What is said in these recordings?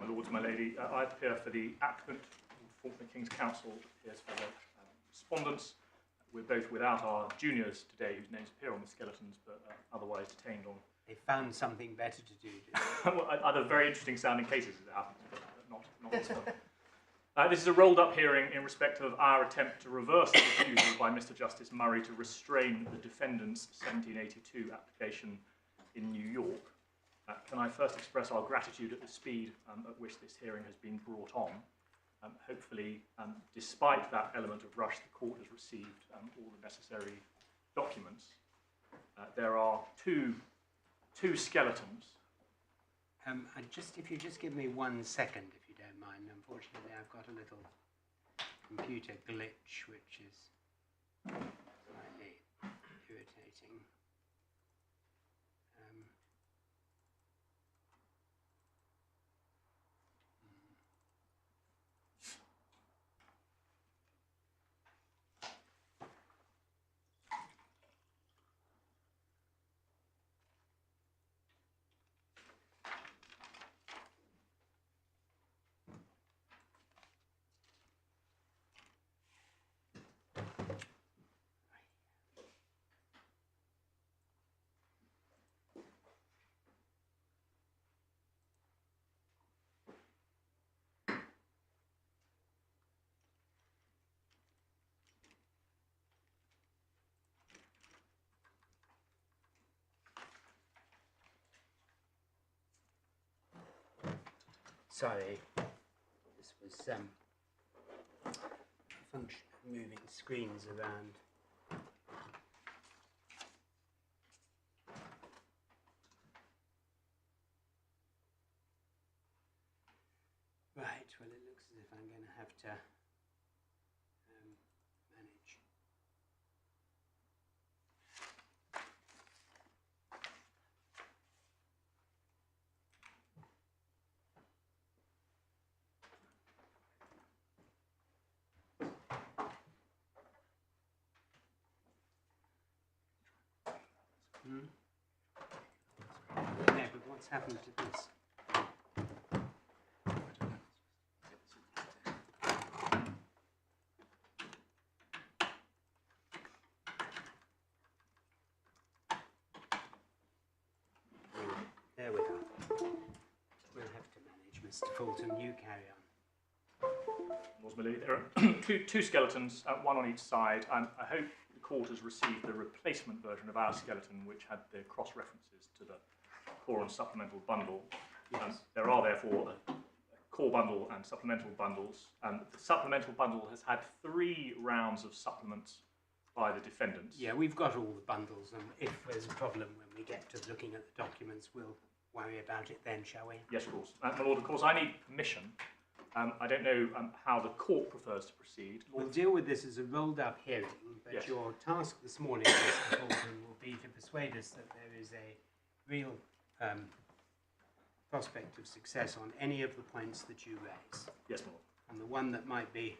My lords, my lady, I appear for the appellant. Falkland King's Counsel appears for the respondents. We're both without our juniors today, whose names appear on the skeletons, but otherwise detained on. They found something better to do. Well, other very interesting sounding cases, as it happens, but not this one. This is a rolled up hearing in respect of our attempt to reverse the refusal by Mr. Justice Murray to restrain the defendant's 1782 application in New York. Can I first express our gratitude at the speed at which this hearing has been brought on. Hopefully, despite that element of rush, the court has received all the necessary documents. There are two skeletons. If you just give me 1 second, if you don't mind. Unfortunately, I've got a little computer glitch, which is slightly irritating. Sorry, this was a function of moving screens around. Right, well, it looks as if I'm going to have to manage. No, but what's happened to this? There we are. We'll have to manage, Mr. Fulton. You carry on. Lords, my lady, there are two skeletons, one on each side. I hope the court has received the replacement version of our skeleton, which had the cross-references to the core and supplemental bundle. Yes. There are therefore a core bundle and supplemental bundles. The supplemental bundle has had 3 rounds of supplements by the defendants. Yeah, we've got all the bundles, and if there's a problem when we get to looking at the documents, we'll worry about it then, shall we? Yes, of course. My lord, of course, I need permission. I don't know how the court prefers to proceed. We'll deal with this as a rolled-up hearing, but yes. Your task this morning, Mr. Fulton, will be to persuade us that there is a real prospect of success on any of the points that you raise. Yes, my lord. And the one that might be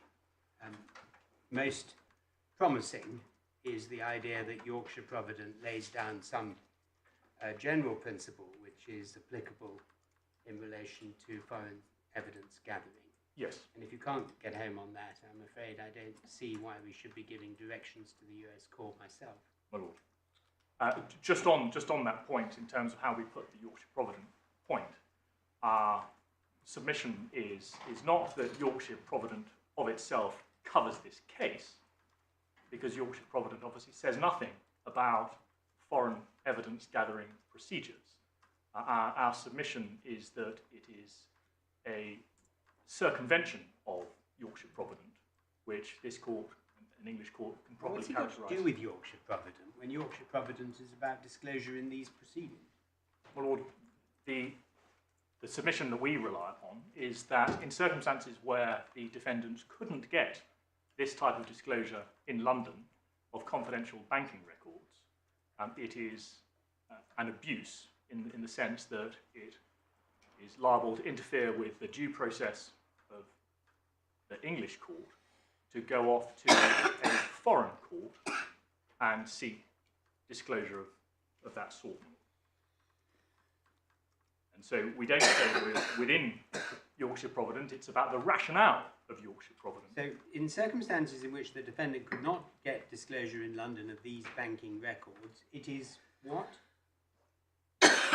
most promising is the idea that Yorkshire Provident lays down some general principle which is applicable in relation to foreign evidence gathering. Yes. And if you can't get home on that, I'm afraid I don't see why we should be giving directions to the US court myself. My lord. Just on that point, in terms of how we put the Yorkshire Provident point, our submission is not that Yorkshire Provident of itself covers this case, because Yorkshire Provident obviously says nothing about foreign evidence gathering procedures. Our submission is that it is a circumvention of Yorkshire Provident, which this court, an English court, can probably characterise. What's it got to do with Yorkshire Provident when Yorkshire Provident is about disclosure in these proceedings? Well, Lord, the submission that we rely upon is that in circumstances where the defendants couldn't get this type of disclosure in London of confidential banking records, it is an abuse in the sense that it is liable to interfere with the due process of the English court to go off to a foreign court and seek disclosure of that sort. And so we don't say we're within Yorkshire Provident, it's about the rationale of Yorkshire Provident. So, in circumstances in which the defendant could not get disclosure in London of these banking records, it is what?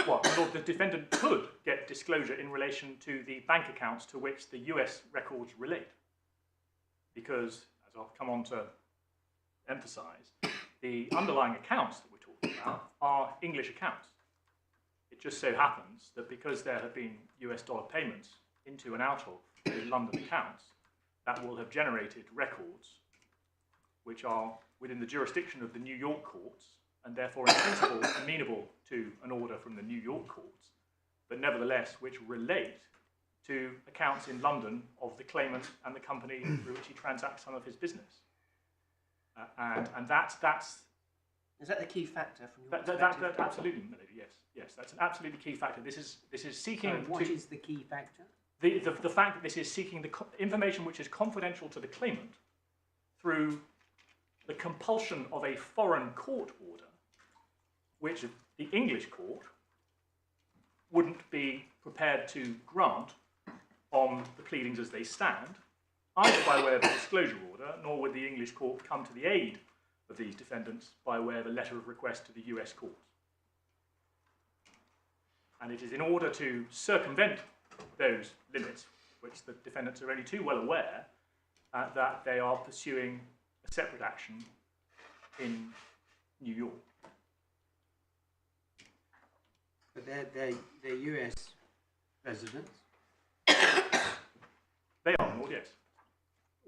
Well, the defendant could get disclosure in relation to the bank accounts to which the US records relate. Because, as I'll come on to emphasise, the underlying accounts that we're talking about are English accounts. It just so happens that because there have been US dollar payments into and out of the London accounts, that will have generated records which are within the jurisdiction of the New York courts and therefore in principle amenable to an order from the New York courts, but nevertheless which relate to accounts in London of the claimant and the company through which he transacts some of his business. And that's... Is that the key factor from your perspective? That absolutely, Melody, yes, that's an absolutely key factor. This is seeking... What is the key factor? The fact that this is seeking the information which is confidential to the claimant through the compulsion of a foreign court order, which the English court wouldn't be prepared to grant on the pleadings as they stand, either by way of a disclosure order, nor would the English court come to the aid of these defendants by way of a letter of request to the US courts. And it is in order to circumvent those limits, which the defendants are only too well aware, that they are pursuing a separate action in New York. But they're US residents? They are, Lord, yes.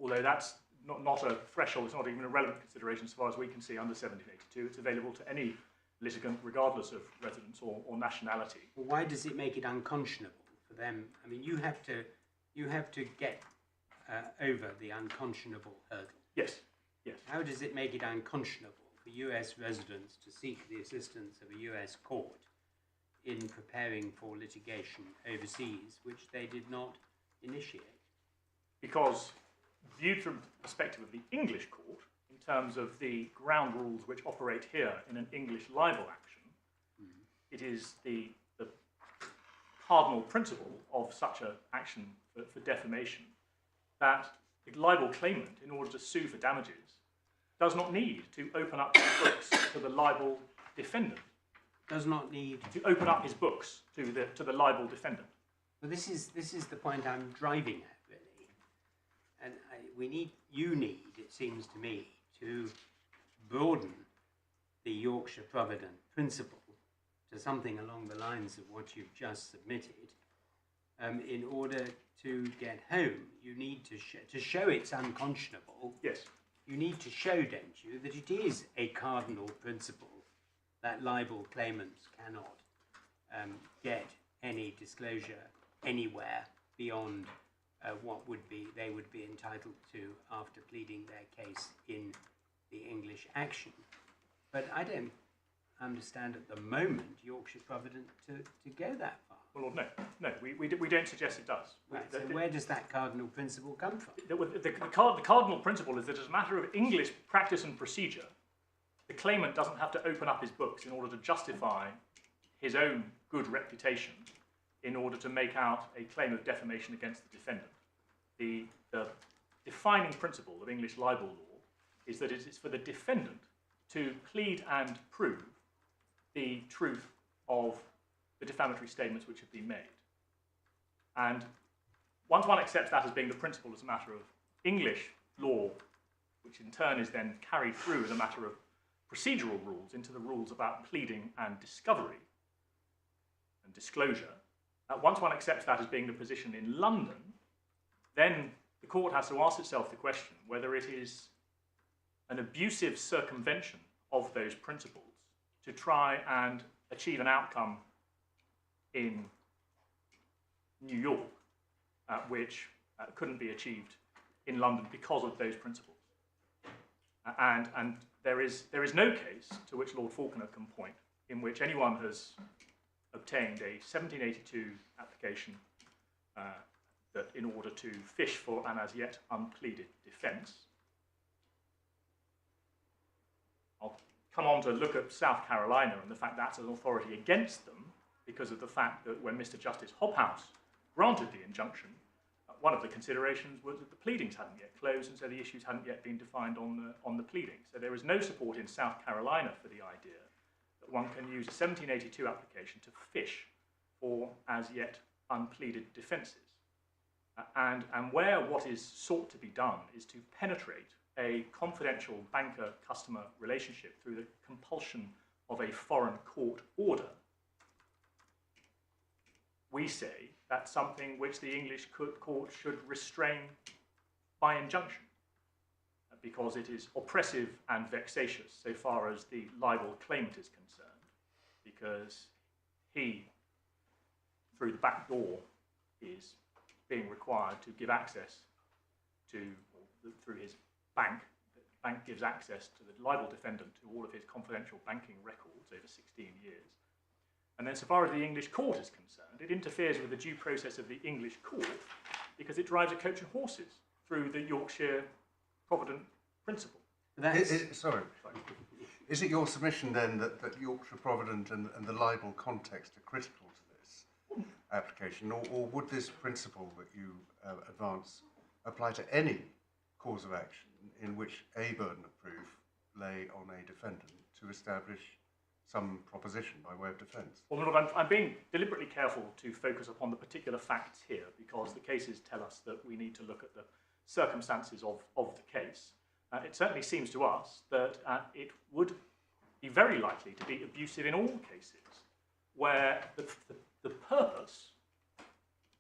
Although that's not a threshold, it's not even a relevant consideration as far as we can see under 1782. It's available to any litigant regardless of residence or nationality. Well, why does it make it unconscionable for them? I mean, you have to get over the unconscionable hurdle. Yes. How does it make it unconscionable for US residents to seek the assistance of a US court in preparing for litigation overseas, which they did not initiate? Because viewed from the perspective of the English court, in terms of the ground rules which operate here in an English libel action, it is the cardinal principle of such an action for defamation that the libel claimant, in order to sue for damages, does not need to open up his books to the libel defendant. Does not need to open up his books to the libel defendant. Well, this is the point I'm driving at, really. And you need, it seems to me, to broaden the Yorkshire Provident principle to something along the lines of what you've just submitted. In order to get home, you need to show it's unconscionable. Yes. You need to show, don't you, that it is a cardinal principle that libel claimants cannot get any disclosure anywhere beyond what they would be entitled to after pleading their case in the English action. But I don't understand at the moment Yorkshire Provident to go that far. Well, Lord, no, we don't suggest it does. Right, so where does that cardinal principle come from? The cardinal principle is that as a matter of English practice and procedure, the claimant doesn't have to open up his books in order to justify his own good reputation in order to make out a claim of defamation against the defendant. The defining principle of English libel law is that it is for the defendant to plead and prove the truth of the defamatory statements which have been made. And once one accepts that as being the principle as a matter of English law, which in turn is then carried through as a matter of procedural rules into the rules about pleading and discovery and disclosure, once one accepts that as being the position in London, then the court has to ask itself the question whether it is an abusive circumvention of those principles to try and achieve an outcome in New York, which couldn't be achieved in London because of those principles. And there is no case to which Lord Falconer can point in which anyone has obtained a 1782 application that in order to fish for an as yet unpleaded defence. I'll come on to look at South Carolina and the fact that's an authority against them because of the fact that when Mr. Justice Hobhouse granted the injunction, one of the considerations was that the pleadings hadn't yet closed, and so the issues hadn't yet been defined on the pleadings. So there is no support in South Carolina for the idea that one can use a 1782 application to fish for as yet unpleaded defences. And where what is sought to be done is to penetrate a confidential banker-customer relationship through the compulsion of a foreign court order, we say that's something which the English court should restrain by injunction, because it is oppressive and vexatious so far as the libel claimant is concerned, because he, through the back door, is being required to give access to, through his bank, the bank gives access to the libel defendant to all of his confidential banking records over 16 years. And then so far as the English court is concerned, it interferes with the due process of the English court because it drives a coach and horses through the Yorkshire Provident principle. Sorry. Is it your submission then that Yorkshire Provident and the libel context are critical to this application, or would this principle that you advance apply to any cause of action in which a burden of proof lay on a defendant to establish some proposition by way of defence? Well, Lord, I'm being deliberately careful to focus upon the particular facts here, because the cases tell us that we need to look at the circumstances of the case. It certainly seems to us that it would be very likely to be abusive in all cases where the purpose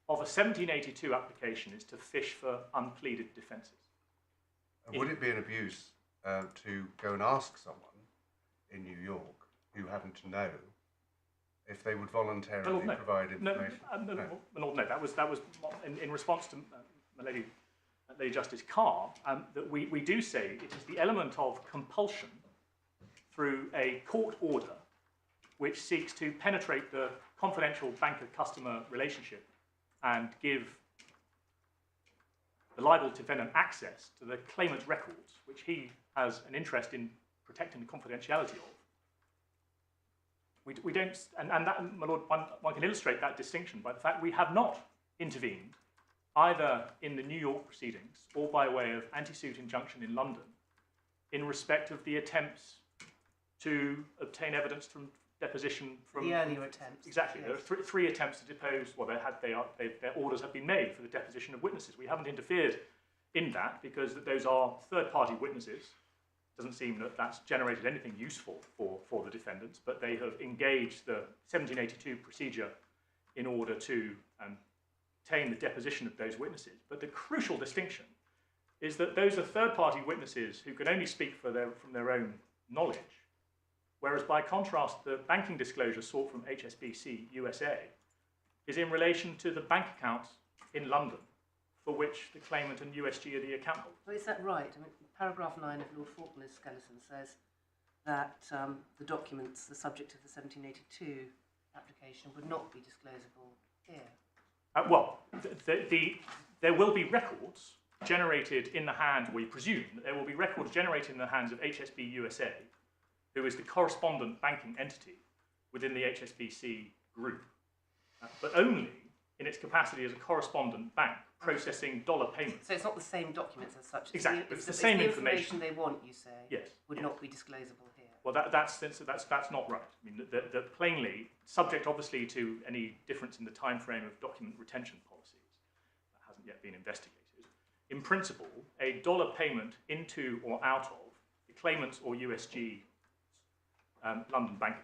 of a 1782 application is to fish for unpleaded defences. Would it be an abuse to go and ask someone in New York who happened to know if they would voluntarily provide information? No, that was in response to Lady Justice Carr, that we do say it is the element of compulsion through a court order which seeks to penetrate the confidential banker-customer relationship and give the libel defendant access to the claimant's records, which he has an interest in protecting the confidentiality of. We don't, and that, my Lord, one can illustrate that distinction by the fact we have not intervened either in the New York proceedings or by way of anti-suit injunction in London in respect of the attempts to obtain evidence from deposition from the earlier attempts. Exactly, yes. there are three attempts to depose. Well, their orders have been made for the deposition of witnesses. We haven't interfered in that because those are third-party witnesses. Doesn't seem that that's generated anything useful for the defendants, but they have engaged the 1782 procedure in order to obtain the deposition of those witnesses. But the crucial distinction is that those are third-party witnesses who can only speak from their own knowledge, whereas by contrast, the banking disclosure sought from HSBC USA is in relation to the bank accounts in London for which the claimant and USG are the account holders. Well, is that right? I mean, paragraph 9 of Lord Faulkner's skeleton says that the documents, the subject of the 1782 application, would not be disclosable here. There will be records generated in the hand, we presume that there will be records generated in the hands of HSB USA, who is the correspondent banking entity within the HSBC group, but only in its capacity as a correspondent bank processing dollar payments. So it's not the same documents as such. Exactly, it's the same information they want, you say, yes, would not be disclosable here. Well, that's not right. I mean, that plainly, subject obviously to any difference in the time frame of document retention policies, that hasn't yet been investigated. In principle, a dollar payment into or out of the claimant's or USG London bank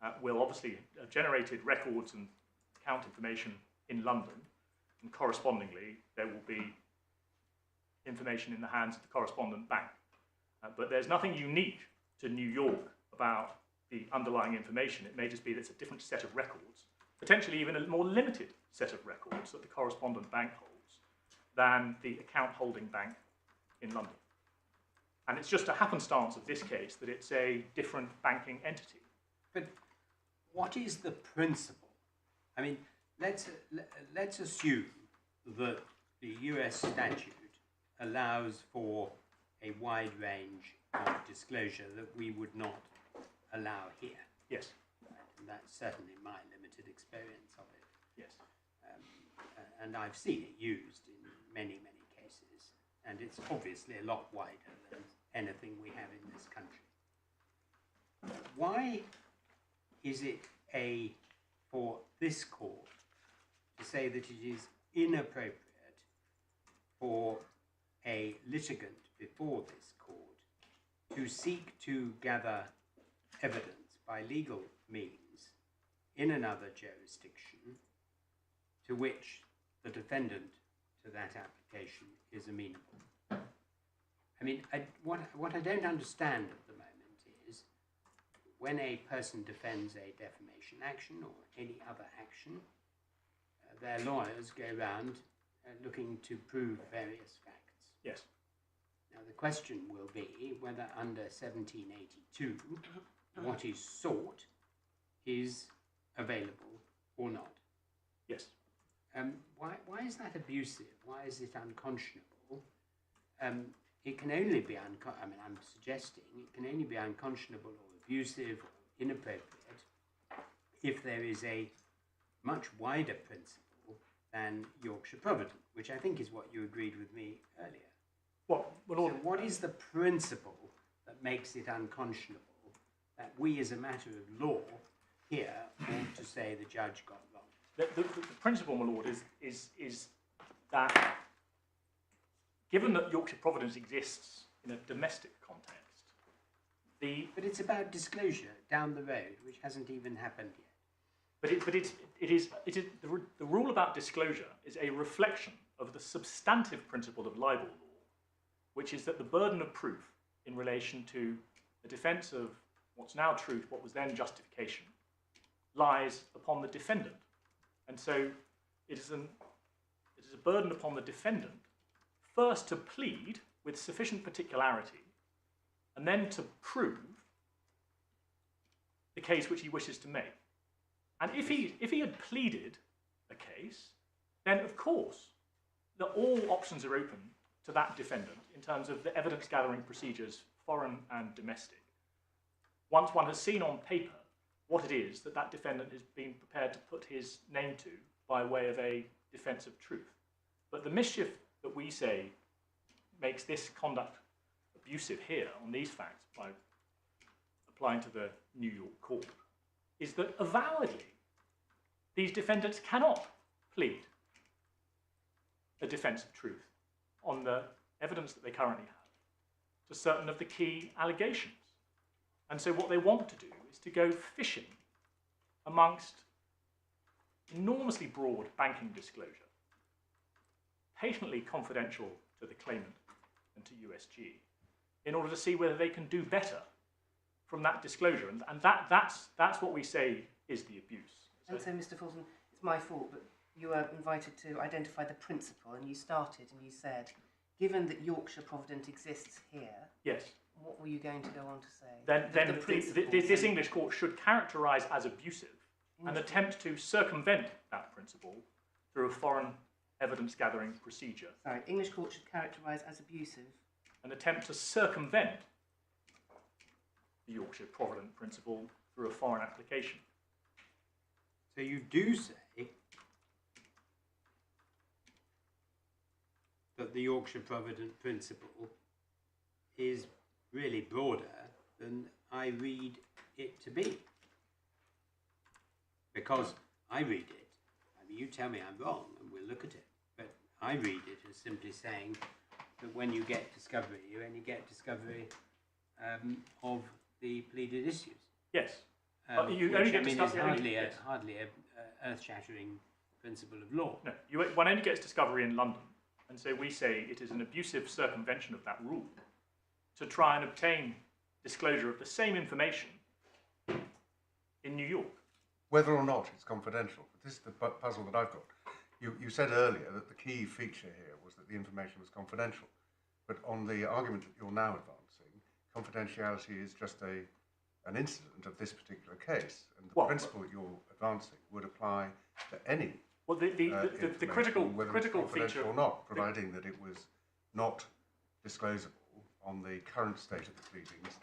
account will obviously have generated records and account information in London, and correspondingly there will be information in the hands of the correspondent bank. But there's nothing unique to New York about the underlying information. It may just be that it's a different set of records, potentially even a more limited set of records that the correspondent bank holds than the account holding bank in London. And it's just a happenstance of this case that it's a different banking entity. But what is the principle? I mean, let's assume that the US statute allows for a wide range of disclosure that we would not allow here. Yes. Right? And that's certainly my limited experience of it. Yes. and I've seen it used in many, many cases, and it's obviously a lot wider than anything we have in this country. Why is it for this court to say that it is inappropriate for a litigant before this court to seek to gather evidence by legal means in another jurisdiction to which the defendant to that application is amenable? I mean, what I don't understand at the moment is when a person defends a defamation action or any other action, their lawyers go around looking to prove various facts. Yes. Now, the question will be whether under 1782 what is sought is available or not. Yes. Why is that abusive? Why is it unconscionable? It can only be, I'm suggesting it can only be unconscionable or abusive or inappropriate if there is a much wider principle than Yorkshire Provident, which I think is what you agreed with me earlier. Well, So what is the principle that makes it unconscionable that we as a matter of law here ought to say the judge got wrong? the principle, my lord, is that given that Yorkshire Providence exists in a domestic context, But it's about disclosure down the road, which hasn't even happened yet. the rule about disclosure is a reflection of the substantive principle of libel law, which is that the burden of proof in relation to the defence of what's now truth, what was then justification, lies upon the defendant. And so it is a burden upon the defendant first to plead with sufficient particularity and then to prove the case which he wishes to make. And if he had pleaded a case, then of course all options are open to that defendant in terms of the evidence gathering procedures, foreign and domestic. Once one has seen on paper what it is that that defendant has been prepared to put his name to by way of a defence of truth. But the mischief that we say makes this conduct abusive here on these facts by applying to the New York court is that avowedly these defendants cannot plead a defence of truth on the evidence that they currently have to certain of the key allegations. And so what they want to do is to go fishing amongst enormously broad banking disclosure, patently confidential to the claimant and to USG, in order to see whether they can do better from that disclosure. And that's what we say is the abuse. And so, Mr. Fulton, it's my fault, but you were invited to identify the principle, and you started and you said, given that Yorkshire Provident exists here, yes, what were you going to go on to say? Then this English court should characterise as abusive an attempt to circumvent that principle through a foreign evidence gathering procedure. Sorry, English court should characterise as abusive. An attempt to circumvent the Yorkshire Provident principle through a foreign application. So you do say that the Yorkshire Provident principle is really broader than I read it to be. Because I read it, I mean, you tell me I'm wrong and we'll look at it, but I read it as simply saying that when you get discovery, you only get discovery of the pleaded issues. Yes. You only get discovery. Is hardly a earth-shattering principle of law. No, one only gets discovery in London, and so we say it is an abusive circumvention of that rule to try and obtain disclosure of the same information in New York. Whether or not it's confidential, but this is the puzzle that I've got. You said earlier that the key feature here was that the information was confidential, but on the argument that you're now advancing, confidentiality is just an incident of this particular case, and the principle that you're advancing would apply to any. Well, the critical feature or not, providing that it was not disclosable on the current state of the pleadings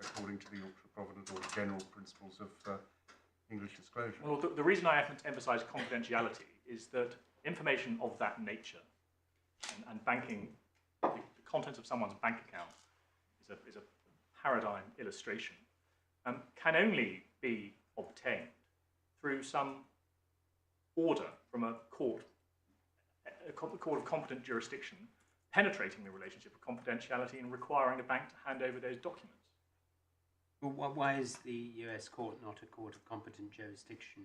according to the Yorkshire Provident or the general principles of English disclosure. Well, the reason I emphasise confidentiality is that information of that nature and banking, the contents of someone's bank account is a paradigm illustration, can only be obtained through some order from a court of competent jurisdiction, penetrating the relationship of confidentiality and requiring a bank to hand over those documents. Well, why is the US court not a court of competent jurisdiction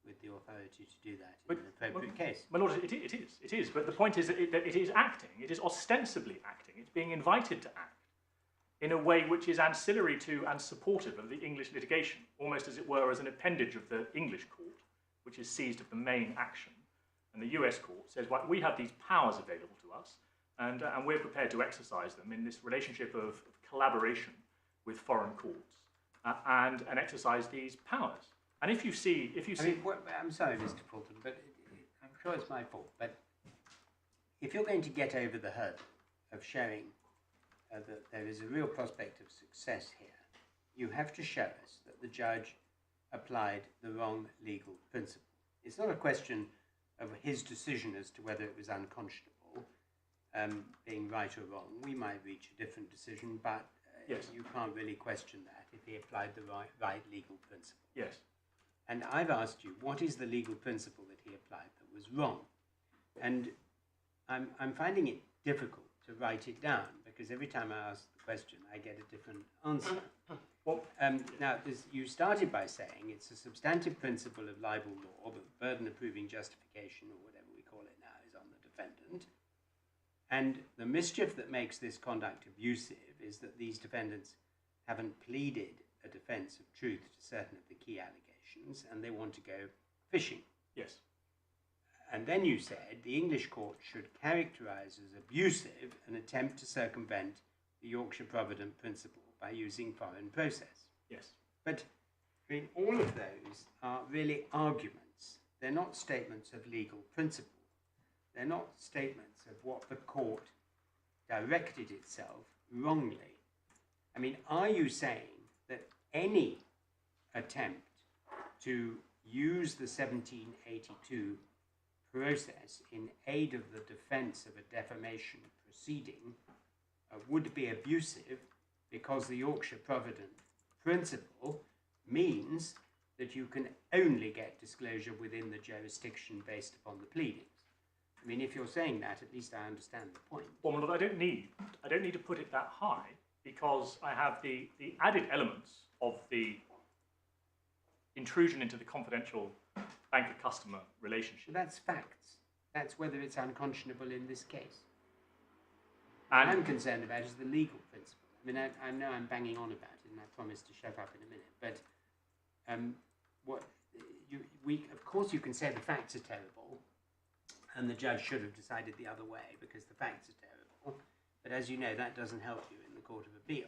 with the authority to do that in an appropriate case? My lord, it is. But the point is that it is acting. It is ostensibly acting. It's being invited to act in a way which is ancillary to and supportive of the English litigation, almost as it were as an appendage of the English court, which is seized of the main action. And the US court says, well, we have these powers available to us, and we're prepared to exercise them in this relationship of collaboration with foreign courts and exercise these powers. And if you see, I'm sorry, Mr. Fulton, but I'm sure it's my fault. But if you're going to get over the hurdle of showing that there is a real prospect of success here, you have to show us that the judge applied the wrong legal principle. It's not a question of his decision as to whether it was unconscionable, being right or wrong. We might reach a different decision, but yes, you can't really question that if he applied the right legal principle. yes. And I've asked you, what is the legal principle that he applied that was wrong? And I'm finding it difficult to write it down, because every time I ask the question, I get a different answer. Now, you started by saying it's a substantive principle of libel law, but the burden of proving justification, or whatever we call it now, is on the defendant. And the mischief that makes this conduct abusive is that these defendants haven't pleaded a defence of truth to certain of the key allegations, and they want to go fishing. Yes. And then you said the English court should characterise as abusive an attempt to circumvent the Yorkshire Provident principle by using foreign process. Yes. But I mean, all of those are really arguments. They're not statements of legal principle. They're not statements of what the court directed itself wrongly. I mean, are you saying that any attempt to use the 1782 process in aid of the defence of a defamation proceeding would be abusive because the Yorkshire Provident principle means that you can only get disclosure within the jurisdiction based upon the pleadings? I mean, if you're saying that, at least I understand the point. Well, my lord, I don't need to put it that high, because I have the added elements of the intrusion into the confidential banker-customer relationship. That's facts. That's whether it's unconscionable in this case. And what I'm concerned about is the legal principle. I mean, I know I'm banging on about it, and I promise to shut up in a minute. But of course, you can say the facts are terrible, and the judge should have decided the other way because the facts are terrible. But as you know, that doesn't help you in the Court of Appeal.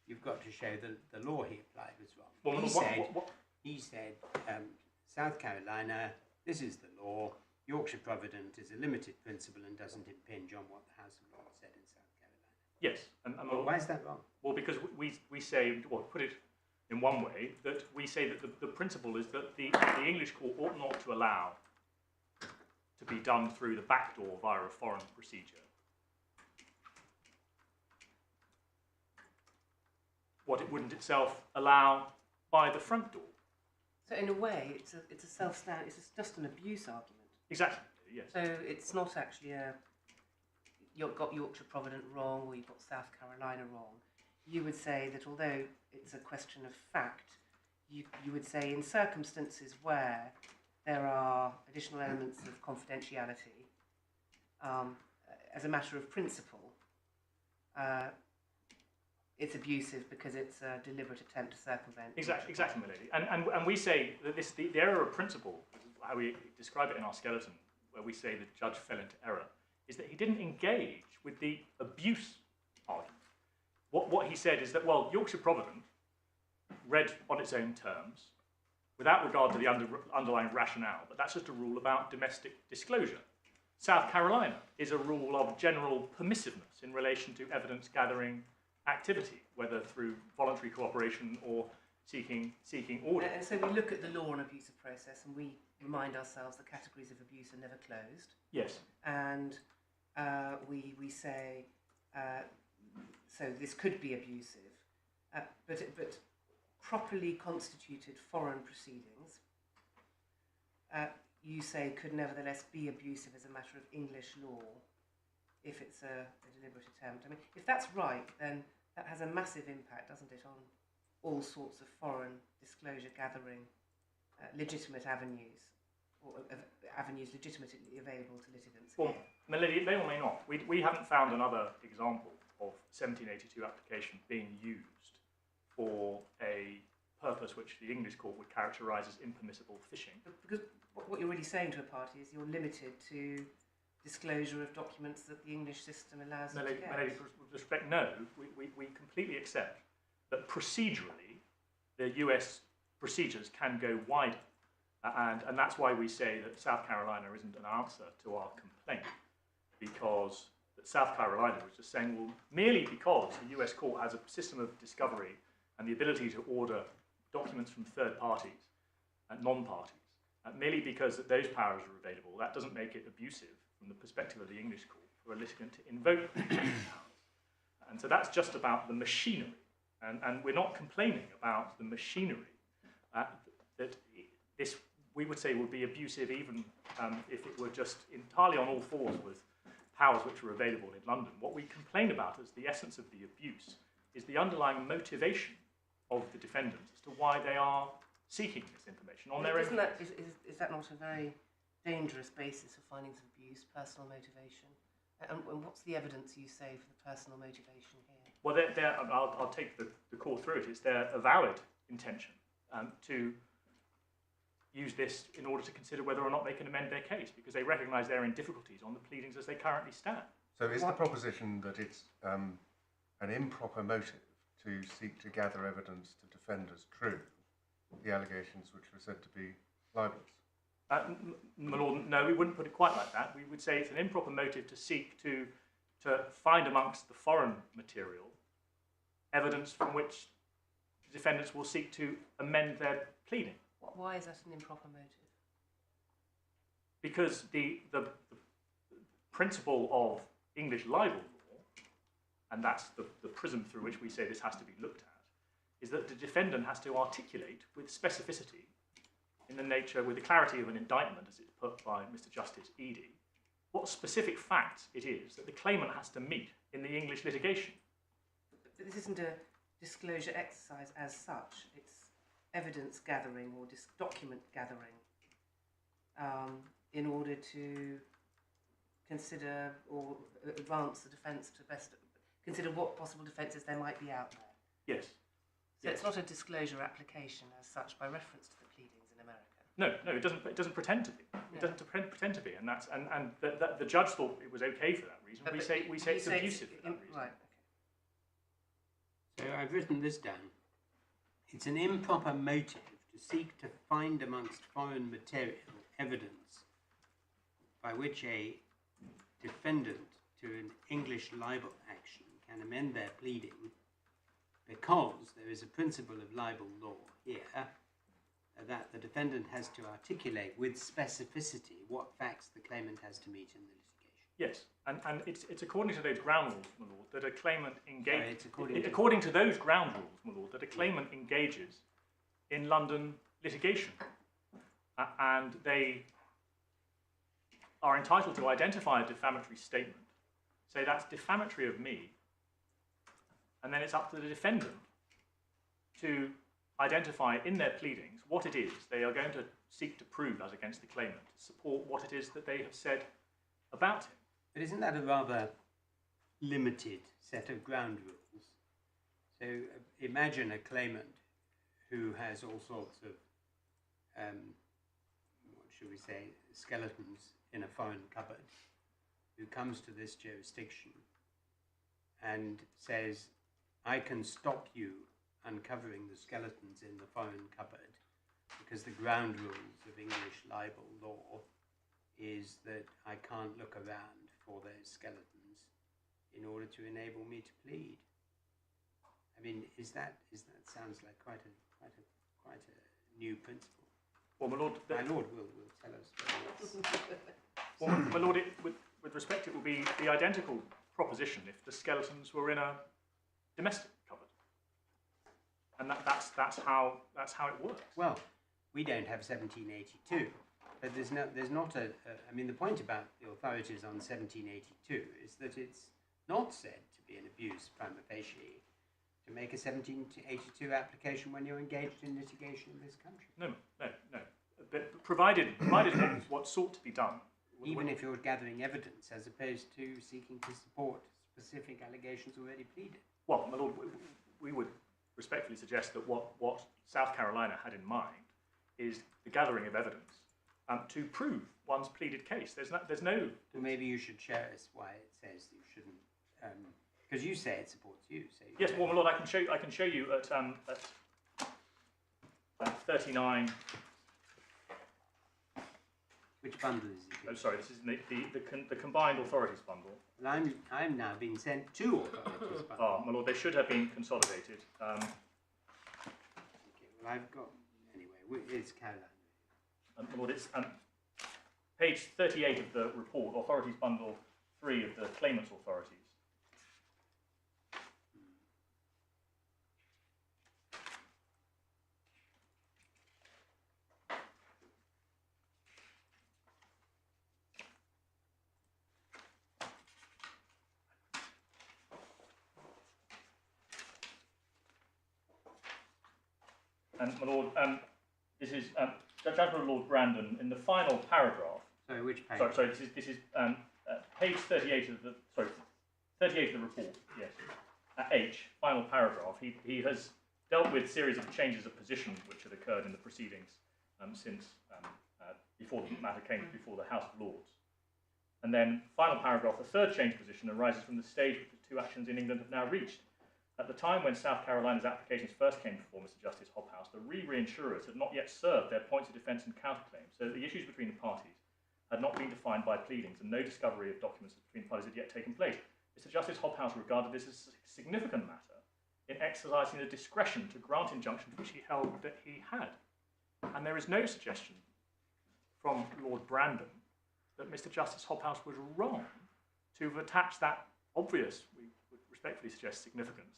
You've got to show the law he applied was wrong. well, He said, South Carolina, this is the law. Yorkshire Provident is a limited principle and doesn't impinge on what the House of Lords said in South Carolina. yes, Well, why is that wrong? well, because we say, well, put it in one way, that we say that the principle is that the English court ought not to allow to be done through the back door via a foreign procedure what it wouldn't itself allow by the front door. So in a way, it's a self-stand. It's just an abuse argument. Exactly. Yes. So it's not actually you've got Yorkshire Provident wrong, or you've got South Carolina wrong. You would say that although it's a question of fact, you would say in circumstances where there are additional elements of confidentiality, as a matter of principle, it's abusive because it's a deliberate attempt to circumvent. Exactly, my lady. And we say that the error of principle, how we describe it in our skeleton, where we say the judge fell into error, is that he didn't engage with the abuse argument. What he said is that, well, Yorkshire Provident, read on its own terms, without regard to the underlying rationale, but that's just a rule about domestic disclosure. South Carolina is a rule of general permissiveness in relation to evidence gathering activity, whether through voluntary cooperation or seeking order. And so we look at the law on abuse of process, and we remind ourselves that categories of abuse are never closed, Yes. and we say so this could be abusive, but properly constituted foreign proceedings, you say, could nevertheless be abusive as a matter of English law if it's a deliberate attempt. I mean, if that's right, then that has a massive impact, doesn't it, on all sorts of foreign disclosure gathering, legitimate avenues, or avenues legitimately available to litigants. Well, Melody, it may or may not. We haven't found another example of 1782 application being used for a purpose which the English court would characterise as impermissible fishing. Because what you're really saying to a party is you're limited to disclosure of documents that the English system allows you to get. Melody, with respect, no. We completely accept that procedurally the US procedures can go wider. And that's why we say that South Carolina isn't an answer to our complaint, because that South Carolina was just saying, well, merely because the US court has a system of discovery and the ability to order documents from third parties and non-parties, merely because that those powers are available, that doesn't make it abusive from the perspective of the English court for a litigant to invoke those powers. And so that's just about the machinery. And we're not complaining about the machinery. That this, we would say, would be abusive even if it were just entirely on all fours with powers which are available in London. What we complain about as the essence of the abuse is the underlying motivation of the defendants as to why they are seeking this information on their own. Is that not a very dangerous basis of findings of abuse, personal motivation? And what's the evidence you say for the personal motivation here? Well, I'll take the call through it. It's their avowed intention to use this in order to consider whether or not they can amend their case, because they recognise they're in difficulties on the pleadings as they currently stand. So is the proposition that it's an improper motive to seek to gather evidence to defend as true the allegations which were said to be libelous? My Lord, no, we wouldn't put it quite like that. We would say it's an improper motive to seek to find amongst the foreign material evidence from which the defendants will seek to amend their pleading. Why is that an improper motive? Because the principle of English libel law, and that's the prism through which we say this has to be looked at, is that the defendant has to articulate with specificity, in the nature, with the clarity of an indictment as it's put by Mr. Justice Eadie, what specific facts it is that the claimant has to meet in the English litigation. But this isn't a disclosure exercise as such. It's evidence gathering or document gathering in order to consider or advance the defence to best consider what possible defences there might be out there. Yes. So it's not a disclosure application as such by reference to the pleadings in America. No, it doesn't. It doesn't pretend to be. It doesn't pretend to be, and that's and the judge thought it was okay for that reason. We say it's abusive for that reason. Right. So I've written this down. It's an improper motive to seek to find amongst foreign material evidence by which a defendant to an English libel action can amend their pleading, because there is a principle of libel law here that the defendant has to articulate with specificity what facts the claimant has to meet in the litigation. Yes, and it's according to those ground rules, my lord, that a claimant engages. According to those ground rules, my lord, that a claimant engages in London litigation, and they are entitled to identify a defamatory statement, say that's defamatory of me, and then it's up to the defendant to identify in their pleadings what it is they are going to seek to prove as against the claimant, to support what it is that they have said about him. But isn't that a rather limited set of ground rules? So imagine a claimant who has all sorts of, what should we say, skeletons in a foreign cupboard, who comes to this jurisdiction and says, I can stop you uncovering the skeletons in the foreign cupboard because the ground rules of English libel law is that I can't look around for those skeletons in order to enable me to plead. I mean, is that sounds like quite a new principle. Well, my lord, My lord will tell us. well, my lord, with respect, it will be the identical proposition if the skeletons were in a domestic cupboard, and that's how it works. Well, we don't have 1782, but there's not a. I mean, the point about the authorities on 1782 is that it's not said to be an abuse prima facie to make a 1782 application when you're engaged in litigation in this country. No. But provided what's sought to be done. Even if you're gathering evidence as opposed to seeking to support specific allegations already pleaded. Well, my lord, we would respectfully suggest that what South Carolina had in mind is the gathering of evidence to prove one's pleaded case. There's no. Well, maybe you should show us why it says you shouldn't, because you say it supports you. So Yes, well, my lord, I can show you at 39. Which bundle is it? Oh, sorry, this is the combined authorities bundle. Well, I'm now being sent two authorities bundles. Oh, my lord, they should have been consolidated. Okay, well, I've got anyway. It's Carolina. My lord, it's page 38 of the report, authorities bundle 3 of the claimant's authorities. And my lord, this is Judgment of Lord Brandon in the final paragraph. Sorry, which page? Sorry, this is page 38 of the 38 of the report. Yes, H, final paragraph. He has dealt with series of changes of position which had occurred in the proceedings since before the matter came before the House of Lords. And then final paragraph. The third change of position arises from the stage which the two actions in England have now reached. At the time when South Carolina's applications first came before Mr. Justice Hobhouse, the reinsurers had not yet served their points of defence and counterclaims, so that the issues between the parties had not been defined by pleadings, and no discovery of documents between parties had yet taken place. Mr. Justice Hobhouse regarded this as a significant matter in exercising the discretion to grant injunctions which he held that he had. And there is no suggestion from Lord Brandon that Mr. Justice Hobhouse was wrong to have attached that obvious, we would respectfully suggest, significance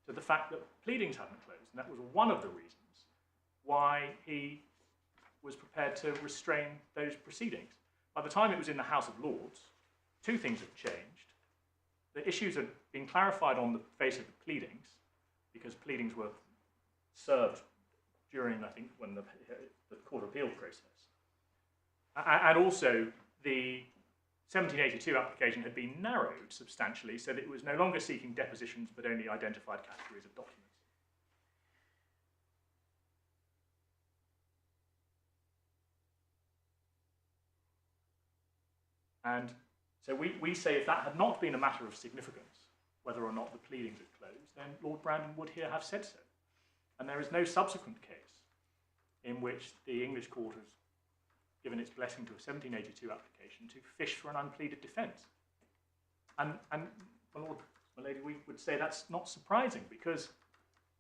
to the fact that pleadings hadn't closed, and that was one of the reasons why he was prepared to restrain those proceedings. By the time it was in the House of Lords, two things had changed. The issues had been clarified on the face of the pleadings, because pleadings were served during, I think, when the Court of Appeal process. And also, the 1782 application had been narrowed substantially so that it was no longer seeking depositions but only identified categories of documents. And so we say if that had not been a matter of significance, whether or not the pleadings had closed, then Lord Brandon would here have said so. And there is no subsequent case in which the English court has given its blessing to a 1782 application to fish for an unpleaded defence. And my lord, my lady, we would say that's not surprising, because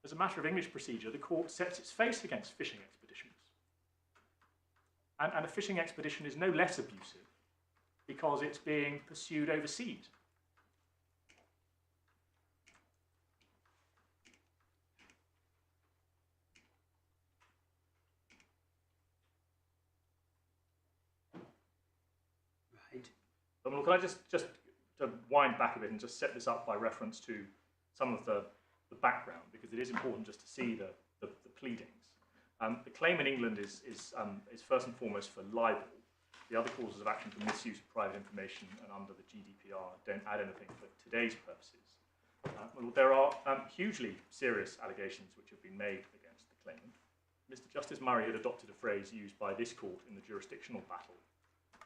as a matter of English procedure, the court sets its face against fishing expeditions. And a fishing expedition is no less abusive because it's being pursued overseas. But look, can I just to wind back a bit and just set this up by reference to some of the background, because it is important just to see the pleadings. The claim in England is first and foremost for libel. The other causes of action for misuse of private information and under the GDPR don't add anything for today's purposes. Well, there are hugely serious allegations which have been made against the claimant. Mr. Justice Murray had adopted a phrase used by this court in the jurisdictional battle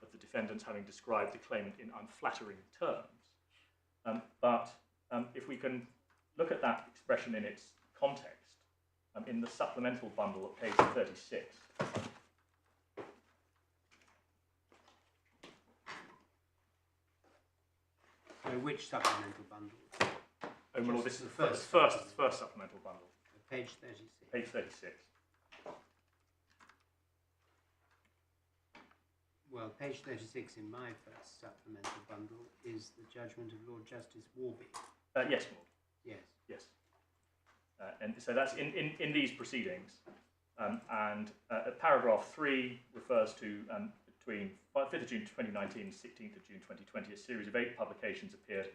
of the defendants having described the claimant in unflattering terms. But if we can look at that expression in its context, in the supplemental bundle at page 36, So which supplemental bundle? oh my lord, this is the First. first supplemental bundle, Page 36. page 36. well, page 36 in my first supplemental bundle is the judgment of Lord Justice Warby. Yes, Lord. Yes. Yes. And so that's in these proceedings. Paragraph 3 refers to between 5th of June 2019 and 16th of June 2020, a series of 8 publications appeared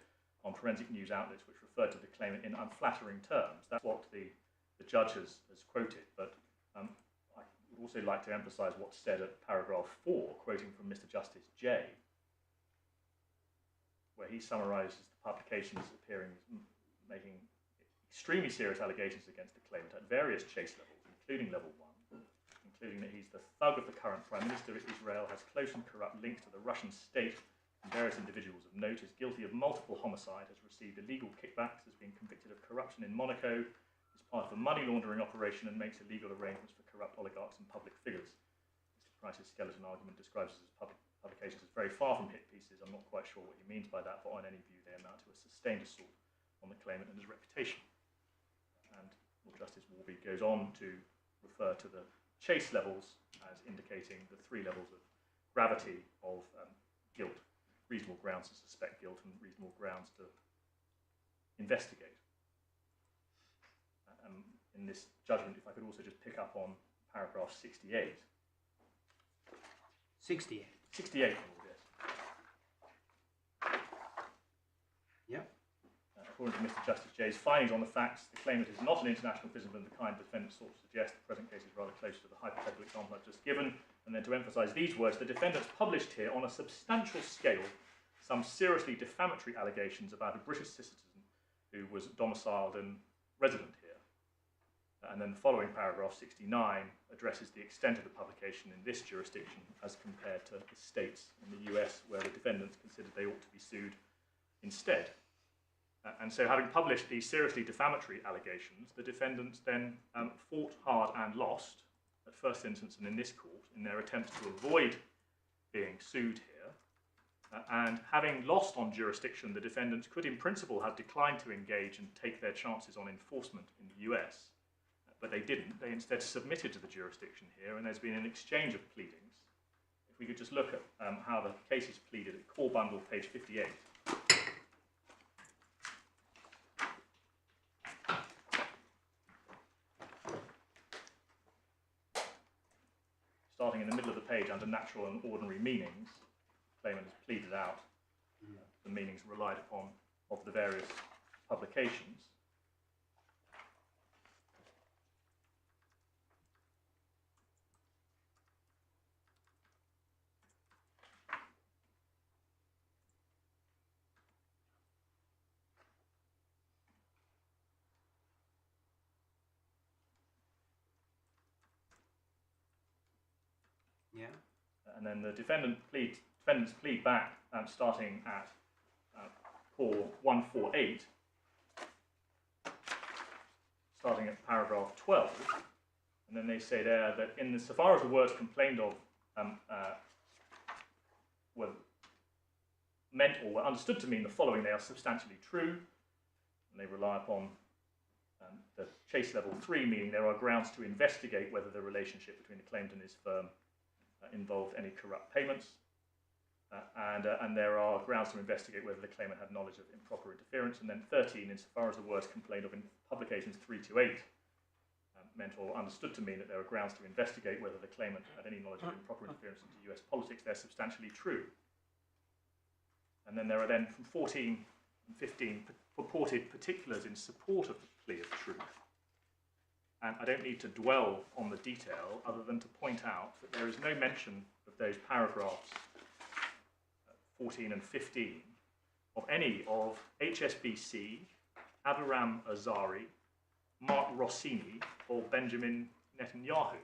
on Forensic News outlets which referred to the claimant in unflattering terms. That's what the judge has quoted, but I would also like to emphasise what's said at paragraph 4, quoting from Mr. Justice J, where he summarises the publications appearing as making extremely serious allegations against the claimant at various chase levels, including level 1, including that he's the thug of the current Prime Minister of Israel, has close and corrupt links to the Russian state and various individuals of note, is guilty of multiple homicide, has received illegal kickbacks, has been convicted of corruption in Monaco, is part of a money laundering operation and makes illegal arrangements for corrupt oligarchs and public figures. Mr. Price's skeleton argument describes his publications as very far from hit pieces. I'm not quite sure what he means by that, but on any view they amount to a sustained assault on the claimant and his reputation. And Lord Justice Warby goes on to refer to the chase levels as indicating the 3 levels of gravity of guilt: reasonable grounds to suspect guilt and reasonable grounds to investigate. In this judgment, if I could also just pick up on paragraph 68. 68. 68, Lord, yes. Yep. According to Mr. Justice J's findings on the facts, the claimant is not an international participant of the kind the defendant sought to suggest. The present case is rather close to the hypothetical example I've just given. And then to emphasise these words, the defendants published here on a substantial scale some seriously defamatory allegations about a British citizen who was domiciled and resident here. And then the following paragraph 69 addresses the extent of the publication in this jurisdiction as compared to the states in the US where the defendants considered they ought to be sued instead. And so having published these seriously defamatory allegations, the defendants then fought hard and lost, at first instance and in this court, in their attempts to avoid being sued here. And having lost on jurisdiction, the defendants could in principle have declined to engage and take their chances on enforcement in the US. But they didn't. They instead submitted to the jurisdiction here, and there's been an exchange of pleadings. If we could just look at how the case is pleaded at core bundle, page 58. Starting in the middle of the page under natural and ordinary meanings, the claimant has pleaded out the meanings relied upon of the various publications. Yeah. And then the defendants plead back, starting at core 148, starting at paragraph 12, and then they say there that so far as the words complained of were meant or were understood to mean the following, they are substantially true, and they rely upon the chase level 3, meaning there are grounds to investigate whether the relationship between the claimant and his firm involved any corrupt payments, and there are grounds to investigate whether the claimant had knowledge of improper interference. And then 13, insofar as the words complained of in publications 3 to 8 meant or understood to mean that there are grounds to investigate whether the claimant had any knowledge of improper interference into US politics, they're substantially true. And then there are then from 14 and 15 purported particulars in support of the plea of truth. And I don't need to dwell on the detail other than to point out that there is no mention of those paragraphs 14 and 15 of any of HSBC, Abiram Azari, Mark Rossini, or Benjamin Netanyahu.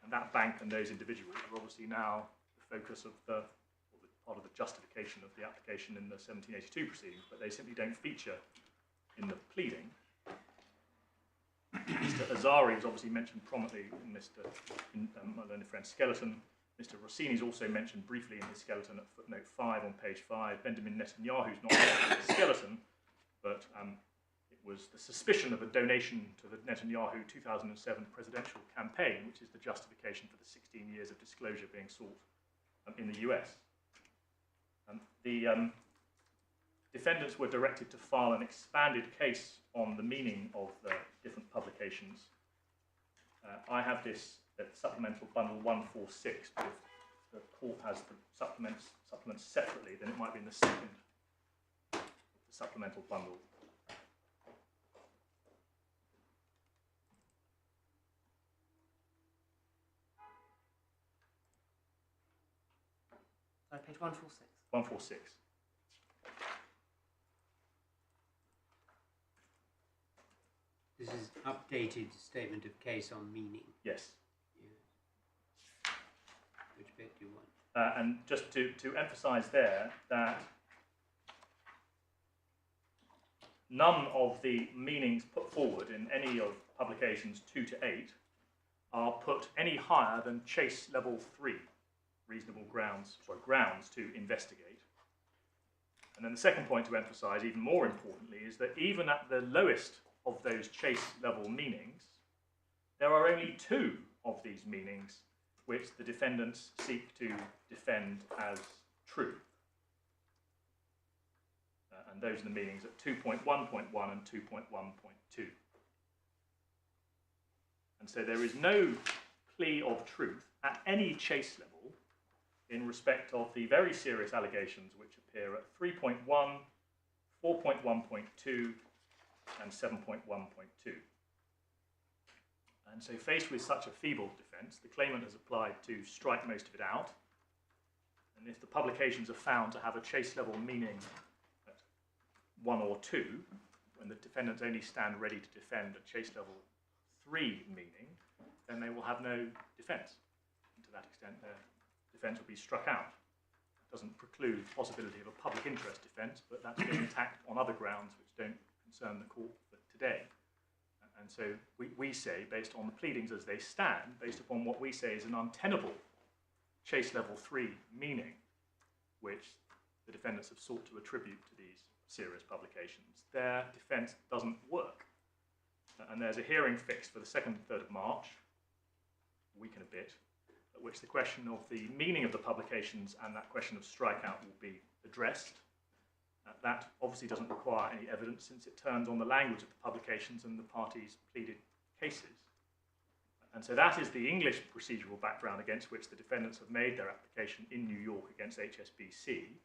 And that bank and those individuals are obviously now the focus of part of the justification of the application in the 1782 proceedings, but they simply don't feature in the pleading. Mr. Azari is obviously mentioned prominently in my learned friend's skeleton. Mr. Rossini is also mentioned briefly in his skeleton at footnote 5 on page 5. Benjamin Netanyahu is not mentioned in his skeleton, but it was the suspicion of a donation to the Netanyahu 2007 presidential campaign, which is the justification for the 16 years of disclosure being sought in the US. The defendants were directed to file an expanded case on the meaning of the different publications. I have this at Supplemental Bundle 146, but if the court has the supplements separately, then it might be in the second supplemental bundle. Sorry, page 146. 146. This is updated statement of case on meaning. Yes. Yeah. Which bit do you want? And just to emphasise there that none of the meanings put forward in any of publications 2 to 8 are put any higher than Chase Level 3, reasonable grounds to investigate. And then the second point to emphasise, even more importantly, is that even at the lowest of those Chase level meanings, there are only 2 of these meanings which the defendants seek to defend as true. And those are the meanings at 2.1.1 and 2.1.2. And so there is no plea of truth at any Chase level in respect of the very serious allegations which appear at 3.1, 4.1.2, and 7.1.2. And so faced with such a feeble defence, the claimant has applied to strike most of it out. And if the publications are found to have a Chase level meaning at 1 or 2, when the defendants only stand ready to defend a Chase level 3 meaning, then they will have no defence. And to that extent, their defence will be struck out. It doesn't preclude the possibility of a public interest defence, but that's being attacked on other grounds which don't concern the court for today. And so we say, based on the pleadings as they stand, based upon what we say is an untenable Chase Level 3 meaning, which the defendants have sought to attribute to these serious publications, their defence doesn't work. And there's a hearing fixed for the 2nd and 3rd of March, a week and a bit, at which the question of the meaning of the publications and that question of strikeout will be addressed. That obviously doesn't require any evidence, since it turns on the language of the publications and the parties' pleaded cases. And so that is the English procedural background against which the defendants have made their application in New York against HSBC.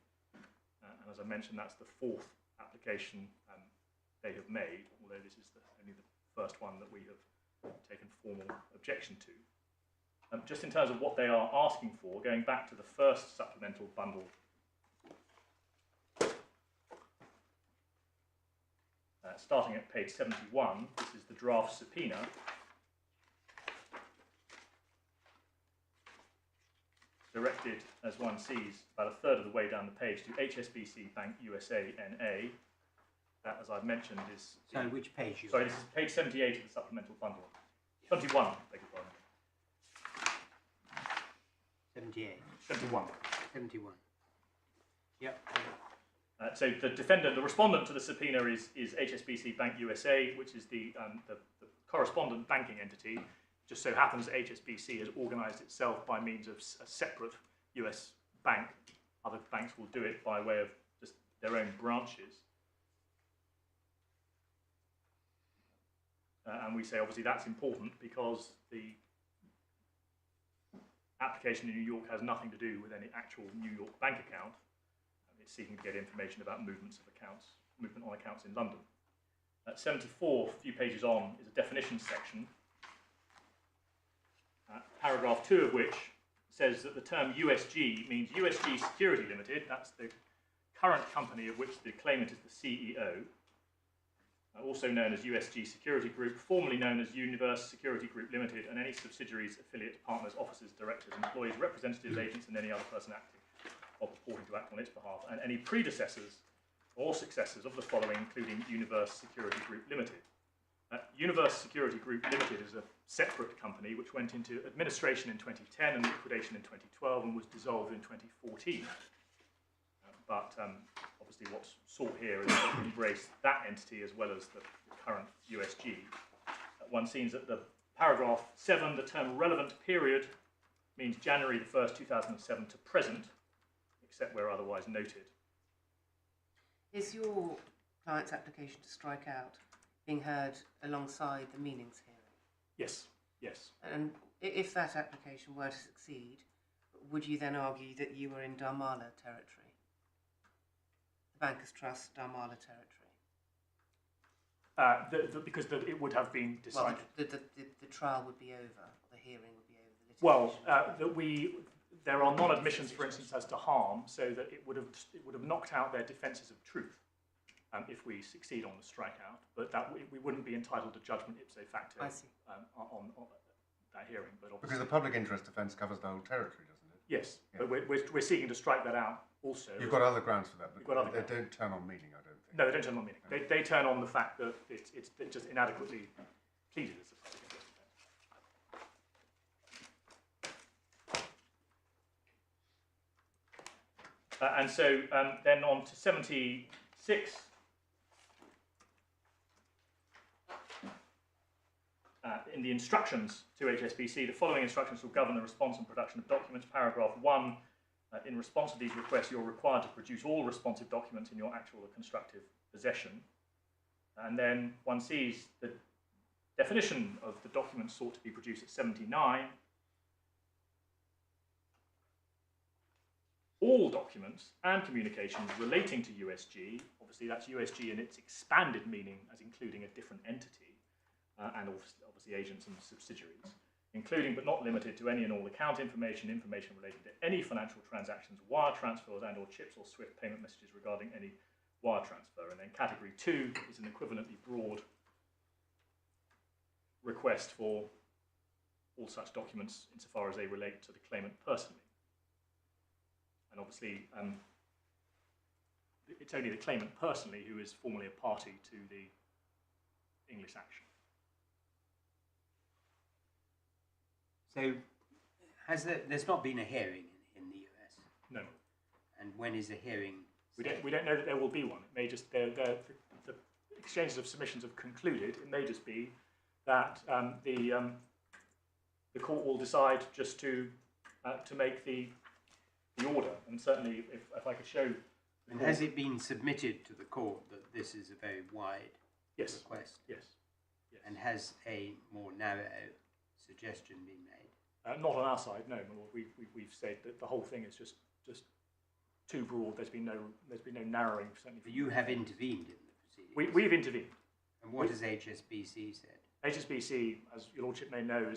And as I mentioned, that's the 4th application they have made, although this is only the first one that we have taken formal objection to. Just in terms of what they are asking for, going back to the first supplemental bundle, starting at page 71, this is the draft subpoena. Directed, as one sees, about a 3rd of the way down the page to HSBC Bank USA NA. That, as I've mentioned, is... So which page? Sorry, this is page 78 of the supplemental bundle. 21, beg your pardon. 78. 71. 71. Yep. So the respondent to the subpoena is HSBC Bank USA, which is the correspondent banking entity. Just so happens that HSBC has organised itself by means of a separate US bank. Other banks will do it by way of just their own branches. And we say, obviously, that's important because the application in New York has nothing to do with any actual New York bank account. It's seeking to get information about movement on accounts in London. At 74, a few pages on, is a definition section. Paragraph 2 of which says that the term USG means USG Security Limited. That's the current company of which the claimant is the CEO. Also known as USG Security Group, formerly known as Universe Security Group Limited, and any subsidiaries, affiliates, partners, officers, directors, employees, representatives, agents, and any other person acting or purporting to act on its behalf, and any predecessors or successors of the following, including Universe Security Group Limited. Universe Security Group Limited is a separate company which went into administration in 2010 and liquidation in 2012 and was dissolved in 2014. But obviously what's sought here is to embrace that entity as well as the current USG. One sees at the paragraph 7, the term relevant period means January the 1st, 2007 to present, except where otherwise noted. Is your client's application to strike out being heard alongside the meanings hearing? Yes, yes. And if that application were to succeed, would you then argue that you were in Dharmala territory? The Bankers Trust Dharmala territory? Because it would have been decided. Well, the trial would be over, the hearing would be over. The Well, litigation. there are non-admissions, for instance, as to harm, so that it would have knocked out their defences of truth if we succeed on the strikeout. But that we wouldn't be entitled to judgment ipso facto I see. On that hearing. But obviously, Because the public interest defence covers the whole territory, doesn't it? yes, Yeah. but we're seeking to strike that out also. You've got other grounds for that, but You've got other they grounds. don't turn on meaning, I don't think. No, they don't turn on meaning. They turn on the fact that it's just inadequately pleaded as a public interest defence. And so then on to 76. In the instructions to HSBC, the following instructions will govern the response and production of documents. Paragraph 1, in response to these requests, you're required to produce all responsive documents in your actual or constructive possession. And then one sees the definition of the documents sought to be produced at 79. All documents and communications relating to USG, obviously that's USG in its expanded meaning as including a different entity, and obviously agents and subsidiaries, including but not limited to any and all account information related to any financial transactions, wire transfers and or chips or SWIFT payment messages regarding any wire transfer. And then category 2 is an equivalently broad request for all such documents insofar as they relate to the claimant personally. And obviously, it's only the claimant personally who is formally a party to the English action. So, there's not been a hearing in the US? No. And when is a hearing? We don't know that there will be one. It may just the exchanges of submissions have concluded. It may just be that the court will decide just to make the order. And certainly, if I could show. And has it been submitted to the court that this is a very wide request? Yes. And has a more narrow suggestion been made? Not on our side, no. We've said that the whole thing is just too broad. There's been no narrowing. Certainly, But you have intervened in the proceedings. We've intervened. And what has HSBC said? HSBC, as your lordship may know,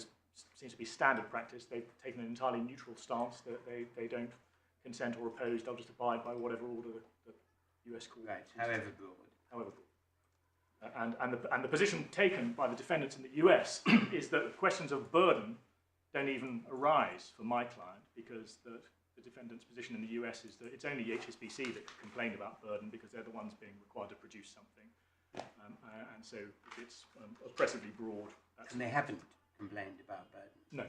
seems to be standard practice. They've taken an entirely neutral stance that they don't consent or oppose. They'll just abide by whatever order the US court. Right, however broad. However broad. And the position taken by the defendants in the US is that questions of burden don't even arise for my client, because the defendant's position in the US is that it's only HSBC that can complain about burden because they're the ones being required to produce something. And so it's oppressively broad. And they haven't complained about burden? No.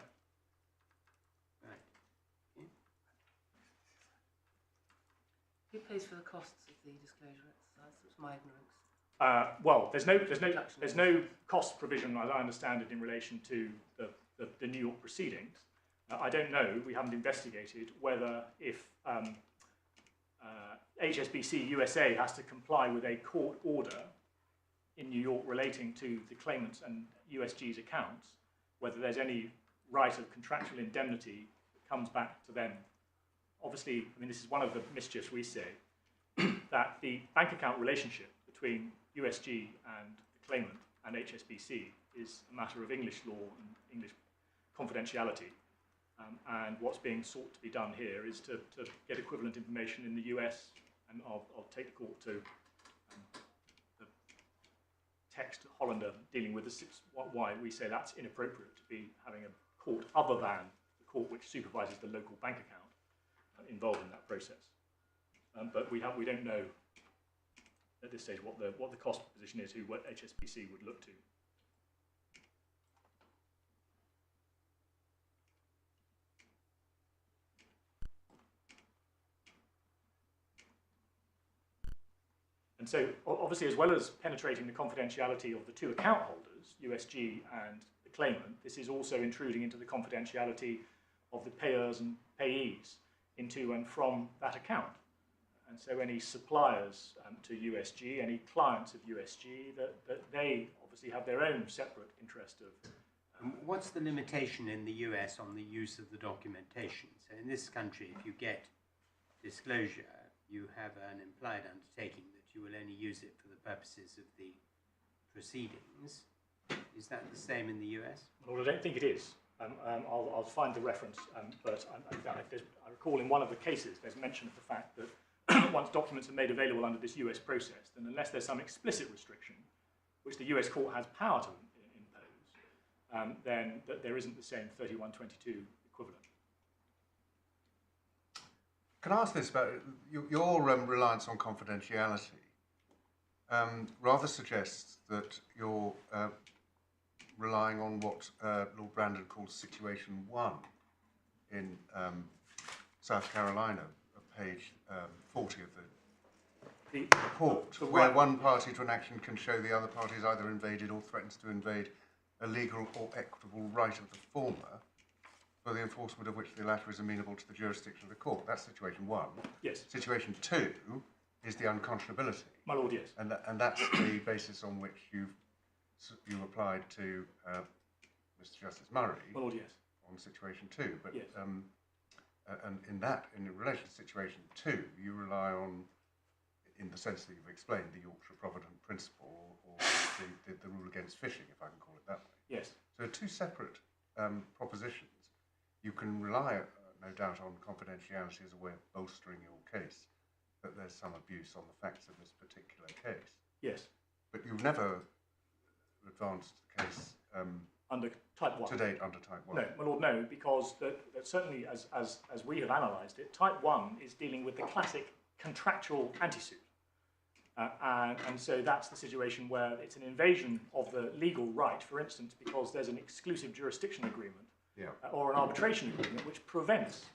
Right. Who pays for the costs of the disclosure exercise? That's my ignorance. Well, there's no cost provision, as I understand it, in relation to the New York proceedings. I don't know. We haven't investigated whether if HSBC USA has to comply with a court order in New York relating to the claimants and USG's accounts, whether there's any right of contractual indemnity that comes back to them. Obviously, I mean, this is one of the mischiefs we say, that the bank account relationship between USG and the claimant and HSBC is a matter of English law and English confidentiality. And what's being sought to be done here is to get equivalent information in the US, and I'll take the court to the text Hollander dealing with this, why we say that's inappropriate to be having a court other than the court which supervises the local bank account involved in that process. But we don't know at this stage what the cost position is, what HSBC would look to. And so, obviously, as well as penetrating the confidentiality of the two account holders, USG and the claimant, this is also intruding into the confidentiality of the payers and payees into and from that account. And so any suppliers to USG, any clients of USG, that they obviously have their own separate interest of. What's the limitation in the US on the use of the documentation? So in this country, if you get disclosure, you have an implied undertaking that you will only use it for the purposes of the proceedings. Is that the same in the US? Well, I don't think it is. I'll find the reference, but I recall in one of the cases there's mention of the fact that once documents are made available under this US process, then unless there's some explicit restriction, which the US court has power to impose, then that there isn't the same 3122 equivalent. Can I ask this about your reliance on confidentiality? Rather suggests that you're relying on what Lord Brandon calls Situation 1 in South Carolina, page 40 of the report, where one party to an action can show the other party has either invaded or threatens to invade a legal or equitable right of the former, for the enforcement of which the latter is amenable to the jurisdiction of the court. That's Situation 1. Yes. Situation 2 is the unconscionability. My lord, yes. And that's the basis on which you applied to Mr. Justice Murray. My lord, yes. On Situation 2, but yes. And in relation to Situation 2, you rely on, in the sense that you've explained, the Yorkshire Provident Principle, or the rule against fishing, if I can call it that way. Yes. So two separate propositions. You can rely, no doubt, on confidentiality as a way of bolstering your case, that there's some abuse on the facts of this particular case. Yes. But you've never advanced the case under Type 1. to date under Type 1. No, my lord, no, because that certainly, as we have analysed it, Type 1 is dealing with the classic contractual anti-suit. And so that's the situation where it's an invasion of the legal right, for instance, because there's an exclusive jurisdiction agreement or an arbitration agreement which prevents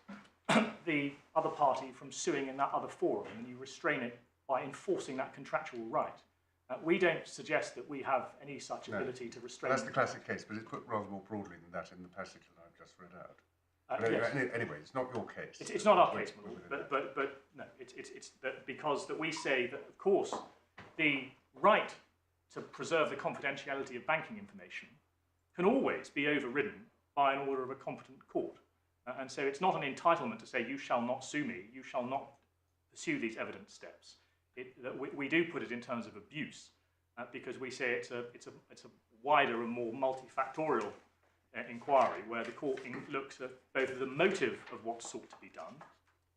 the other party from suing in that other forum, and you restrain it by enforcing that contractual right. We don't suggest that we have any such ability to restrain. That's the classic case, but it's put rather more broadly than that in the passage that I've just read out. Yes. Anyway, it's not your case. It's not our case, my lord, but no, it's that because that we say that, of course, the right to preserve the confidentiality of banking information can always be overridden by an order of a competent court. And so it's not an entitlement to say, you shall not sue me, you shall not pursue these evidence steps. We do put it in terms of abuse because we say it's a wider and more multifactorial inquiry where the court looks at both the motive of what's sought to be done,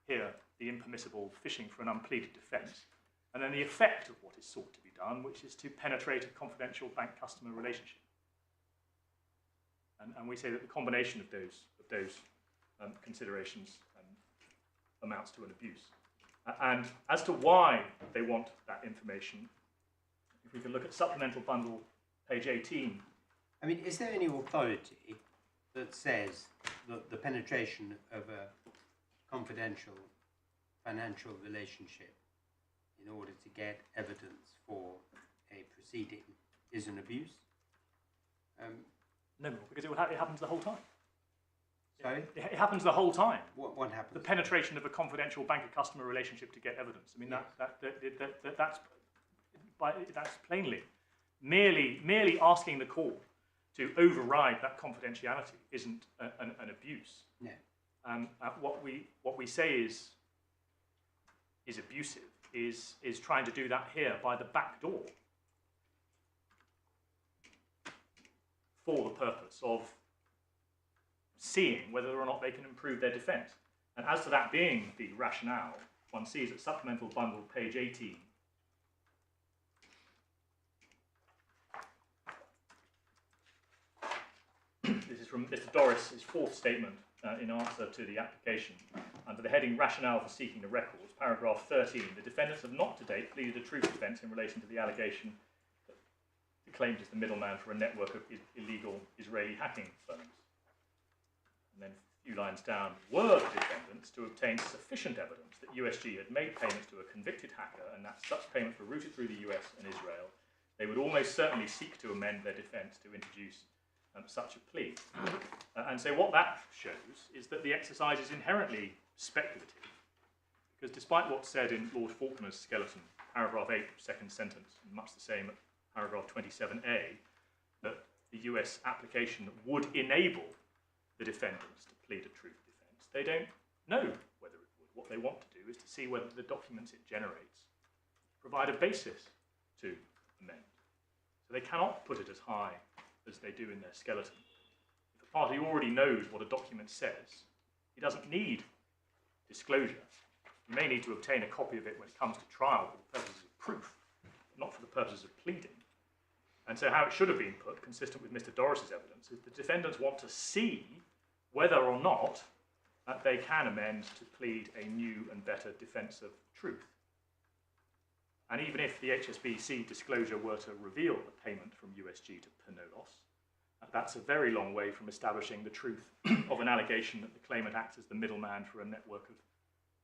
here the impermissible fishing for an unpleaded defence, and then the effect of what is sought to be done, which is to penetrate a confidential bank-customer relationship. And we say that the combination of those considerations amounts to an abuse. And as to why they want that information, if we can look at supplemental bundle, page 18. I mean, is there any authority that says that the penetration of a confidential financial relationship in order to get evidence for a proceeding is an abuse? No, because it happens the whole time. Sorry? It happens the whole time. What happens? The penetration of a confidential banker-customer relationship to get evidence. I mean, that's plainly merely asking the court to override that confidentiality isn't an abuse. No. What we say is abusive is trying to do that here by the back door for the purpose of seeing whether or not they can improve their defence. And as to that being the rationale, one sees at supplemental bundle, page 18. This is from Mr. Doris' fourth statement in answer to the application. Under the heading Rationale for Seeking the Records, paragraph 13, the defendants have not to date pleaded a truth defence in relation to the allegation that the claimant is the middleman for a network of illegal Israeli hacking firms. And then a few lines down, were the defendants to obtain sufficient evidence that USG had made payments to a convicted hacker and that such payments were routed through the US and Israel, they would almost certainly seek to amend their defence to introduce such a plea. And so what that shows is that the exercise is inherently speculative, because despite what's said in Lord Faulkner's skeleton, paragraph 8, second sentence, and much the same at paragraph 27A, that the US application would enable the defendants to plead a truth defence, they don't know whether it would. What they want to do is to see whether the documents it generates provide a basis to amend. So they cannot put it as high as they do in their skeleton. If a party already knows what a document says, he doesn't need disclosure. He may need to obtain a copy of it when it comes to trial for the purposes of proof, but not for the purposes of pleading. And so how it should have been put, consistent with Mr. Doris's evidence, is the defendants want to see whether or not they can amend to plead a new and better defence of truth. And even if the HSBC disclosure were to reveal the payment from USG to Panolos, that's a very long way from establishing the truth of an allegation that the claimant acts as the middleman for a network of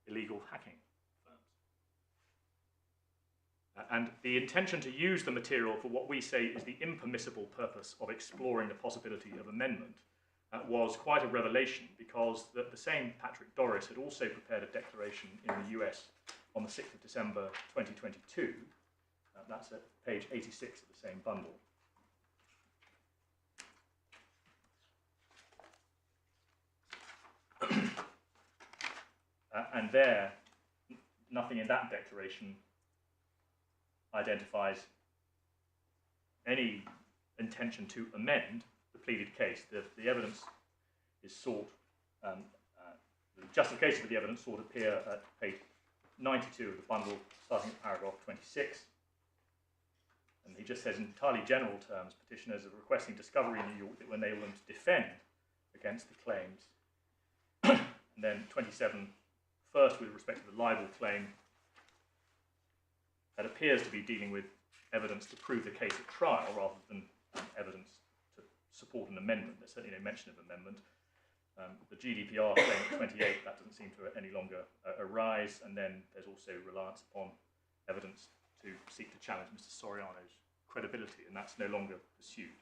illegal hacking firms. And the intention to use the material for what we say is the impermissible purpose of exploring the possibility of amendment was quite a revelation, because the same Patrick Doris had also prepared a declaration in the US on the 6th of December 2022. That's at page 86 of the same bundle. And there, nothing in that declaration identifies any intention to amend the pleaded case. The evidence is sought, the justification for the evidence sought appear at page 92 of the bundle, starting at paragraph 26. And he just says, in entirely general terms, petitioners are requesting discovery in New York that will enable them to defend against the claims. And then 27, first with respect to the libel claim, that appears to be dealing with evidence to prove the case at trial rather than evidence to support an amendment. There's certainly no mention of amendment. The GDPR claim at 28, that doesn't seem to any longer arise. And then there's also reliance upon evidence to seek to challenge Mr. Soriano's credibility, and that's no longer pursued.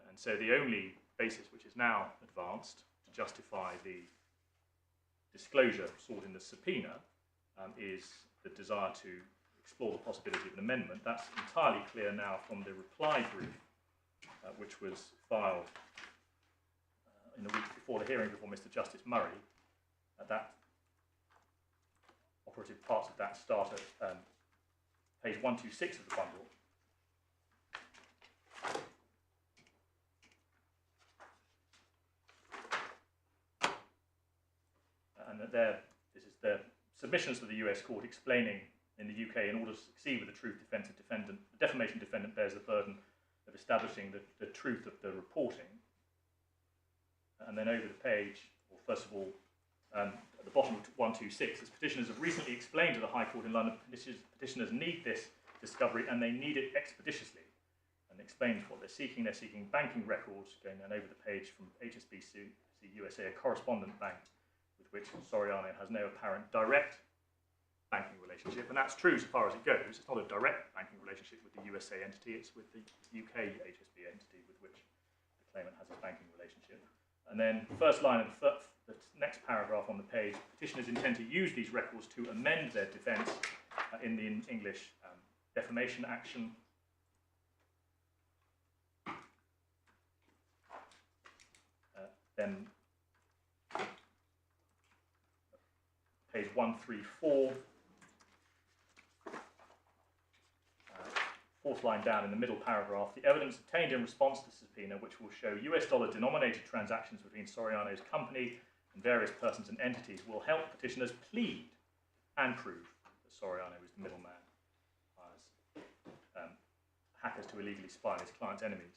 And so the only basis which is now advanced to justify the disclosure sought in the subpoena is the desire to explore the possibility of an amendment. That's entirely clear now from the reply brief, which was filed in the week before the hearing before Mr. Justice Murray. That operative parts of that start at page 126 of the bundle. And that this is the submissions to the US court explaining in the UK, in order to succeed with the truth defence, the defamation defendant bears the burden of establishing the truth of the reporting. And then over the page, or first of all, at the bottom of 126, as petitioners have recently explained to the High Court in London, petitioners need this discovery and they need it expeditiously. And explains what they're seeking. They're seeking banking records, going down over the page from HSBC USA, a correspondent bank with which Soriano has no apparent direct banking relationship. And that's true so far as it goes. It's not a direct banking relationship with the USA entity, it's with the UK HSB entity with which the claimant has a banking relationship. And then first line of the next paragraph on the page, petitioners intend to use these records to amend their defence in the English defamation action. Then page 134, fourth line down in the middle paragraph, the evidence obtained in response to the subpoena, which will show US dollar denominated transactions between Soriano's company and various persons and entities, will help petitioners plead and prove that Soriano is the middleman, hires hackers to illegally spy on his client's enemies.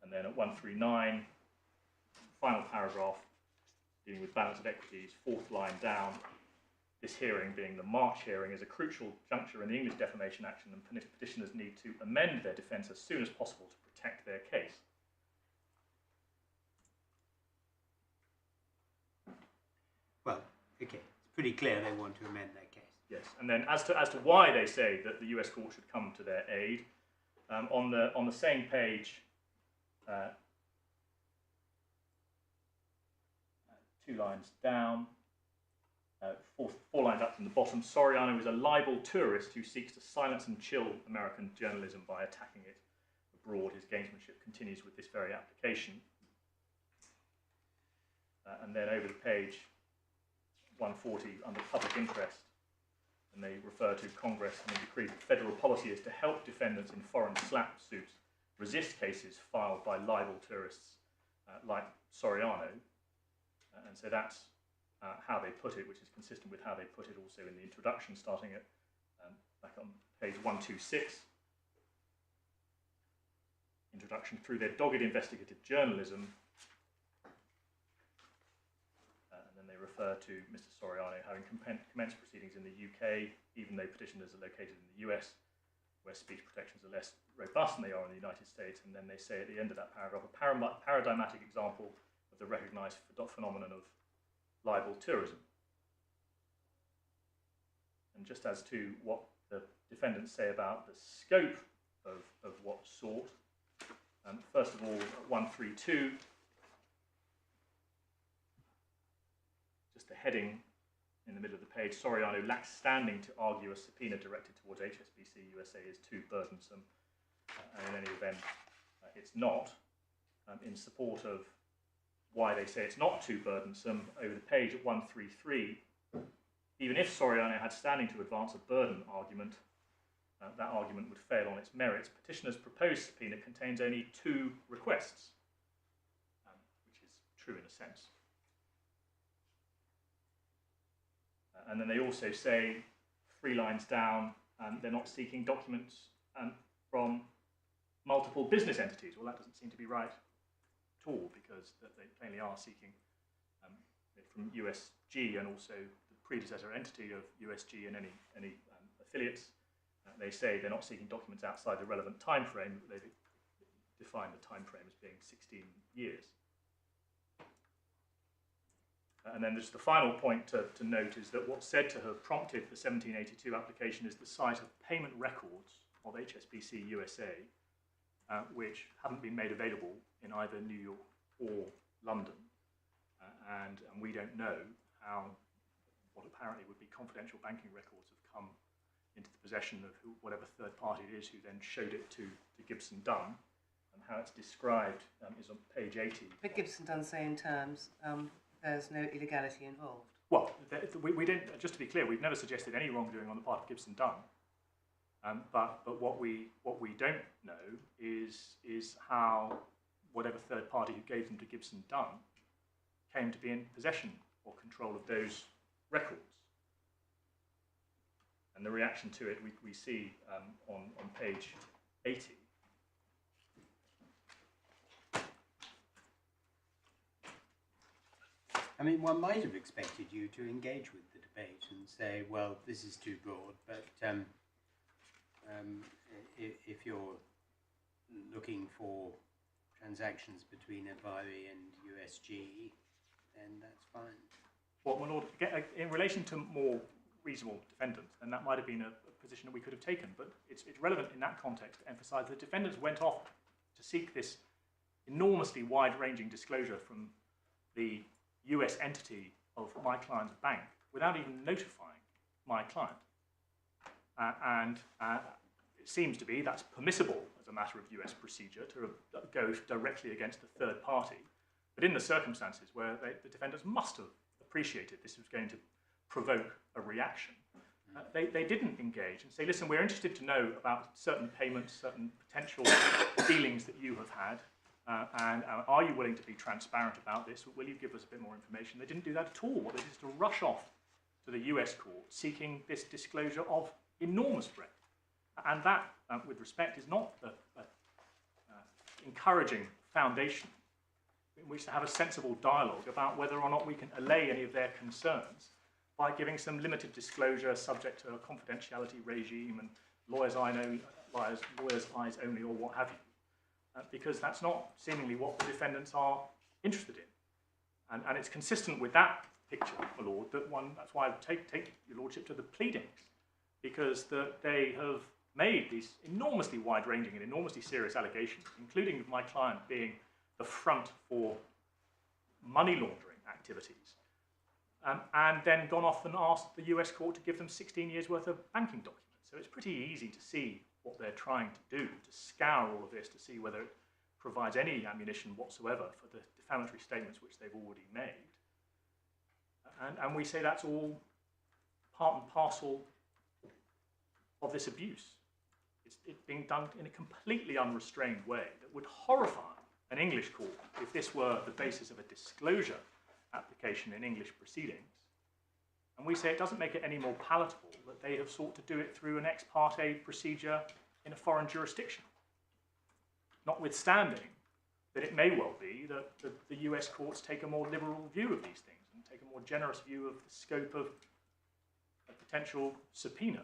And then at 139, final paragraph, dealing with balance of equities, fourth line down, this hearing being the March hearing is a crucial juncture in the English defamation action, and petitioners need to amend their defence as soon as possible to protect their case. pretty clear they want to amend their case. Yes, and then as to why they say that the US court should come to their aid, on the same page, 2 lines down, four lines up from the bottom, Soriano is a libel tourist who seeks to silence and chill American journalism by attacking it abroad. His gamesmanship continues with this very application. And then over the page, 140, under public interest, and they refer to Congress having decreed that federal policy is to help defendants in foreign slap suits resist cases filed by libel tourists like Soriano. And so that's how they put it, which is consistent with how they put it also in the introduction, starting at back on page 126. Introduction: through their dogged investigative journalism. And then they refer to Mr. Soriano having commenced proceedings in the UK, even though petitioners are located in the US, where speech protections are less robust than they are in the United States. And then they say at the end of that paragraph, a paradigmatic example of the recognised phenomenon of libel tourism. And just as to what the defendants say about the scope of what sort, first of all, 132, just the heading in the middle of the page, Soriano lacks standing to argue a subpoena directed towards HSBC USA is too burdensome, and in any event, it's not. In support of why they say it's not too burdensome, over the page at 133, even if Soriano had standing to advance a burden argument, that argument would fail on its merits. Petitioner's proposed subpoena contains only 2 requests, which is true in a sense. And then they also say, 3 lines down, they're not seeking documents from multiple business entities. Well, that doesn't seem to be right at all, because they plainly are seeking it from USG and also the predecessor entity of USG and any affiliates. They say they're not seeking documents outside the relevant time frame. They define the time frame as being 16 years. And then just the final point to note is that what's said to have prompted the 1782 application is the sight of payment records of HSBC USA, which haven't been made available in either New York or London. And we don't know how what apparently would be confidential banking records have come into the possession of whatever third party it is who then showed it to Gibson Dunn, and how it's described is on page 80. But Gibson Dunn say in terms there's no illegality involved. Well, we didn't. Just to be clear, we've never suggested any wrongdoing on the part of Gibson Dunn. But what we don't know is how whatever third party who gave them to Gibson Dunn came to be in possession or control of those records. And the reaction to it we see on page 80. I mean, one might have expected you to engage with the debate and say, well, this is too broad, but if you're looking for transactions between Warby and USG, then that's fine. Well, my Lord, in relation to more reasonable defendants, then that might have been a position that we could have taken, but it's relevant in that context to emphasise the defendants went off to seek this enormously wide-ranging disclosure from the US entity of my client's bank without even notifying my client. And it seems to be that's permissible as a matter of US procedure to go directly against a third party. But in the circumstances where the defendants must have appreciated this was going to provoke a reaction, they didn't engage and say, listen, we're interested to know about certain payments, certain potential dealings that you have had, and are you willing to be transparent about this? Will you give us a bit more information? They didn't do that at all. What they did is to rush off to the US court seeking this disclosure of enormous breadth. And that, with respect, is not an encouraging foundation in which to have a sensible dialogue about whether or not we can allay any of their concerns by giving some limited disclosure subject to a confidentiality regime and lawyers' eyes only, or what have you. Because that's not seemingly what the defendants are interested in. And it's consistent with that picture, my lord, that's why I take your lordship to the pleadings, because they have made these enormously wide-ranging and enormously serious allegations, including my client being the front for money laundering activities, and then gone off and asked the US court to give them 16 years worth of banking documents. So it's pretty easy to see what they're trying to do, to scour all of this to see whether it provides any ammunition whatsoever for the defamatory statements which they've already made. And we say that's all part and parcel of this abuse. It's being done in a completely unrestrained way that would horrify an English court if this were the basis of a disclosure application in English proceedings. And we say it doesn't make it any more palatable that they have sought to do it through an ex parte procedure in a foreign jurisdiction. Notwithstanding that it may well be that the US courts take a more liberal view of these things and take a more generous view of the scope of a potential subpoena.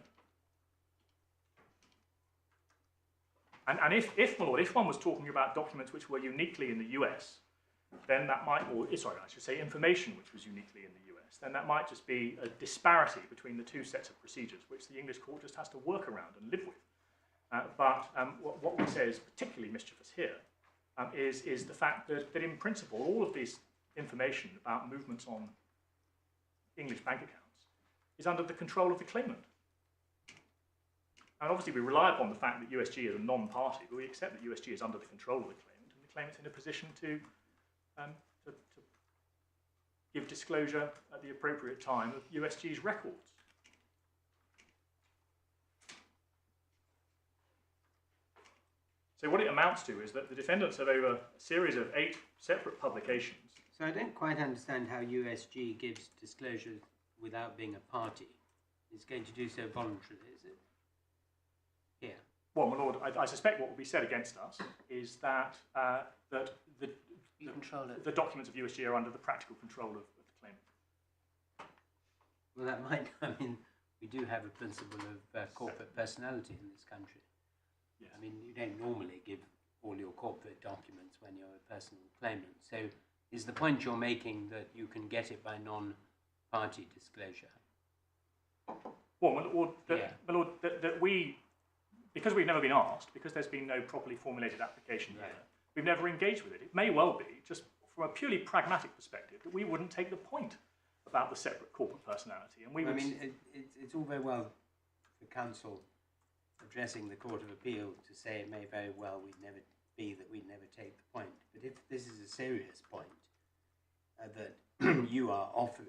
And if, my lord, if one was talking about documents which were uniquely in the US, then that might, or sorry, I should say information which was uniquely in the US, then that might just be a disparity between the two sets of procedures, which the English court just has to work around and live with. But what we say is particularly mischievous here is the fact that in principle, all of this information about movements on English bank accounts is under the control of the claimant. And obviously we rely upon the fact that USG is a non-party, but we accept that USG is under the control of the claimant, and the claimant's in a position to give disclosure at the appropriate time of USG's records. So what it amounts to is that the defendants have, over a series of 8 separate publications. So I don't quite understand how USG gives disclosure without being a party. It's going to do so voluntarily, is it? Yeah. Well, my lord, I suspect what will be said against us is that the documents of USG are under the practical control of the claimant. Well, that might, I mean, we do have a principle of corporate personality in this country. Yes. I mean, you don't normally give all your corporate documents when you're a personal claimant. So is the point you're making that you can get it by non-party disclosure? Well, my lord, that we, because we've never been asked, because there's been no properly formulated application here, we've never engaged with it. It may well be, just from a purely pragmatic perspective, that we wouldn't take the point about the separate corporate personality. And we would... I mean, it's all very well for counsel addressing the Court of Appeal to say it may very well we'd never take the point. But if this is a serious point that you are offering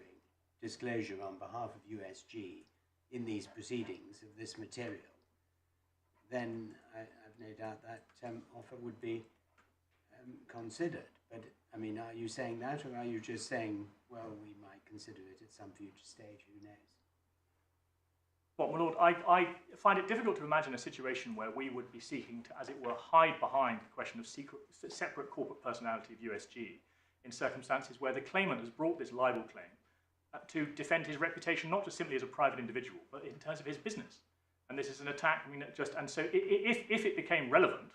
disclosure on behalf of USG in these proceedings of this material, then I've no doubt that offer would be considered. But, I mean, are you saying that, or are you just saying, well, we might consider it at some future stage, who knows? Well, my lord, I find it difficult to imagine a situation where we would be seeking to, as it were, hide behind the question of separate corporate personality of USG in circumstances where the claimant has brought this libel claim to defend his reputation, not just simply as a private individual, but in terms of his business. And this is an attack, I mean, and so if it became relevant...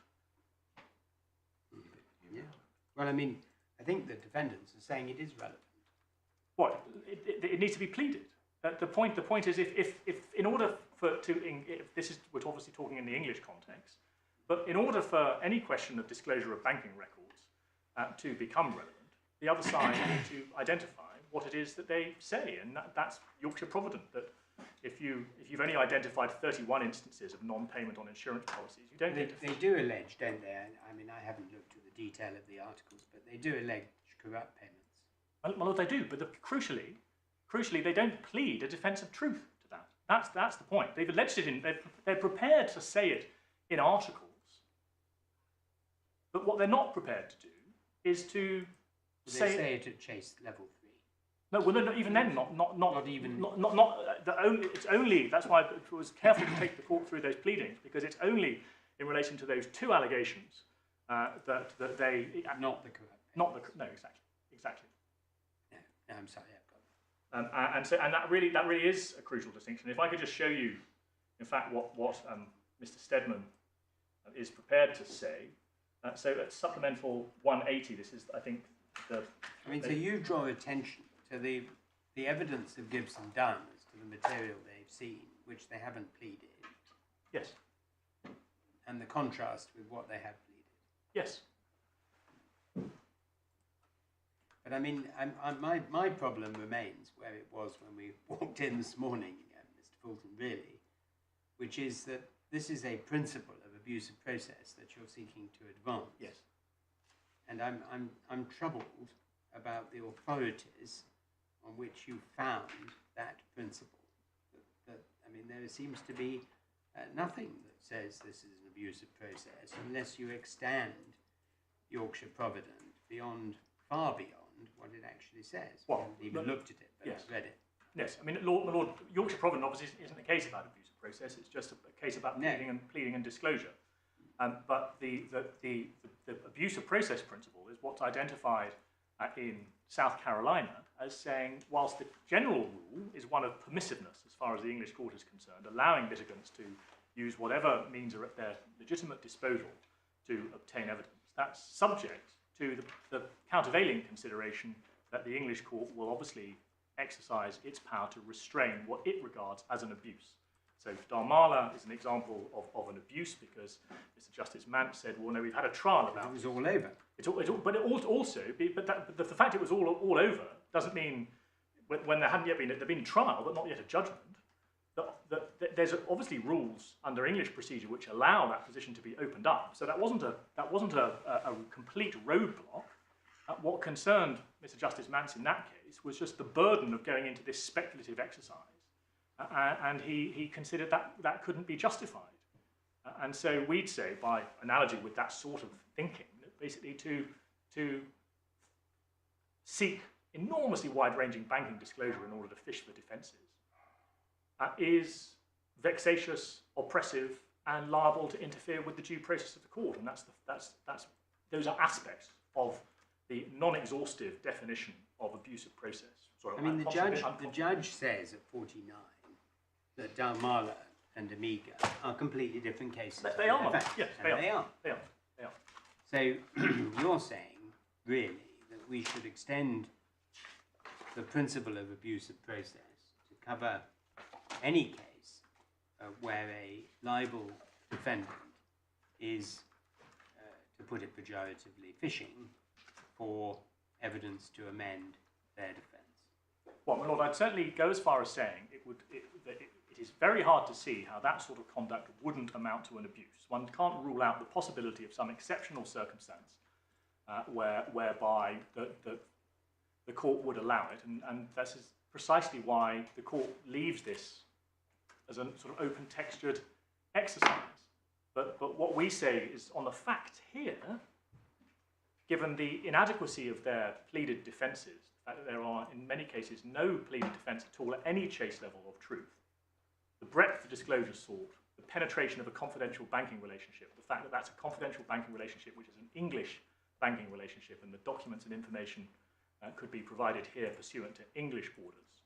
Yeah. Well, I mean, I think the defendants are saying it is relevant. What? It needs to be pleaded. The point is, if in order for this is, we're obviously talking in the English context, but in order for any question of disclosure of banking records to become relevant, the other side need to identify what it is that they say, and that's Yorkshire Provident. That if you've only identified 31 instances of non-payment on insurance policies, you don't. They do allege, don't they? I mean, I haven't looked at the detail of the articles, but they do allege corrupt payments. Well, they do, but crucially, they don't plead a defence of truth to that. That's the point. They've alleged it they're prepared to say it in articles, but what they're not prepared to do is to say it at Chase level 3. No, well, no, even then, not even. It's only. That's why I was careful to take the court through those pleadings, because it's only in relation to those 2 allegations that they. Not the corrupt. No, exactly. No, I'm sorry. I've got it. And that really is a crucial distinction. If I could just show you, in fact, what Mr. Stedman is prepared to say. So at supplemental 180, this is, I think, the. I mean, so you draw attention to the the evidence of Gibson Dunn as to the material they've seen, which they haven't pleaded, Yes. and the contrast with what they have pleaded. Yes. But I mean, my problem remains where it was when we walked in this morning, Mr. Fulton, really, which is that this is a principle of abuse of process that you're seeking to advance. Yes. And I'm troubled about the authorities on which you found that principle. I mean, there seems to be nothing that says this is an abuse of process unless you extend Yorkshire Provident far beyond what it actually says. Well, I haven't even looked at it, but yes. I've read it. Yes, I mean, Lord, Yorkshire Provident obviously isn't a case about abuse of process. It's just a case about pleading and disclosure. But the abuse of process principle is what's identified in South Carolina as saying, whilst the general rule is one of permissiveness as far as the English court is concerned, allowing litigants to use whatever means are at their legitimate disposal to obtain evidence, that's subject to the countervailing consideration that the English court will obviously exercise its power to restrain what it regards as an abuse. So Darmala is an example of an abuse because Mr. Justice Mant said, well, no, we've had a trial about it. It was all over. But the fact it was all over doesn't mean when there hadn't yet been a trial, but not yet a judgment, that there's obviously rules under English procedure which allow that position to be opened up. So that wasn't a complete roadblock. What concerned Mr. Justice Mance in that case was just the burden of going into this speculative exercise. And he considered that couldn't be justified. And so we'd say, by analogy with that sort of thinking, that basically to seek enormously wide-ranging banking disclosure in order to fish for defences is vexatious, oppressive, and liable to interfere with the due process of the court. And those are aspects of the non-exhaustive definition of abuse of process. Sorry, I mean, the judge says at 49 that Darmala and Amiga are completely different cases. They are. Yes, they are. They are. So you're saying, really, that we should extend the principle of abuse of process to cover any case where a libel defendant is, to put it pejoratively, fishing for evidence to amend their defence. Well, my lord, I'd certainly go as far as saying it is very hard to see how that sort of conduct wouldn't amount to an abuse. One can't rule out the possibility of some exceptional circumstance whereby the court would allow it, and that's precisely why the court leaves this as a sort of open-textured exercise. But what we say is, on the facts here, given the inadequacy of their pleaded defences, the fact that there are, in many cases, no pleaded defence at all at any chase level of truth, the breadth of disclosure sought, the penetration of a confidential banking relationship, the fact that that's a confidential banking relationship which is an English banking relationship, and the documents and information could be provided here pursuant to English orders.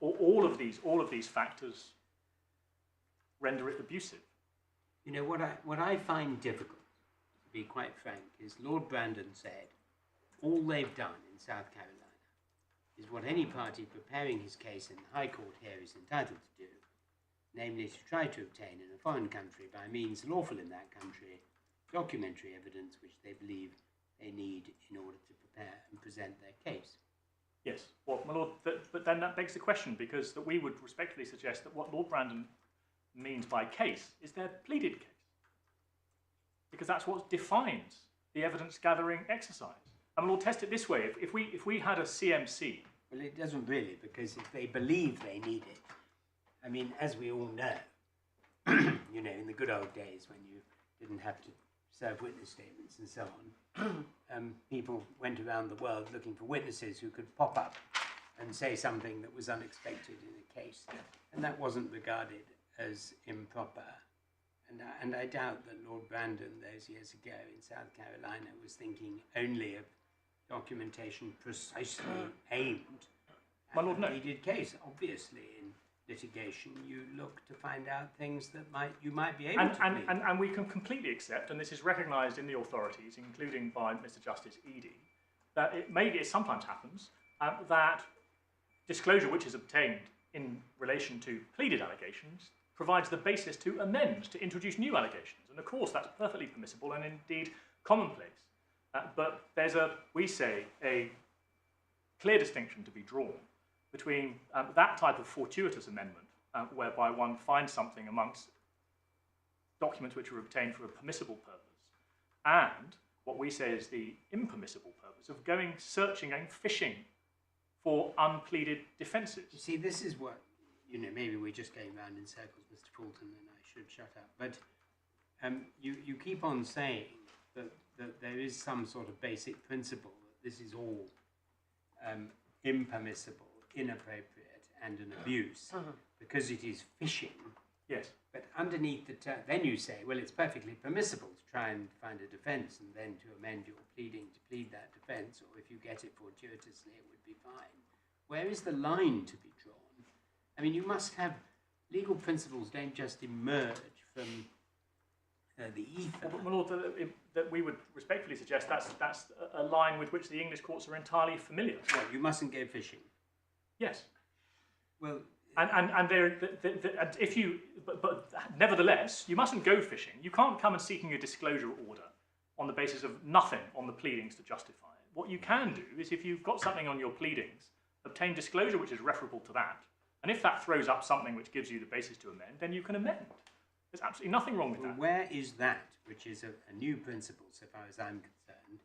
All of these factors render it abusive. You know, what I find difficult, to be quite frank, is Lord Brandon said all they've done in South Carolina is what any party preparing his case in the High Court here is entitled to do, namely to try to obtain in a foreign country, by means lawful in that country, documentary evidence which they believe they need in order to prepare and present their case. Yes, well, my lord, but then that begs the question, because that we would respectfully suggest that what Lord Brandon means by case is their pleaded case, because that's what defines the evidence gathering exercise. And we'll test it this way: if we had a CMC. Well, it doesn't really, because if they believe they need it, I mean, as we all know, you know, in the good old days when you didn't have to serve witness statements and so on, people went around the world looking for witnesses who could pop up and say something that was unexpected in a case, and that wasn't regarded as improper. And I doubt that Lord Brandon, those years ago in South Carolina, was thinking only of documentation precisely aimed at the pleaded case. Obviously, in litigation, you look to find out things that you might be able to plead. And we can completely accept, and this is recognised in the authorities, including by Mr. Justice Eadie, that it sometimes happens that disclosure which is obtained in relation to pleaded allegations provides the basis to amend, to introduce new allegations. And of course, that's perfectly permissible and indeed commonplace. But there's we say, a clear distinction to be drawn between that type of fortuitous amendment, whereby one finds something amongst documents which are obtained for a permissible purpose, and what we say is the impermissible purpose of going searching and fishing for unpleaded defences. You see, this is what, maybe we're just going round in circles, Mr. Poulton, and I should shut up. But you keep on saying that there is some sort of basic principle that this is all impermissible, inappropriate, and an abuse, because it is fishing. Yes. But underneath then you say, well, it's perfectly permissible to try and find a defence and then to amend your pleading to plead that defence, or if you get it fortuitously, it would be fine. Where is the line to be drawn? I mean, you must have legal principles don't just emerge from the ether. Well, my Lord, that we would respectfully suggest that's a line with which the English courts are entirely familiar. Well, you mustn't go fishing. Yes. Well, and if you, but nevertheless, you mustn't go fishing. You can't come and seeking a disclosure order on the basis of nothing on the pleadings to justify it. What you can do is, if you've got something on your pleadings, obtain disclosure which is referable to that. And if that throws up something which gives you the basis to amend, then you can amend. There's absolutely nothing wrong with that. Where is that, which is a new principle, so far as I'm concerned,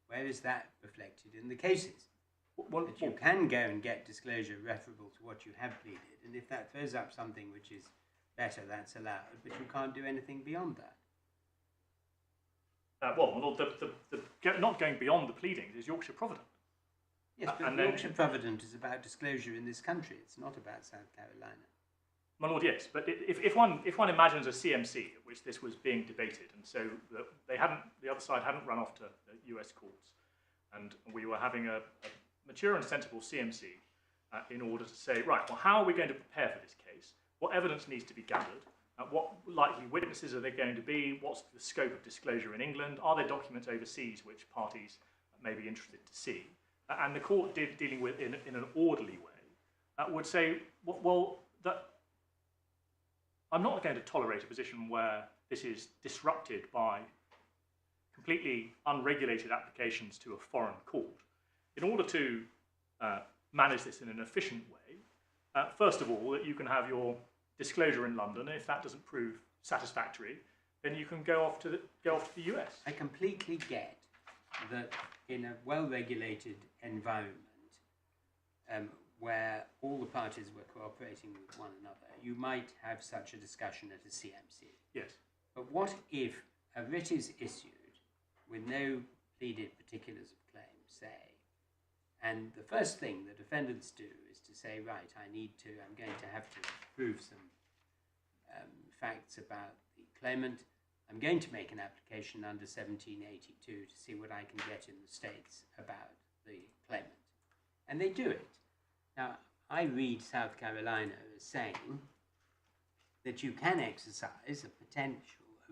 where is that reflected in the cases? That you can go and get disclosure referable to what you have pleaded, and if that throws up something which is better, that's allowed, but you can't do anything beyond that. Well, not going beyond the pleadings is Yorkshire Provident. Yes, but Yorkshire Provident is about disclosure in this country. It's not about South Carolina. My Lord, yes, but if one imagines a CMC at which this was being debated, and so the other side hadn't run off to the US courts, and we were having a mature and sensible CMC in order to say, right, well, how are we going to prepare for this case? What evidence needs to be gathered? What likely witnesses are there going to be? What's the scope of disclosure in England? Are there documents overseas which parties may be interested to see? And the court, dealing with in an orderly way, would say, well, that I'm not going to tolerate a position where this is disrupted by completely unregulated applications to a foreign court. In order to manage this in an efficient way, first of all, that you can have your disclosure in London, and if that doesn't prove satisfactory, then you can go off to the US. I completely get that in a well-regulated environment where all the parties were cooperating with one another, you might have such a discussion at a CMC. Yes. But what if a writ is issued with no pleaded particulars of claim, say, and the first thing the defendants do is to say, right, I'm going to have to prove some facts about the claimant. I'm going to make an application under 1782 to see what I can get in the States about the claimant. And they do it. Now, I read South Carolina as saying that you can exercise a potential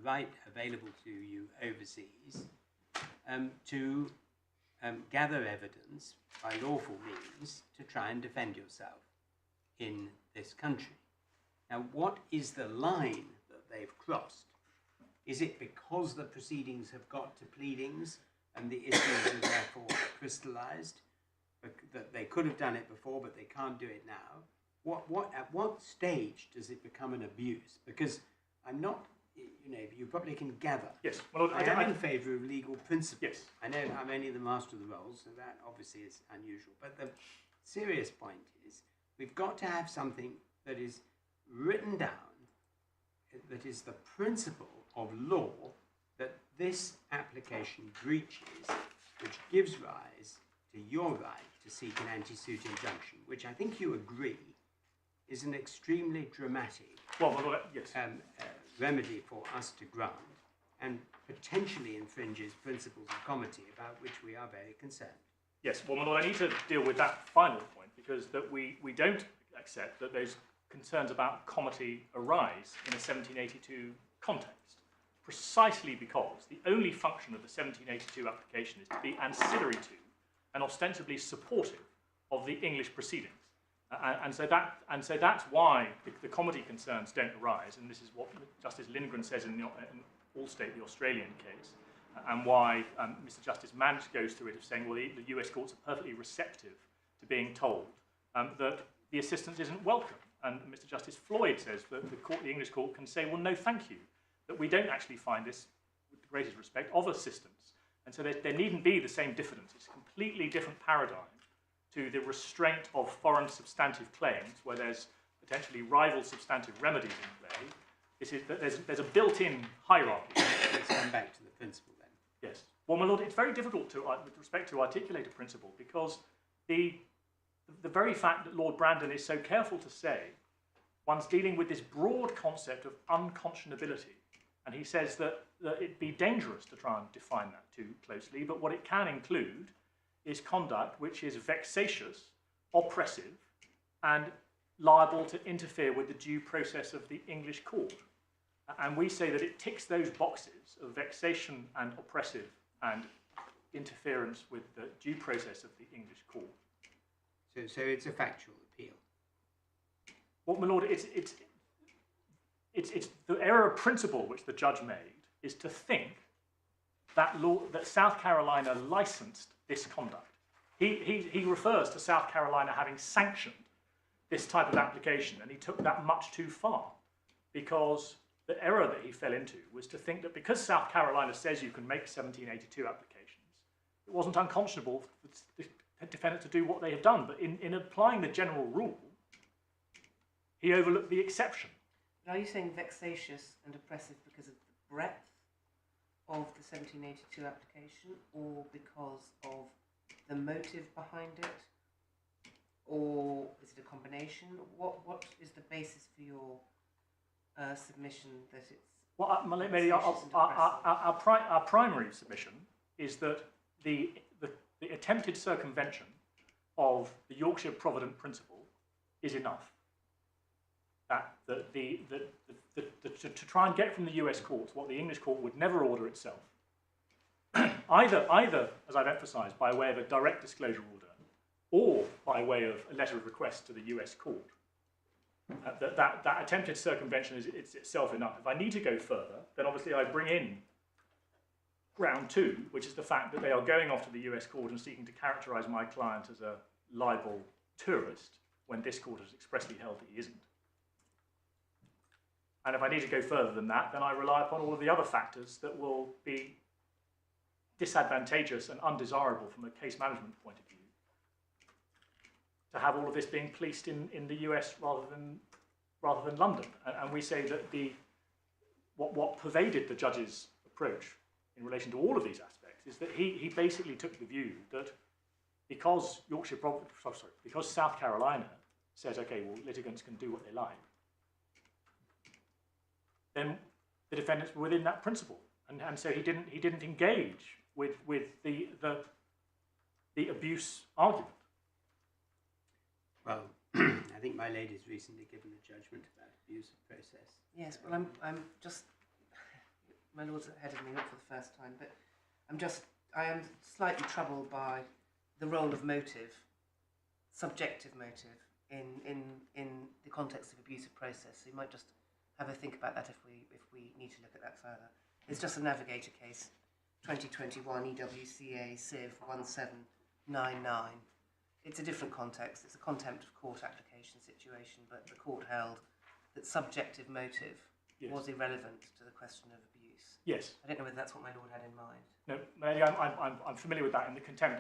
right available to you overseas to gather evidence by lawful means to try and defend yourself in this country. Now, what is the line that they've crossed? Is it because the proceedings have got to pleadings and the issues are therefore crystallised, that they could have done it before but they can't do it now? At what stage does it become an abuse? Because I'm not, you probably can gather. Yes. Well, I am in favour of legal principles. Yes. I know I'm only the master of the rolls, so that obviously is unusual. But the serious point is we've got to have something that is written down, that is the principle of law that this application breaches, which gives rise to your right to seek an anti-suit injunction, which I think you agree is an extremely dramatic yes. Remedy for us to grant, and potentially infringes principles of comity about which we are very concerned. Yes, well, my Lord, I need to deal with that final point, because that we don't accept that those concerns about comity arise in a 1782 context, precisely because the only function of the 1782 application is to be ancillary to and ostensibly supportive of the English proceedings. And so that's why the comedy concerns don't arise, and this is what Justice Lindgren says in Allstate, the Australian case, and why Mr. Justice Manch goes through it of saying, well, the US courts are perfectly receptive to being told that the assistance isn't welcome. And Mr. Justice Floyd says that the English court can say, well, no, thank you, that we don't actually find this, with the greatest respect, of assistance. And so there needn't be the same diffidence. It's a completely different paradigm to the restraint of foreign substantive claims, where there's potentially rival substantive remedies in play. This is that there's a built-in hierarchy. Let's come back to the principle then. Yes. Well, my lord, it's very difficult to, with respect to articulate a principle, because the very fact that Lord Brandon is so careful to say one's dealing with this broad concept of unconscionability, and he says that it'd be dangerous to try and define that too closely, but what it can include is conduct which is vexatious, oppressive, and liable to interfere with the due process of the English court. And we say that it ticks those boxes of vexation and oppressive and interference with the due process of the English court. So it's a factual appeal. Well, my lord, it's the error of principle which the judge made is to think that South Carolina licensed this conduct. He refers to South Carolina having sanctioned this type of application, and he took that much too far, because the error that he fell into was to think that because South Carolina says you can make 1782 applications, it wasn't unconscionable for the defendant to do what they have done. But in applying the general rule, he overlooked the exception. Are you saying vexatious and oppressive because of the breadth of the 1782 application, or because of the motive behind it, or is it a combination? What is the basis for your submission that it's... Well, maybe our primary submission is that the attempted circumvention of the Yorkshire Provident principle is enough. To try and get from the US courts what the English court would never order itself, either, as I've emphasised, by way of a direct disclosure order or by way of a letter of request to the US court, that attempted circumvention is itself enough. If I need to go further, then obviously I bring in ground two, which is the fact that they are going off to the US court and seeking to characterise my client as a libel tourist, when this court has expressly held that he isn't. And if I need to go further than that, then I rely upon all of the other factors that will be disadvantageous and undesirable from a case management point of view, to have all of this being policed in the US rather than London. And we say that what pervaded the judge's approach in relation to all of these aspects is that he basically took the view that because South Carolina says, okay, well, litigants can do what they like, then the defendants were within that principle, and so he didn't engage with the abuse argument. Well, I think my lady's recently given a judgment about abuse of process. Yes, well, I'm just... My lord's ahead of me, not for the first time, but I am slightly troubled by the role of motive, subjective motive, in the context of abuse of process. So you might just have a think about that if we need to look at that further. It's just a navigator case, 2021 EWCA Civ 1799. It's a different context. It's a contempt of court application situation, but the court held that subjective motive was irrelevant to the question of abuse. Yes. I don't know whether that's what my lord had in mind. No, maybe I'm familiar with that in the contempt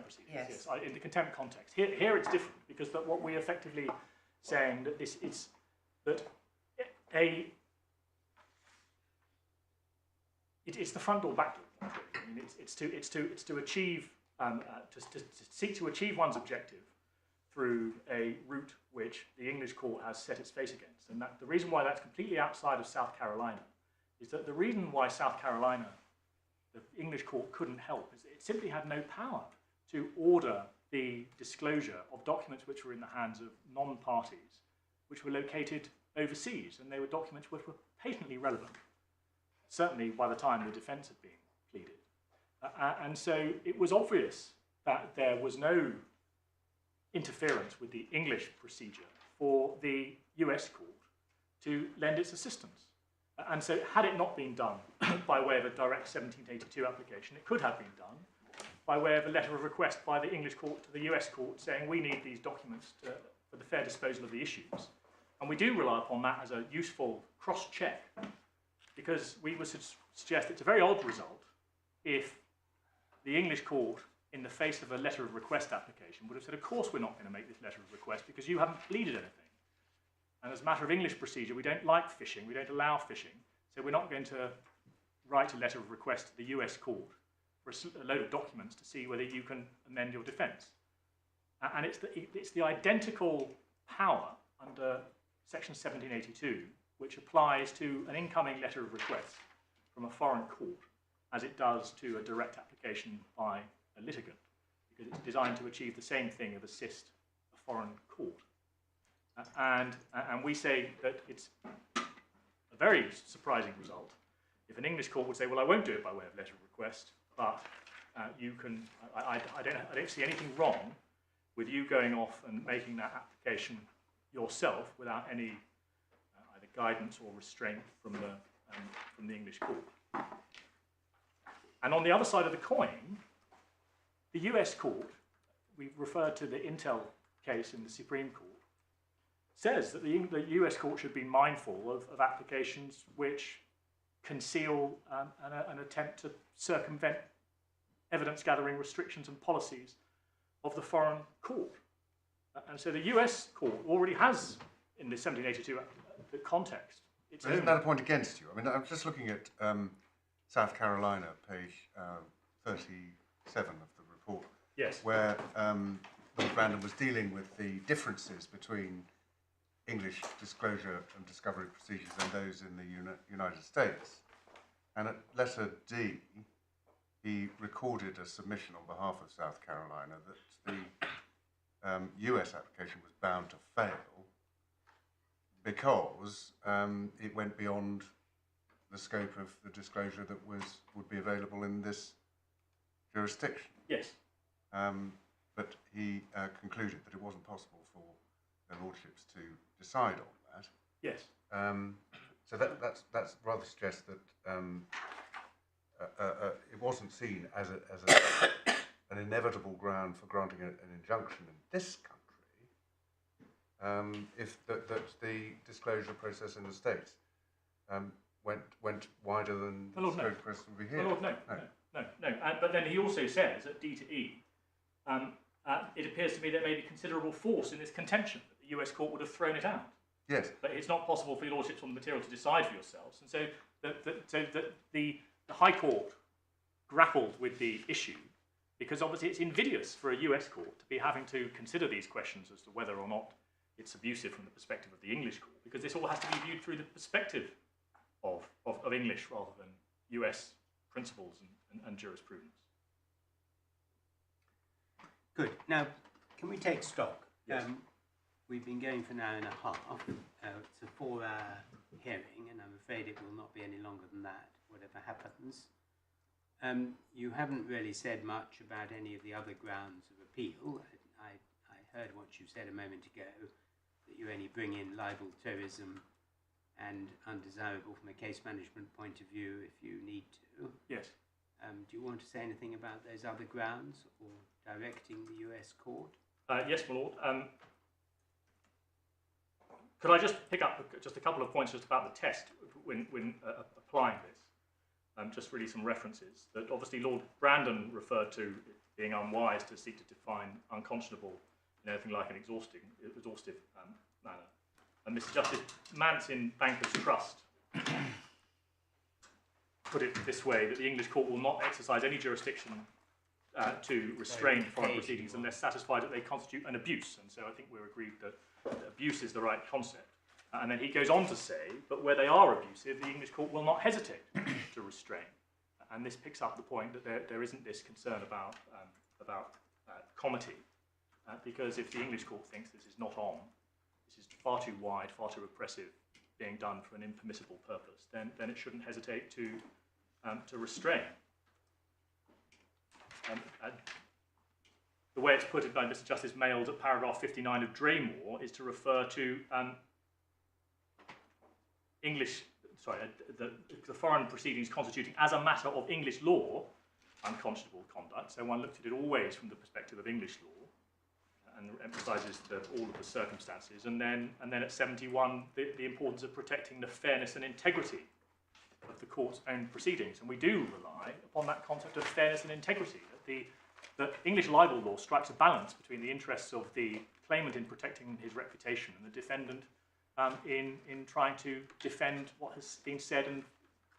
proceedings. Yes. In the contempt context. Here it's different, because what we're effectively saying that this is that it's the front door back door. I mean, it's to achieve to seek to achieve one's objective through a route which the English court has set its face against, and that the reason why that's completely outside of South Carolina is that the reason why South Carolina, the English court, couldn't help is that it simply had no power to order the disclosure of documents which were in the hands of non-parties, which were located overseas, and they were documents which were patently relevant, certainly by the time the defence had been pleaded. And so it was obvious that there was no interference with the English procedure for the US court to lend its assistance. And so had it not been done by way of a direct 1782 application, it could have been done by way of a letter of request by the English court to the US court saying we need these documents for the fair disposal of the issues. And we do rely upon that as a useful cross-check, because we would suggest it's a very odd result if the English court, in the face of a letter of request application, would have said, of course we're not going to make this letter of request because you haven't pleaded anything. And as a matter of English procedure, we don't like fishing, we don't allow fishing, so we're not going to write a letter of request to the US court for a load of documents to see whether you can amend your defence. And it's the identical power under Section 1782 which applies to an incoming letter of request from a foreign court as it does to a direct application by a litigant, because it's designed to achieve the same thing of assist a foreign court. And we say that it's a very surprising result if an English court would say, well, I won't do it by way of letter of request, but you can, I don't see anything wrong with you going off and making that application yourself without any either guidance or restraint from the English court. And on the other side of the coin, the US court, we referred to the Intel case in the Supreme Court, says that the US court should be mindful of applications which conceal an attempt to circumvent evidence gathering restrictions and policies of the foreign court. And so the US court already has, in the 1782 context, its But isn't that a point against you? I mean, I'm just looking at South Carolina, page 37 of the report, yes, where Lord Brandon was dealing with the differences between English disclosure and discovery procedures and those in the United States. And at letter D, he recorded a submission on behalf of South Carolina that the US application was bound to fail because it went beyond the scope of the disclosure that would be available in this jurisdiction. yes. But he concluded that it wasn't possible for their lordships to decide on that. Yes. So that's rather suggests that it wasn't seen as an inevitable ground for granting an injunction in this country if that the disclosure process in the States went wider than the disclosure process would be here. No, no. But then he also says at D to E, it appears to me there may be considerable force in this contention that the US court would have thrown it out. Yes. But it's not possible for your lordships on the material to decide for yourselves. And so the High Court grappled with the issue because obviously it's invidious for a US court to be having to consider these questions as to whether or not it's abusive from the perspective of the English court, because this all has to be viewed through the perspective of English rather than US principles and jurisprudence. Good. Now, can we take stock? Yes. We've been going for an hour and a half. It's a 4-hour hearing, and I'm afraid it will not be any longer than that, whatever happens. You haven't really said much about any of the other grounds of appeal. I heard what you said a moment ago, that you only bring in libel, terrorism, and undesirable from a case management point of view if you need to. Yes. Do you want to say anything about those other grounds or directing the US court? Yes, my lord. Could I just pick up just a couple of points just about the test when applying this? Just really some references that obviously Lord Brandon referred to it being unwise to seek to define unconscionable in anything like an exhaustive manner. And Mr. Justice Mance in Bankers Trust put it this way, that the English court will not exercise any jurisdiction to restrain foreign proceedings unless satisfied that they constitute an abuse. And so I think we're agreed that abuse is the right concept. And then he goes on to say, but where they are abusive, the English court will not hesitate to restrain. And this picks up the point that there isn't this concern about comity, because if the English court thinks this is not on, this is far too wide, far too oppressive, being done for an impermissible purpose, then it shouldn't hesitate to restrain. the way it's put by Mr. Justice Mailed at paragraph 59 of Draymore is to refer to the foreign proceedings constituting as a matter of English law unconscionable conduct. So one looked at it always from the perspective of English law and emphasises all of the circumstances. And then at 71, the importance of protecting the fairness and integrity of the court's own proceedings. And we do rely upon that concept of fairness and integrity. That English libel law strikes a balance between the interests of the claimant in protecting his reputation and the defendant in trying to defend what has been said and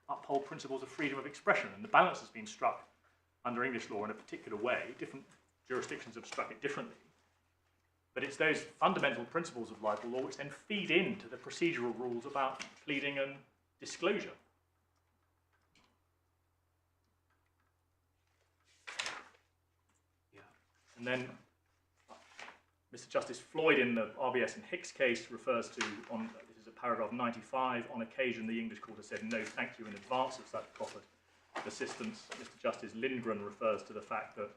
uphold principles of freedom of expression. And the balance has been struck under English law in a particular way. Different jurisdictions have struck it differently. But it's those fundamental principles of libel law which then feed into the procedural rules about pleading and disclosure. Yeah. And then Mr. Justice Floyd in the RBS and Hicks case refers to, this is at paragraph 95, on occasion the English court has said no thank you in advance of such proffered assistance. Mr. Justice Lindgren refers to the fact that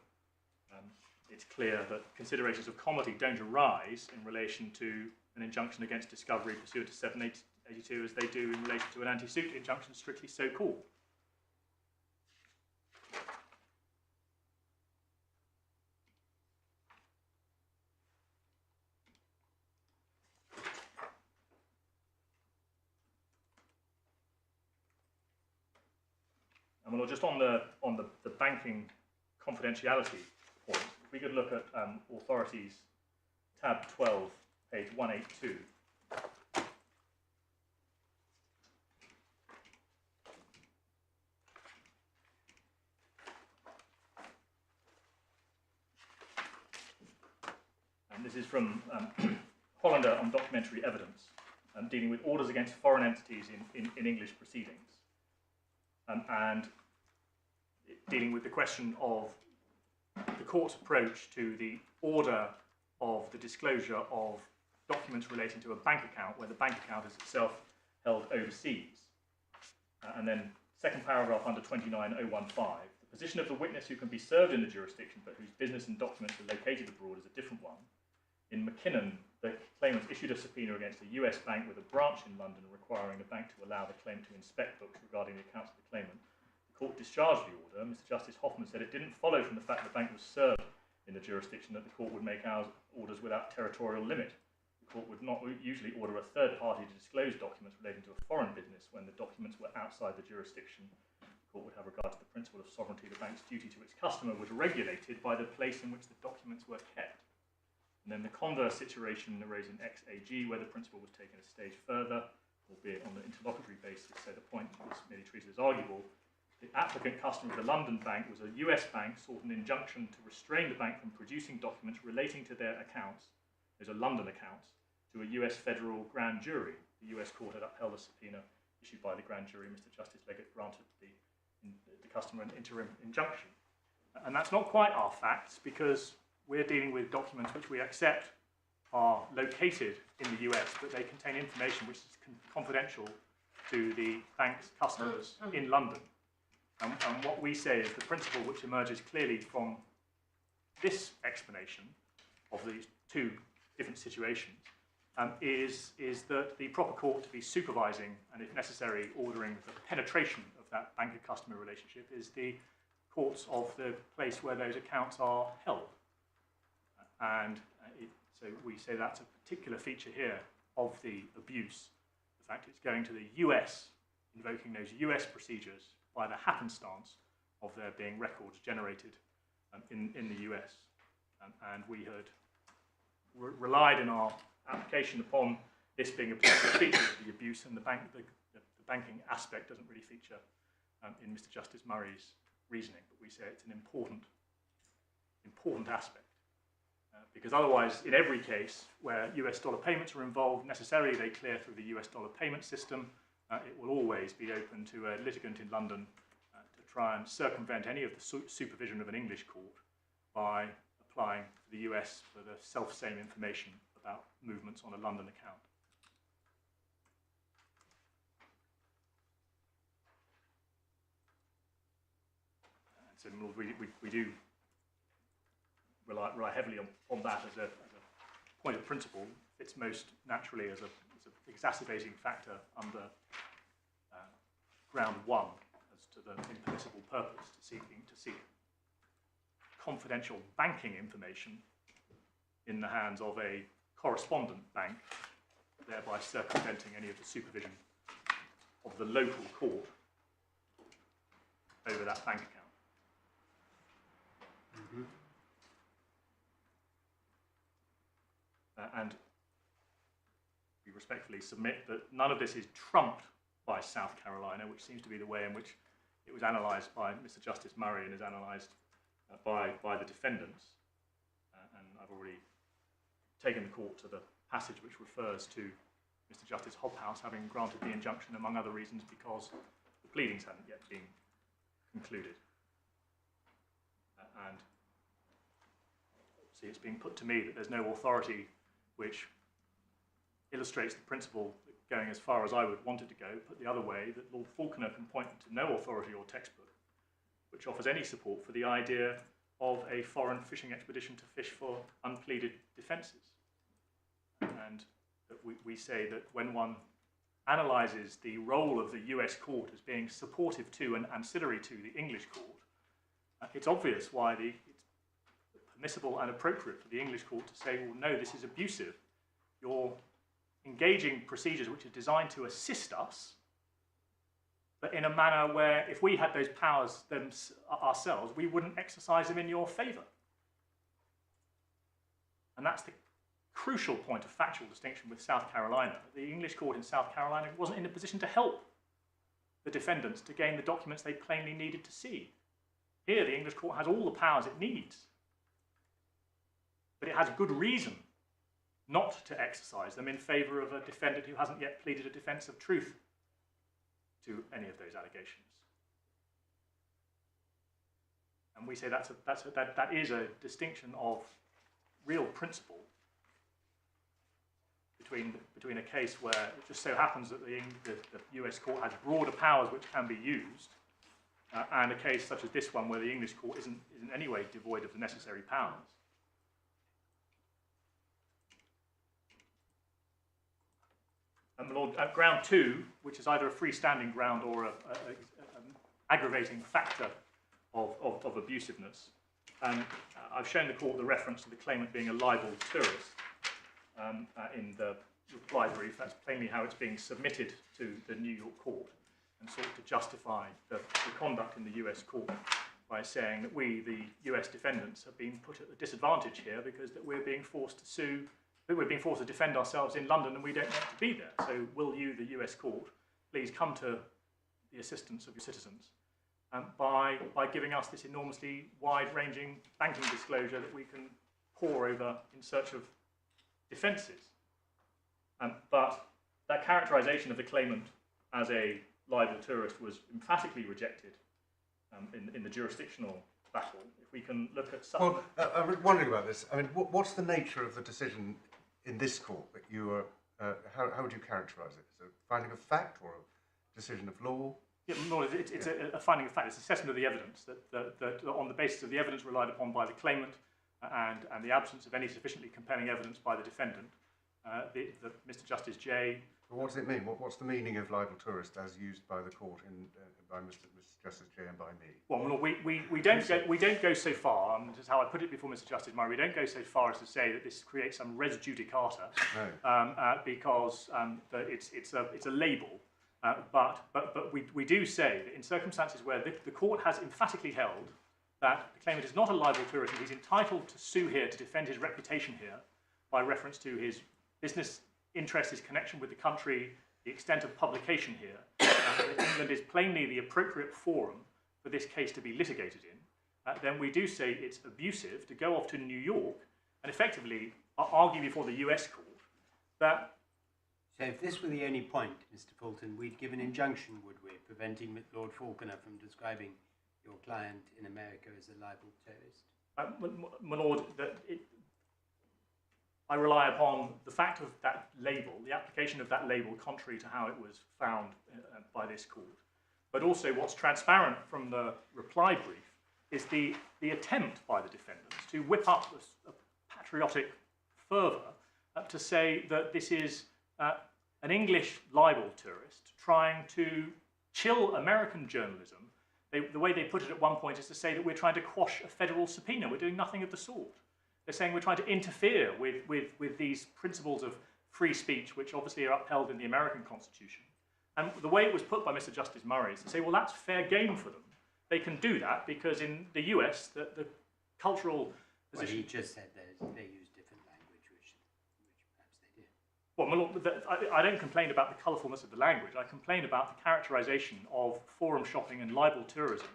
it's clear that considerations of comity don't arise in relation to an injunction against discovery pursuant to 782 as they do in relation to an anti-suit injunction strictly so called. And well, just on the banking confidentiality point, if we could look at authorities, tab 12, page 182. And this is from Hollander on documentary evidence, dealing with orders against foreign entities in English proceedings. And dealing with the question of the court's approach to the order of the disclosure of documents relating to a bank account where the bank account is itself held overseas. And then second paragraph under 29015, the position of the witness who can be served in the jurisdiction but whose business and documents are located abroad is a different one. In McKinnon, the claimant issued a subpoena against a US bank with a branch in London requiring the bank to allow the claimant to inspect books regarding the accounts of the claimant. The court discharged the order. Mr. Justice Hoffman said it didn't follow from the fact the bank was served in the jurisdiction that the court would make orders without territorial limit. The court would not usually order a third party to disclose documents relating to a foreign business when the documents were outside the jurisdiction. The court would have regard to the principle of sovereignty. The bank's duty to its customer was regulated by the place in which the documents were kept. And then the converse situation arose in XAG, where the principle was taken a stage further, albeit on an interlocutory basis, so the point was merely treated as arguable. The applicant customer of the London bank was a US bank, sought an injunction to restrain the bank from producing documents relating to their accounts, those are London accounts, to a US federal grand jury. The US court had upheld a subpoena issued by the grand jury. Mr. Justice Leggett granted the customer an interim injunction. And that's not quite our facts, because we're dealing with documents which we accept are located in the US, but they contain information which is confidential to the bank's customers in London. And what we say is the principle which emerges clearly from this explanation of these two different situations is that the proper court to be supervising and, if necessary, ordering the penetration of that banker-customer relationship is the courts of the place where those accounts are held. And so we say that's a particular feature here of the abuse. The fact it's going to the US, invoking those US procedures by the happenstance of there being records generated in the US. And we had relied in our application upon this being a particular feature of the abuse, and the banking aspect doesn't really feature in Mr. Justice Murray's reasoning, but we say it's an important aspect. Because otherwise, in every case where US dollar payments are involved, necessarily they clear through the US dollar payment system. It will always be open to a litigant in London to try and circumvent any of the supervision of an English court by applying to the US for the self-same information about movements on a London account. And so rely heavily on that as a point of principle, fits most naturally as an exacerbating factor under ground 1 as to the impermissible purpose to seek confidential banking information in the hands of a correspondent bank, thereby circumventing any of the supervision of the local court over that bank account. Mm-hmm. And we respectfully submit that none of this is trumped by South Carolina, which seems to be the way in which it was analysed by Mr. Justice Murray and is analysed by the defendants. And I've already taken the court to the passage which refers to Mr. Justice Hobhouse having granted the injunction, among other reasons, because the pleadings hadn't yet been concluded. And see, it's being put to me that there's no authority which illustrates the principle that going as far as I would want it to go, put the other way, that Lord Falconer can point to no authority or textbook which offers any support for the idea of a foreign fishing expedition to fish for unpleaded defences. And that we say that when one analyses the role of the US court as being supportive to and ancillary to the English court, it's obvious why it's permissible and appropriate for the English court to say, well, no, this is abusive. You're engaging procedures which are designed to assist us, but in a manner where if we had those powers ourselves, we wouldn't exercise them in your favour. And that's the crucial point of factual distinction with South Carolina. The English court in South Carolina wasn't in a position to help the defendants to gain the documents they plainly needed to see. Here, the English court has all the powers it needs, but it has good reason not to exercise them in favour of a defendant who hasn't yet pleaded a defence of truth to any of those allegations. And we say that is a distinction of real principle between a case where it just so happens that the US court has broader powers which can be used, and a case such as this one where the English court isn't in any way devoid of the necessary powers. And my Lord, at ground 2, which is either a freestanding ground or an aggravating factor of abusiveness, I've shown the court the reference to the claimant being a libel tourist in the reply brief. That's plainly how it's being submitted to the New York court, and sought to justify the conduct in the US court by saying that we, the US defendants, have been put at a disadvantage here because that we're being forced to sue. We're being forced to defend ourselves in London and we don't want to be there. So will you, the US court, please come to the assistance of your citizens by giving us this enormously wide-ranging banking disclosure that we can pore over in search of defences. But that characterisation of the claimant as a libel tourist was emphatically rejected in the jurisdictional battle. If we can look at some... Well, I'm wondering about this. I mean, what's the nature of the decision in this court that you are, how would you characterise it? Is it a finding of fact or a decision of law? Yeah, no, it's a finding of fact. It's assessment of the evidence that on the basis of the evidence relied upon by the claimant and the absence of any sufficiently compelling evidence by the defendant, Mr. Justice J. Well, what does it mean? What's the meaning of libel tourist as used by the court by Mr. Justice J and by me? Well, we don't go so far, and this is how I put it before Mr. Justice Murray. We don't go so far as to say that this creates some res judicata, because it's a label. But we do say that in circumstances where the court has emphatically held that the claimant is not a libel tourist and he's entitled to sue here to defend his reputation here by reference to his business interests, his connection with the country, the extent of publication here, that England is plainly the appropriate forum for this case to be litigated in, then we do say it's abusive to go off to New York and effectively argue before the US court that... So if this were the only point, Mr. Fulton, we'd give an injunction, would we, preventing Lord Falconer from describing your client in America as a libel tourist? My Lord, I rely upon the fact of that label, the application of that label contrary to how it was found by this court, but also what's transparent from the reply brief, is the attempt by the defendants to whip up a patriotic fervour to say that this is an English libel tourist trying to chill American journalism. The way they put it at one point is to say that we're trying to quash a federal subpoena. We're doing nothing of the sort. They're saying we're trying to interfere with these principles of free speech, which obviously are upheld in the American Constitution. And the way it was put by Mr. Justice Murray is to say, well, that's fair game for them. They can do that because in the US, the cultural position... Well, he just said they use different language, which perhaps they do. Well, my lord, I don't complain about the colourfulness of the language. I complain about the characterisation of forum shopping and libel tourism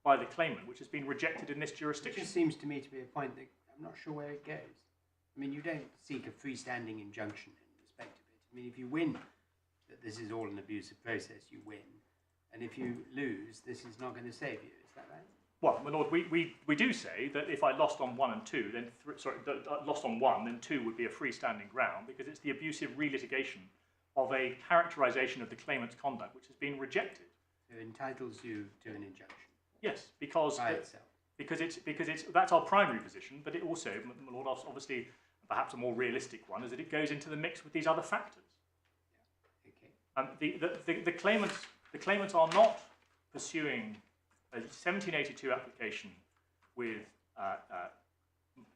by the claimant, which has been rejected in this It jurisdiction. just seems to me to be a point that I'm not sure where it goes. I mean, you don't seek a freestanding injunction in respect of it. I mean, if you win that this is all an abusive process, you win. And if you lose, this is not going to save you. Is that right? Well, my lord, we do say that if I lost on 1 and 2, then lost on 1, then 2 would be a freestanding ground because it's the abusive relitigation of a characterisation of the claimant's conduct which has been rejected. So it entitles you to an injunction. Yes, because By itself. Because that's our primary position, but it also, my lord, obviously, perhaps a more realistic one, is that it goes into the mix with these other factors. Yeah. Okay. The claimants are not pursuing a 1782 application with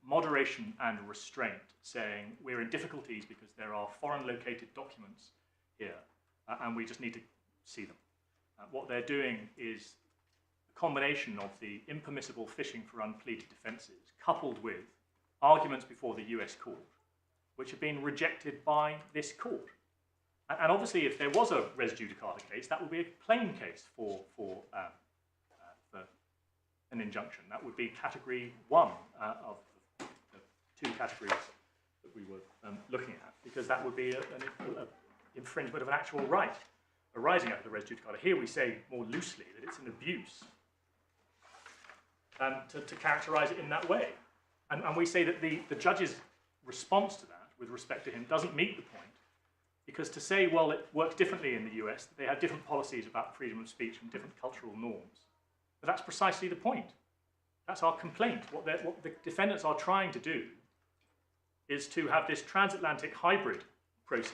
moderation and restraint, saying we're in difficulties because there are foreign located documents here and we just need to see them. What they're doing is a combination of the impermissible fishing for unpleaded defences coupled with arguments before the US court, which have been rejected by this court. And obviously, if there was a res judicata case, that would be a plain case for an injunction. That would be category 1 of the 2 categories that we were looking at, because that would be an infringement of an actual right arising out of the res judicata. Here we say more loosely that it's an abuse to characterise it in that way. And we say that the judge's response to that with respect to him doesn't meet the point. Because to say, well, it works differently in the US, that they have different policies about freedom of speech and different cultural norms, but that's precisely the point. That's our complaint. What the defendants are trying to do is to have this transatlantic hybrid process,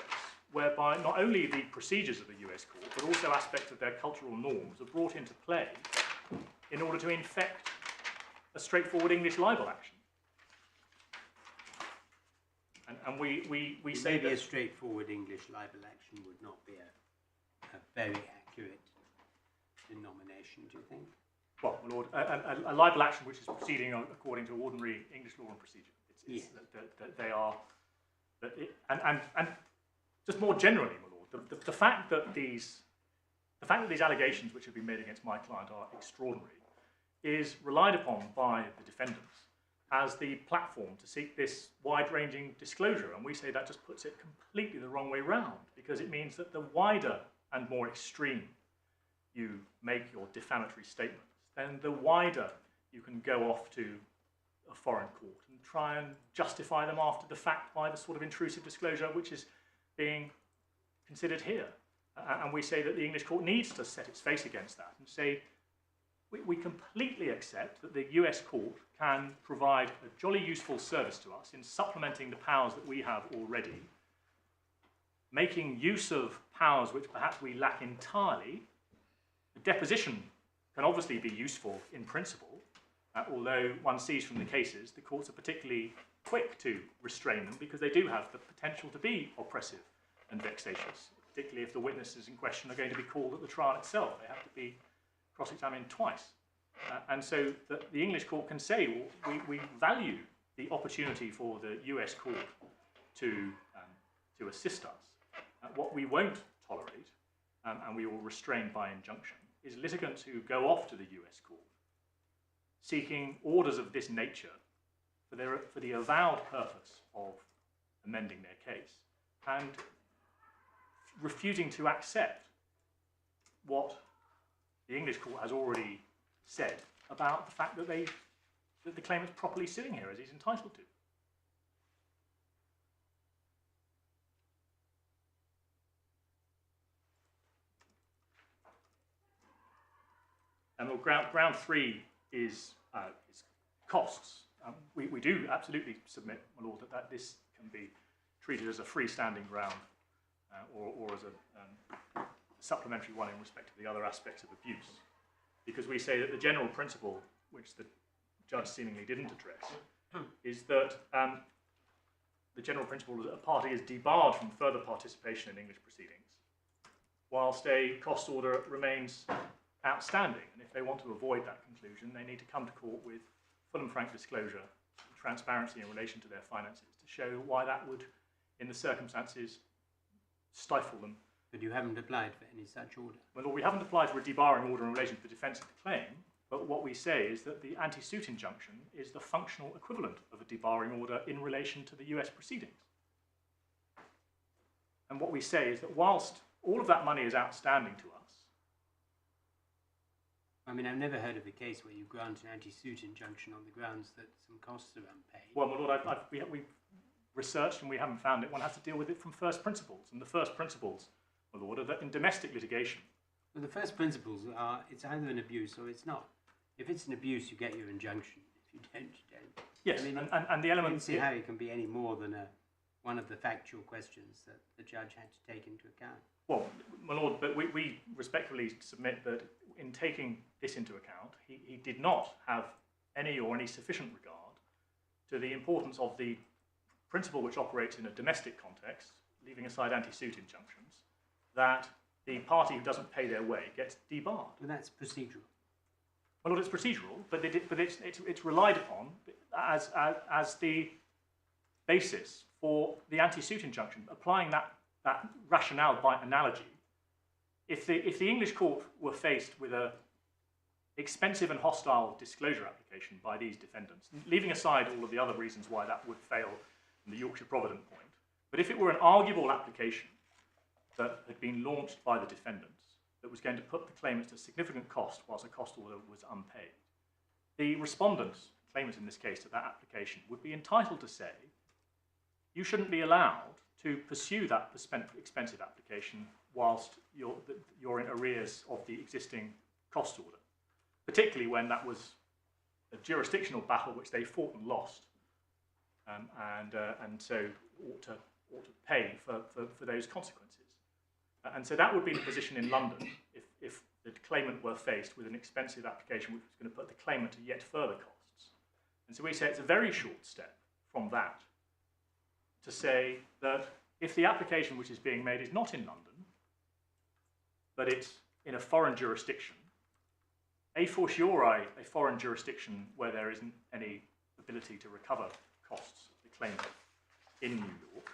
whereby not only the procedures of the US court, but also aspects of their cultural norms are brought into play in order to infect a straightforward English libel action. And we say maybe that a straightforward English libel action would not be a very accurate denomination, do you think? well, my lord, a libel action which is proceeding according to ordinary English law and procedure. It's that they are, and just more generally, my lord, the fact that these allegations which have been made against my client are extraordinary is relied upon by the defendants as the platform to seek this wide-ranging disclosure, and we say that just puts it completely the wrong way round, because it means that the wider and more extreme you make your defamatory statements, then the wider you can go off to a foreign court and try and justify them after the fact by the sort of intrusive disclosure which is being considered here. And we say that the English court needs to set its face against that and say, we completely accept that the US court can provide a jolly useful service to us in supplementing the powers that we have already, making use of powers which perhaps we lack entirely. The deposition can obviously be useful in principle, although one sees from the cases the courts are particularly quick to restrain them because they do have the potential to be oppressive and vexatious, particularly if the witnesses in question are going to be called at the trial itself. They have to be cross-examined twice. And so the English court can say, well, we value the opportunity for the US court to assist us. What we won't tolerate, and we will restrain by injunction, is litigants who go off to the US court seeking orders of this nature for the avowed purpose of amending their case and refusing to accept what the English court has already said about the fact that the claimant's properly suing here as he's entitled to. And well, ground 3 is is costs. We do absolutely submit, my lord, that this can be treated as a freestanding ground or as a supplementary one in respect to the other aspects of abuse. Because we say that the general principle, which the judge seemingly didn't address, is that the general principle is that a party is debarred from further participation in English proceedings, whilst a cost order remains outstanding. And if they want to avoid that conclusion, they need to come to court with full and frank disclosure and transparency in relation to their finances to show why that would, in the circumstances, stifle them. But you haven't applied for any such order. Well, we haven't applied for a debarring order in relation to the defence of the claim, but what we say is that the anti-suit injunction is the functional equivalent of a debarring order in relation to the US proceedings. And what we say is that whilst all of that money is outstanding to us, I mean, I've never heard of a case where you grant an anti-suit injunction on the grounds that some costs are unpaid. well, my lord, we've researched and we haven't found it. One has to deal with it from first principles. And the first principles, my lord, are that in domestic litigation, Well, the first principles are it's either an abuse or it's not. If it's an abuse, you get your injunction. If you don't, you don't. yes, I mean, and the I don't element... see how it can be any more than one of the factual questions that the judge had to take into account. Well, my lord, but we respectfully submit that in taking this into account, he did not have any sufficient regard to the importance of the principle which operates in a domestic context, leaving aside anti-suit injunctions, that the party who doesn't pay their way gets debarred. Well, that's procedural. Well, it's procedural, but it's relied upon as the basis for the anti-suit injunction, applying that rationale by analogy. If the English court were faced with an expensive and hostile disclosure application by these defendants, leaving aside all of the other reasons why that would fail in the Yorkshire Provident point, but if it were an arguable application that had been launched by the defendants that was going to put the claimants to significant cost whilst a cost order was unpaid, the respondents, claimants in this case, to that application would be entitled to say, you shouldn't be allowed to pursue that expensive application whilst you're in arrears of the existing cost order, particularly when that was a jurisdictional battle which they fought and lost, and so ought to pay for those consequences. And so that would be the position in London if the claimant were faced with an expensive application which was going to put the claimant to yet further costs. And so we say it's a very short step from that to say that if the application which is being made is not in London, but it's in a foreign jurisdiction, a fortiori a foreign jurisdiction where there isn't any ability to recover costs of the claimant in New York,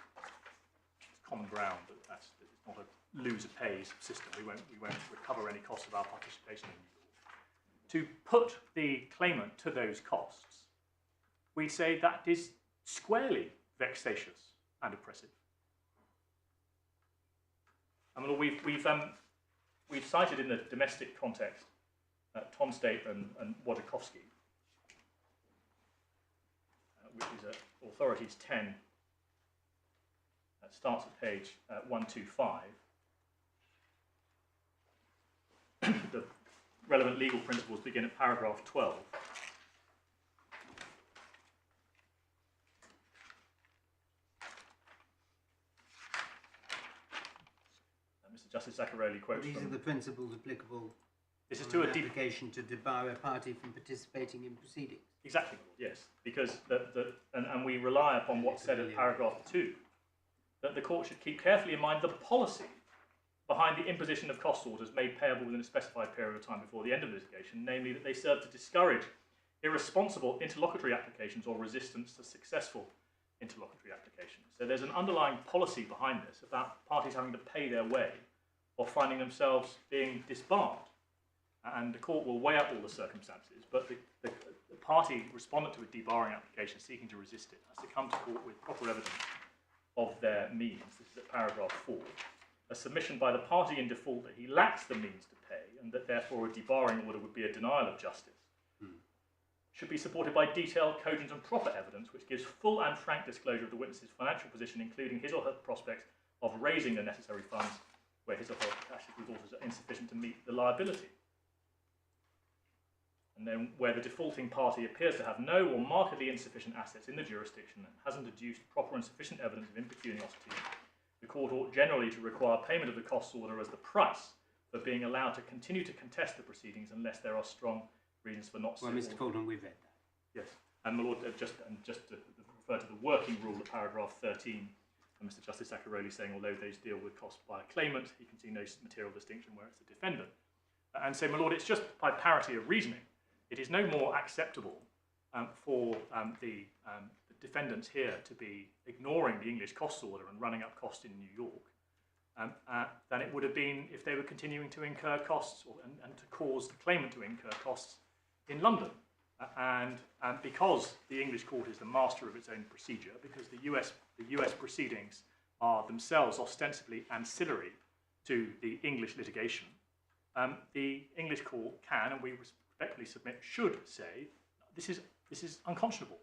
it's common ground that it's not a loser-pays system. We won't recover any costs of our participation in New York. To put the claimant to those costs, we say that is squarely vexatious and oppressive. I mean, we've cited in the domestic context Tom State and Wojciechowski, which is Authorities 10. That starts at page 125. The relevant legal principles begin at paragraph 12. Mr. Justice Zaccarelli quotes These from... are the principles applicable This is on to an a deep... application to debar a party from participating in proceedings. Exactly, yes, because and we rely upon what's said in paragraph 2, that the court should keep carefully in mind the policy behind the imposition of cost orders made payable within a specified period of time before the end of litigation, namely that they serve to discourage irresponsible interlocutory applications or resistance to successful interlocutory applications. So there's an underlying policy behind this about parties having to pay their way or finding themselves being disbarred. And the court will weigh up all the circumstances, but the party respondent to a debarring application seeking to resist it has to come to court with proper evidence of their means. This is at paragraph 4. A submission by the party in default that he lacks the means to pay and that therefore a debarring order would be a denial of justice should be supported by detailed, cogent and proper evidence which gives full and frank disclosure of the witness's financial position, including his or her prospects of raising the necessary funds where his or her cash resources are insufficient to meet the liability. and then where the defaulting party appears to have no or markedly insufficient assets in the jurisdiction and hasn't adduced proper and sufficient evidence of impecuniosity, the court ought generally to require payment of the costs order as the price for being allowed to continue to contest the proceedings unless there are strong reasons for not so. Well, Mr. Fulton, we've read that. Yes, and my Lord, just to refer to the working rule at paragraph 13, and Mr. Justice Zaccaroli saying, although those deal with costs by a claimant, he can see no material distinction where it's a defendant. And so, my Lord, it's just by parity of reasoning. It is no more acceptable for the defendants here to be ignoring the English costs order and running up costs in New York than it would have been if they were continuing to incur costs and to cause the claimant to incur costs in London. And because the English court is the master of its own procedure, because the US proceedings are themselves ostensibly ancillary to the English litigation, the English court can, and we respectfully submit, should say, this is unconscionable.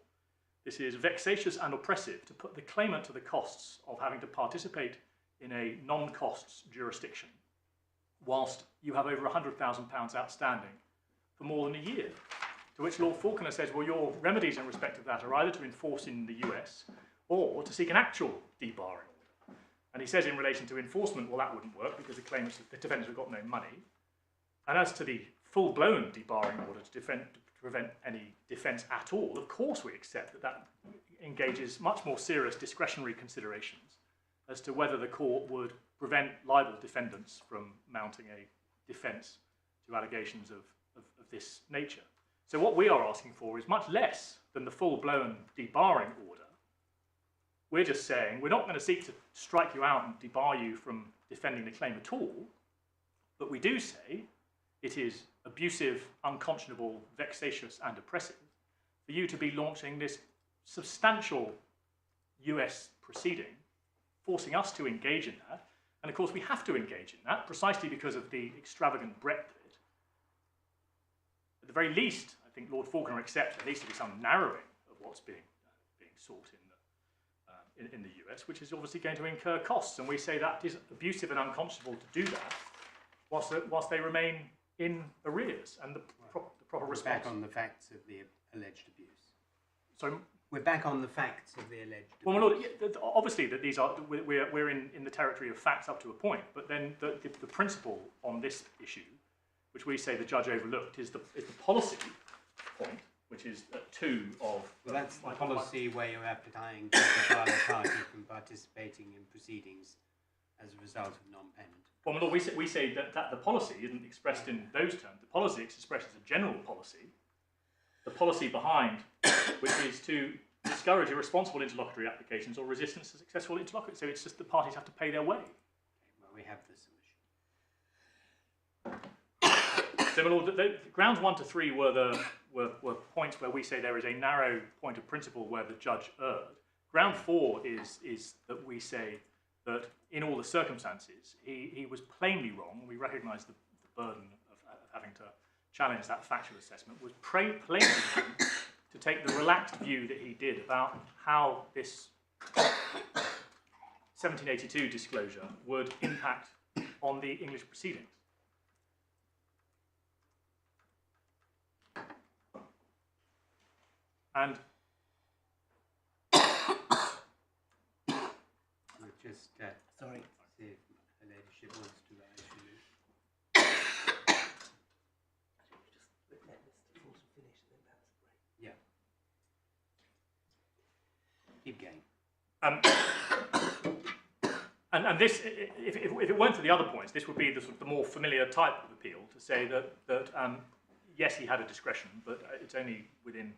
This is vexatious and oppressive to put the claimant to the costs of having to participate in a non-costs jurisdiction whilst you have over £100,000 outstanding for more than a year. To which Lord Falconer says, well, your remedies in respect of that are either to enforce in the US or to seek an actual debarring order. And he says in relation to enforcement, well, that wouldn't work because the defendants have got no money. And as to the full-blown debarring order to prevent any defence at all, of course we accept that that engages much more serious discretionary considerations as to whether the court would prevent libel defendants from mounting a defence to allegations of this nature. So what we are asking for is much less than the full-blown debarring order. We're just saying we're not going to seek to strike you out and debar you from defending the claim at all, but we do say it is abusive, unconscionable, vexatious and oppressive for you to be launching this substantial US proceeding, forcing us to engage in that. And of course we have to engage in that precisely because of the extravagant breadth of it. At the very least, I think Lord Falconer accepts there needs to be some narrowing of what's being sought in the US, which is obviously going to incur costs. And we say that is abusive and unconscionable to do that whilst they remain in arrears. And the proper response. Back on the facts of the alleged abuse. So we're back on the facts of the alleged abuse. Well, my Lord, obviously that these are we're in the territory of facts up to a point, but then the principle on this issue, which we say the judge overlooked, is the policy point, which is 2 of... Well, that's the policy where you're applying to debar a party from participating in proceedings as a result of non-payment. Well, my Lord, we say that the policy isn't expressed in those terms. The policy is expressed as a general policy. The policy behind, which is to discourage irresponsible interlocutory applications or resistance to successful interlocutory. So it's just the parties have to pay their way. Okay, well, we have the solution. So, my Lord, the grounds 1 to 3 were points where we say there is a narrow point of principle where the judge erred. Ground 4 is that we say that in all the circumstances he was plainly wrong. We recognise the burden of having to challenge that factual assessment. Was plainly wrong to take the relaxed view that he did about how this 1782 disclosure would impact on the English proceedings. And We'll just Sorry. see if her ladyship wants to actually... Just let Mr. Fulton finish and then perhaps a break. Yeah. Keep going. And this, if it weren't for the other points, this would be the sort of the more familiar type of appeal to say that yes, he had a discretion, but it's only within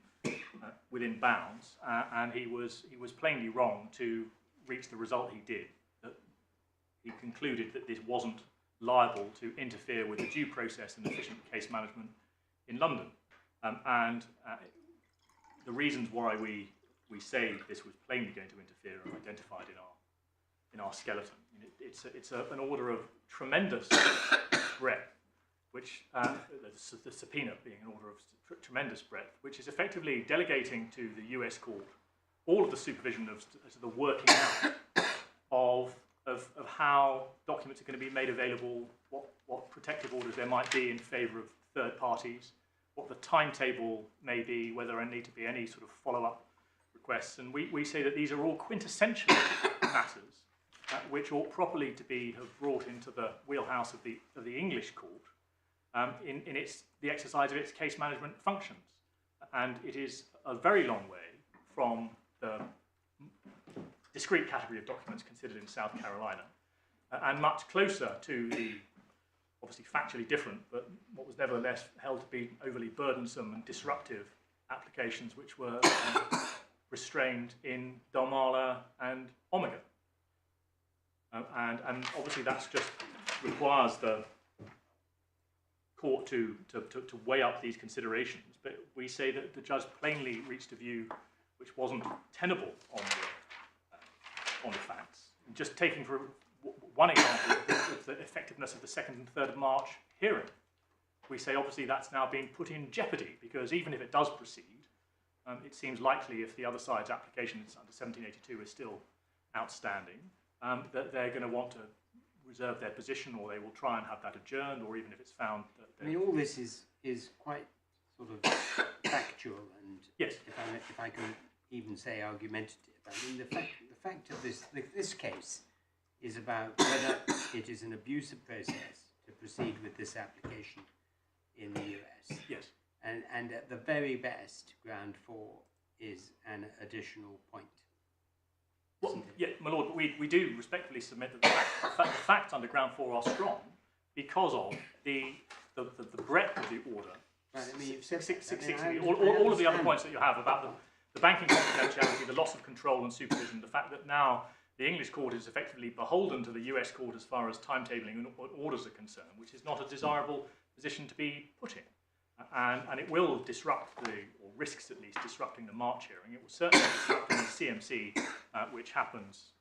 bounds, and he was plainly wrong to reach the result he did. That he concluded that this wasn't liable to interfere with the due process and efficient case management in London, and the reasons why we say this was plainly going to interfere are identified in our skeleton. I mean, it's an order of tremendous breadth, which the subpoena being an order of tremendous breadth, which is effectively delegating to the US court all of the supervision of the working out of how documents are going to be made available, what protective orders there might be in favour of third parties, what the timetable may be, whether there need to be any sort of follow-up requests. And we say that these are all quintessential matters which ought properly to be brought into the wheelhouse of the English court in the exercise of its case management functions. And it is a very long way from the discrete category of documents considered in South Carolina, and much closer to the obviously factually different, but what was nevertheless held to be overly burdensome and disruptive applications which were restrained in Dalmala and Omega. And obviously that's just requires the court to weigh up these considerations, but we say that the judge plainly reached a view which wasn't tenable on the facts. And just taking for one example of the effectiveness of the 2nd and 3rd of March hearing, we say obviously that's now being put in jeopardy, because even if it does proceed, it seems likely, if the other side's application under 1782 is still outstanding, that they're going to want to reserve their position, or they will try and have that adjourned, or even if it's found that... I mean, all this is quite sort of factual, and yes, if I can even say argumentative. I mean, the fact of this case is about whether it is an abusive process to proceed with this application in the US. yes. And at the very best, ground 4 is an additional point. Well, yeah, my lord, we do respectfully submit that the facts under ground 4 are strong because of the breadth of the order. Right, I mean, all of the other points that you have about the banking confidentiality, the loss of control and supervision, the fact that now the English court is effectively beholden to the US court as far as timetabling and orders are concerned, which is not a desirable position to be put in. And it will disrupt or risks at least disrupting the March hearing. It will certainly disrupt the CMC, which happens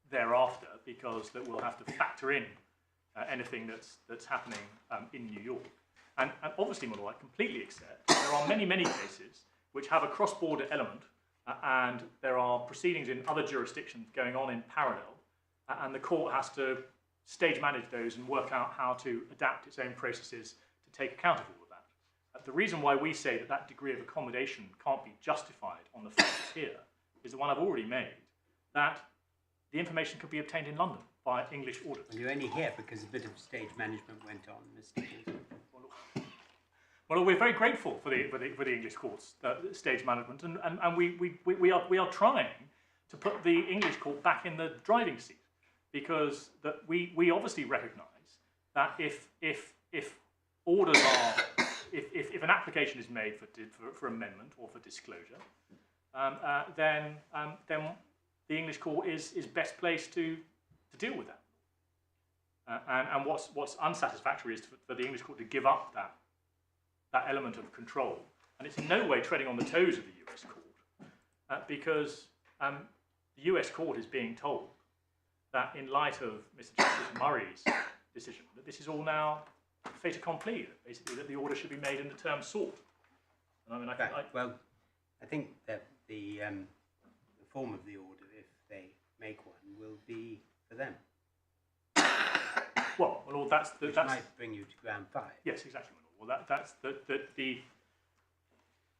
thereafter, because that we'll have to factor in anything that's happening in New York. And obviously, my lord, I completely accept there are many, many cases which have a cross-border element, and there are proceedings in other jurisdictions going on in parallel, and the court has to stage manage those and work out how to adapt its own processes to take account of all of that. The reason why we say that that degree of accommodation can't be justified on the facts here is the one I've already made, that the information could be obtained in London by English audit. Well, you're only here because a bit of stage management went on, Mr. Kilton. Well, we're very grateful for the English court's stage management, and we are trying to put the English court back in the driving seat, because that we obviously recognise that if orders are if an application is made for amendment or for disclosure, then the English court is best placed to deal with that. And what's unsatisfactory is for the English court to give up that element of control, and it's in no way treading on the toes of the US court, because the US court is being told that in light of Mr. Justice Murray's decision, that this is all now fait accompli, basically that the order should be made in the terms sought. And I mean, I think that the form of the order, if they make one, will be for them. Well, that's might bring you to ground 5. Yes, exactly. Well, that's the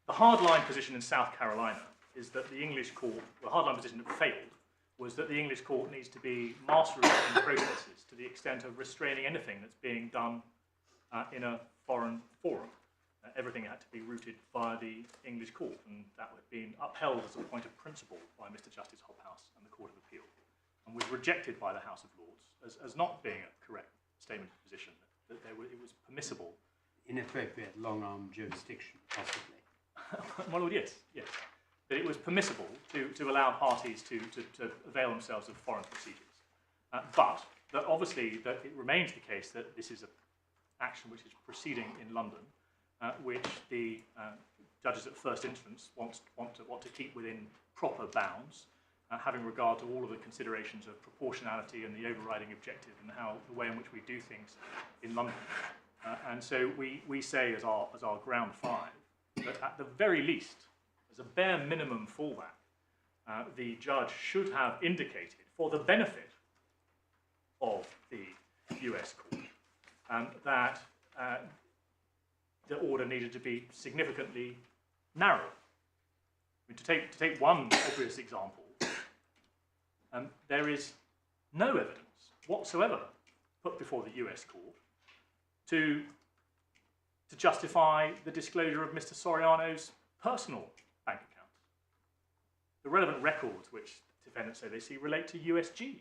hardline position in South Carolina is that the English court, the hardline position that failed, was that the English court needs to be master of its own processes to the extent of restraining anything that's being done in a foreign forum. Everything had to be routed via the English court, and that had been upheld as a point of principle by Mr. Justice Hobhouse and the Court of Appeal, and was rejected by the House of Lords as not being a correct statement of position, that it was permissible. Inappropriate long-arm jurisdiction, possibly. My lord, yes. That it was permissible to allow parties to avail themselves of foreign procedures. But that obviously that it remains the case that this is an action which is proceeding in London, which the judges at first instance want to keep within proper bounds, having regard to all of the considerations of proportionality and the overriding objective and the way in which we do things in London. And so we say as our ground 5 that at the very least, as a bare minimum fallback, the judge should have indicated, for the benefit of the US court, that the order needed to be significantly narrower. I mean, to take one obvious example, there is no evidence whatsoever put before the US court to justify the disclosure of Mr. Soriano's personal bank accounts. The relevant records which defendants say they see relate to USG.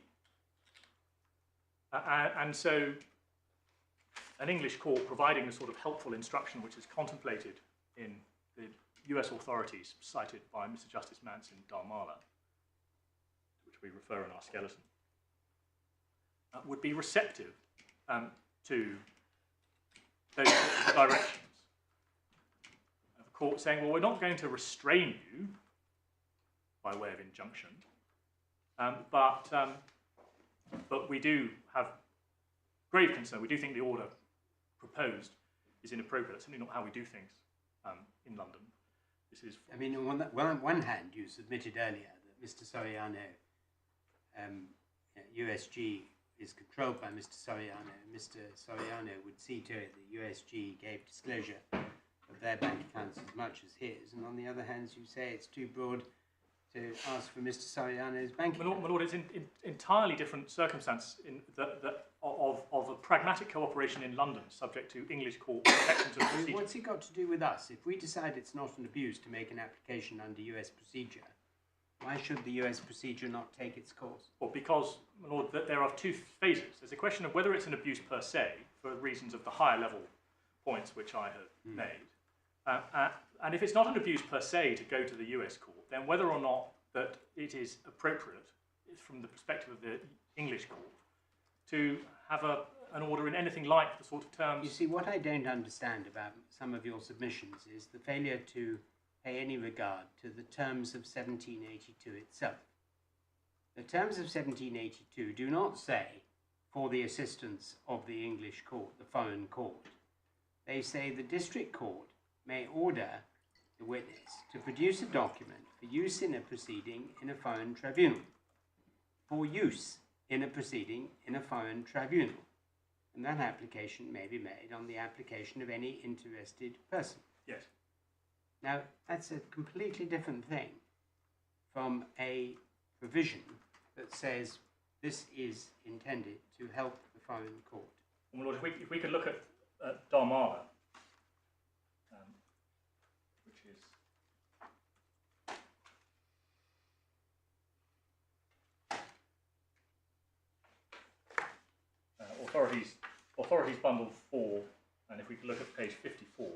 And so an English court providing the sort of helpful instruction which is contemplated in the US authorities cited by Mr. Justice Mance in Dalmala, to which we refer in our skeleton, would be receptive to those sorts of directions. The court saying, well, we're not going to restrain you by way of injunction, but we do have grave concern. We do think the order proposed is inappropriate. That's certainly not how we do things in London. This is. I mean, on one hand, you submitted earlier that Mr. Soriano, USG is controlled by Mr. Soriano. Mr. Soriano would see to it that USG gave disclosure of their bank accounts as much as his. And on the other hand, you say it's too broad to ask for Mr. Soriano's bank account. My Lord, it's in entirely different circumstance of a pragmatic cooperation in London, subject to English court protections and procedure. What's it got to do with us? If we decide it's not an abuse to make an application under US procedure, why should the US procedure not take its course? Well, because, my Lord, there are two phases. There's a question of whether it's an abuse per se, for reasons of the higher level points which I have made. And if it's not an abuse per se to go to the US court, then whether or not that it is appropriate, from the perspective of the English court, to have an order in anything like the sort of terms. You see, what I don't understand about some of your submissions is the failure to pay any regard to the terms of 1782 itself. The terms of 1782 do not say, for the assistance of the English court, the foreign court. They say the district court may order the witness to produce a document for use in a proceeding in a foreign tribunal. For use in a proceeding in a foreign tribunal. And that application may be made on the application of any interested person. Yes. Now, that's a completely different thing from a provision that says this is intended to help the foreign court. Well, Lord, if we could look at Dalmala, which is Authorities Bundle 4, and if we could look at page 54.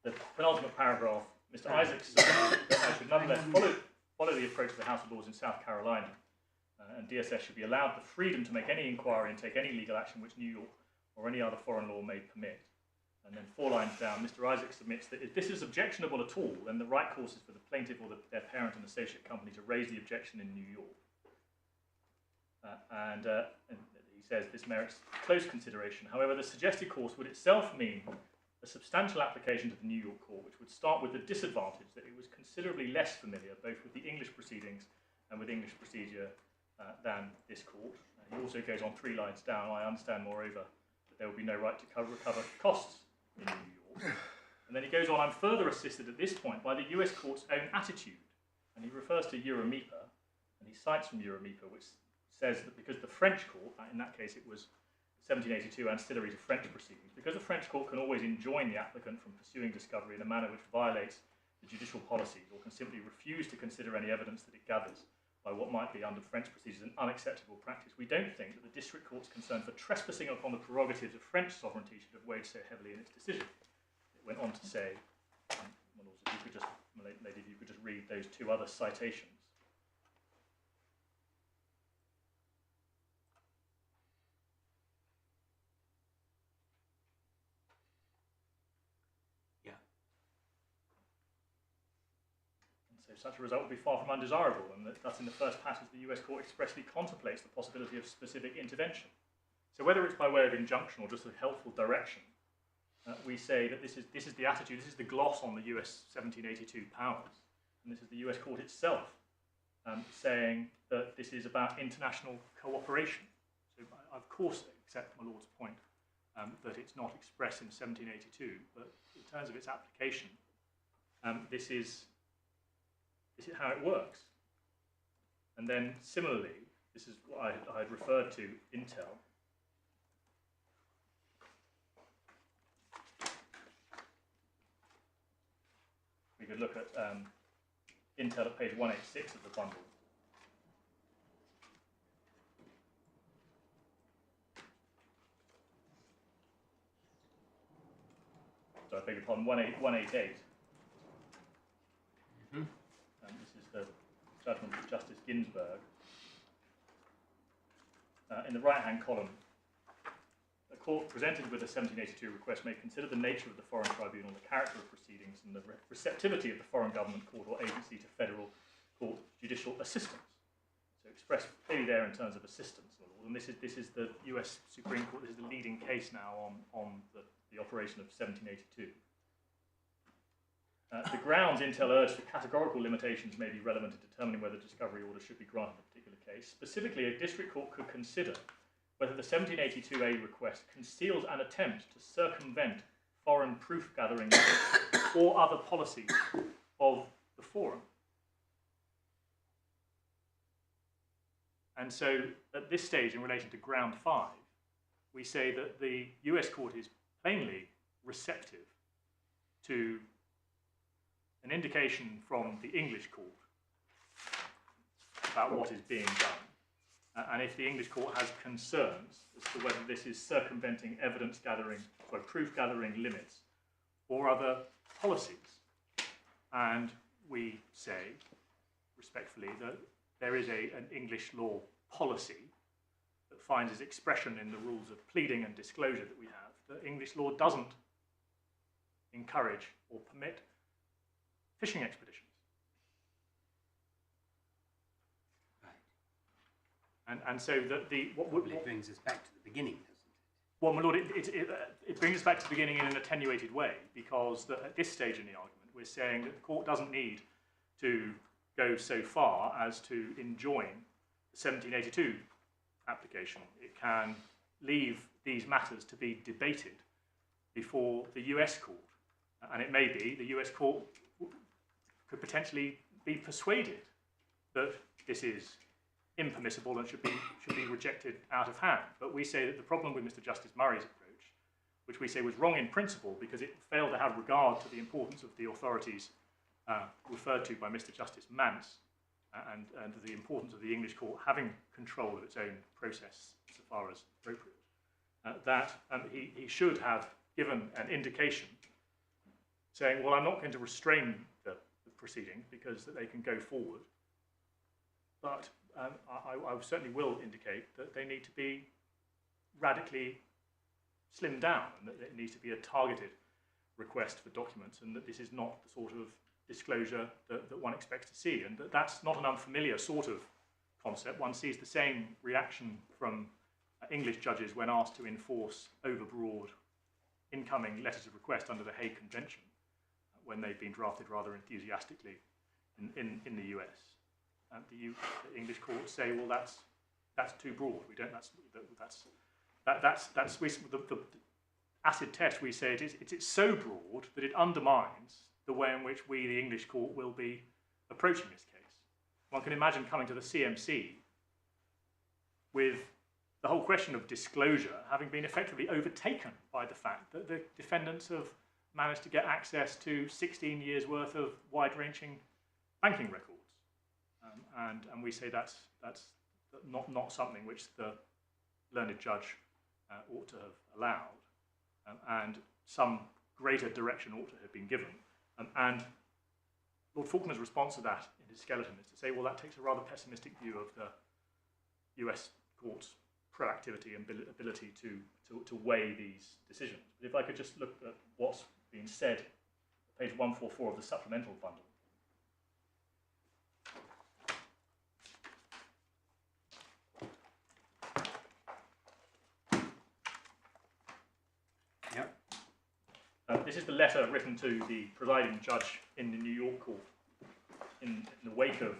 The penultimate paragraph, Mr. Isaacs says that I should nonetheless follow the approach of the House of Lords in South Carolina, and DSS should be allowed the freedom to make any inquiry and take any legal action which New York or any other foreign law may permit. And then 4 lines down, Mr. Isaacs submits that if this is objectionable at all, then the right course is for the plaintiff or their parent and associate company to raise the objection in New York. And he says this merits close consideration. However, the suggested course would itself mean a substantial application to the New York court, which would start with the disadvantage that it was considerably less familiar both with the English proceedings and with English procedure than this court. He also goes on 3 lines down, I understand moreover that there will be no right to recover costs in New York. And then he goes on, I'm further assisted at this point by the US court's own attitude. And he refers to Euramipa, and he cites from Euramipa, which says that because the French court, in that case it was 1782 ancillary to French proceedings, because the French court can always enjoin the applicant from pursuing discovery in a manner which violates the judicial policies or can simply refuse to consider any evidence that it gathers by what might be under French procedures an unacceptable practice. We don't think that the district court's concern for trespassing upon the prerogatives of French sovereignty should have weighed so heavily in its decision. It went on to say, if you could just, lady, if you could just read those 2 other citations. Such a result would be far from undesirable, and thus in the first passage the US court expressly contemplates the possibility of specific intervention. So whether it's by way of injunction or just a helpful direction, we say that this is the attitude, this is the gloss on the US 1782 powers, and this is the US court itself saying that this is about international cooperation. So I of course accept my Lord's point that it's not expressed in 1782, but in terms of its application, this is how it works. And then similarly, this is what I had referred to, Intel. We could look at Intel at page 186 of the bundle. So I beg your pardon, 188. This is the judgment of Justice Ginsburg. In the right-hand column, the court presented with a 1782 request may consider the nature of the foreign tribunal, the character of proceedings, and the receptivity of the foreign government, court, or agency to federal court judicial assistance. So expressed clearly there in terms of assistance, and this is the US Supreme Court. This is the leading case now on the operation of 1782. The grounds Intel urged for categorical limitations may be relevant in determining whether discovery orders should be granted in a particular case. Specifically, a district court could consider whether the 1782A request conceals an attempt to circumvent foreign proof gathering or other policies of the forum. And so at this stage, in relation to ground 5, we say that the US court is plainly receptive to an indication from the English court about what is being done. And if the English court has concerns as to whether this is circumventing evidence gathering, or proof gathering limits, or other policies. And we say, respectfully, that there is an English law policy that finds its expression in the rules of pleading and disclosure that we have, that English law doesn't encourage or permit fishing expeditions. And so that it brings us back to the beginning, doesn't it? Well, my lord, it brings us back to the beginning in an attenuated way, because at this stage in the argument, we're saying that the court doesn't need to go so far as to enjoin the 1782 application. It can leave these matters to be debated before the US court, and it may be the US court could potentially be persuaded that this is impermissible and should be rejected out of hand. But we say that the problem with Mr. Justice Murray's approach, which we say was wrong in principle because it failed to have regard to the importance of the authorities referred to by Mr. Justice Mance and the importance of the English court having control of its own process so far as appropriate, that he should have given an indication saying, well, I'm not going to restrain the proceedings because that they can go forward, but I certainly will indicate that they need to be radically slimmed down and that it needs to be a targeted request for documents and that this is not the sort of disclosure that one expects to see, and that's not an unfamiliar sort of concept. One sees the same reaction from English judges when asked to enforce overbroad incoming letters of request under the Hague Convention when they've been drafted rather enthusiastically in the US. The English courts say, well, that's too broad. We don't. The acid test. We say it's so broad that it undermines the way in which we, the English court, will be approaching this case. One can imagine coming to the CMC with the whole question of disclosure having been effectively overtaken by the fact that the defendants have managed to get access to 16 years' worth of wide-ranging banking records. And we say that's not something which the learned judge ought to have allowed, and some greater direction ought to have been given. And Lord Faulkner's response to that in his skeleton is to say, well, that takes a rather pessimistic view of the US court's proactivity and ability to weigh these decisions. But if I could just look at what's been said, page 144 of the supplemental bundle. This is the letter written to the presiding judge in the New York court in the wake of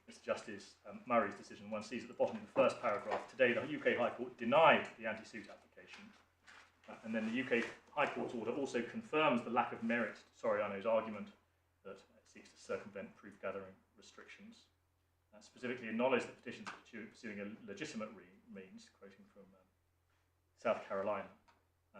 the Mr Justice Murray's decision, one sees at the bottom of the first paragraph, today the UK High Court denied the anti-suit application. And then the UK High Court's order also confirms the lack of merit to Soriano's argument that it seeks to circumvent proof-gathering restrictions. Specifically acknowledged that petitions pursuing a legitimate means, quoting from South Carolina,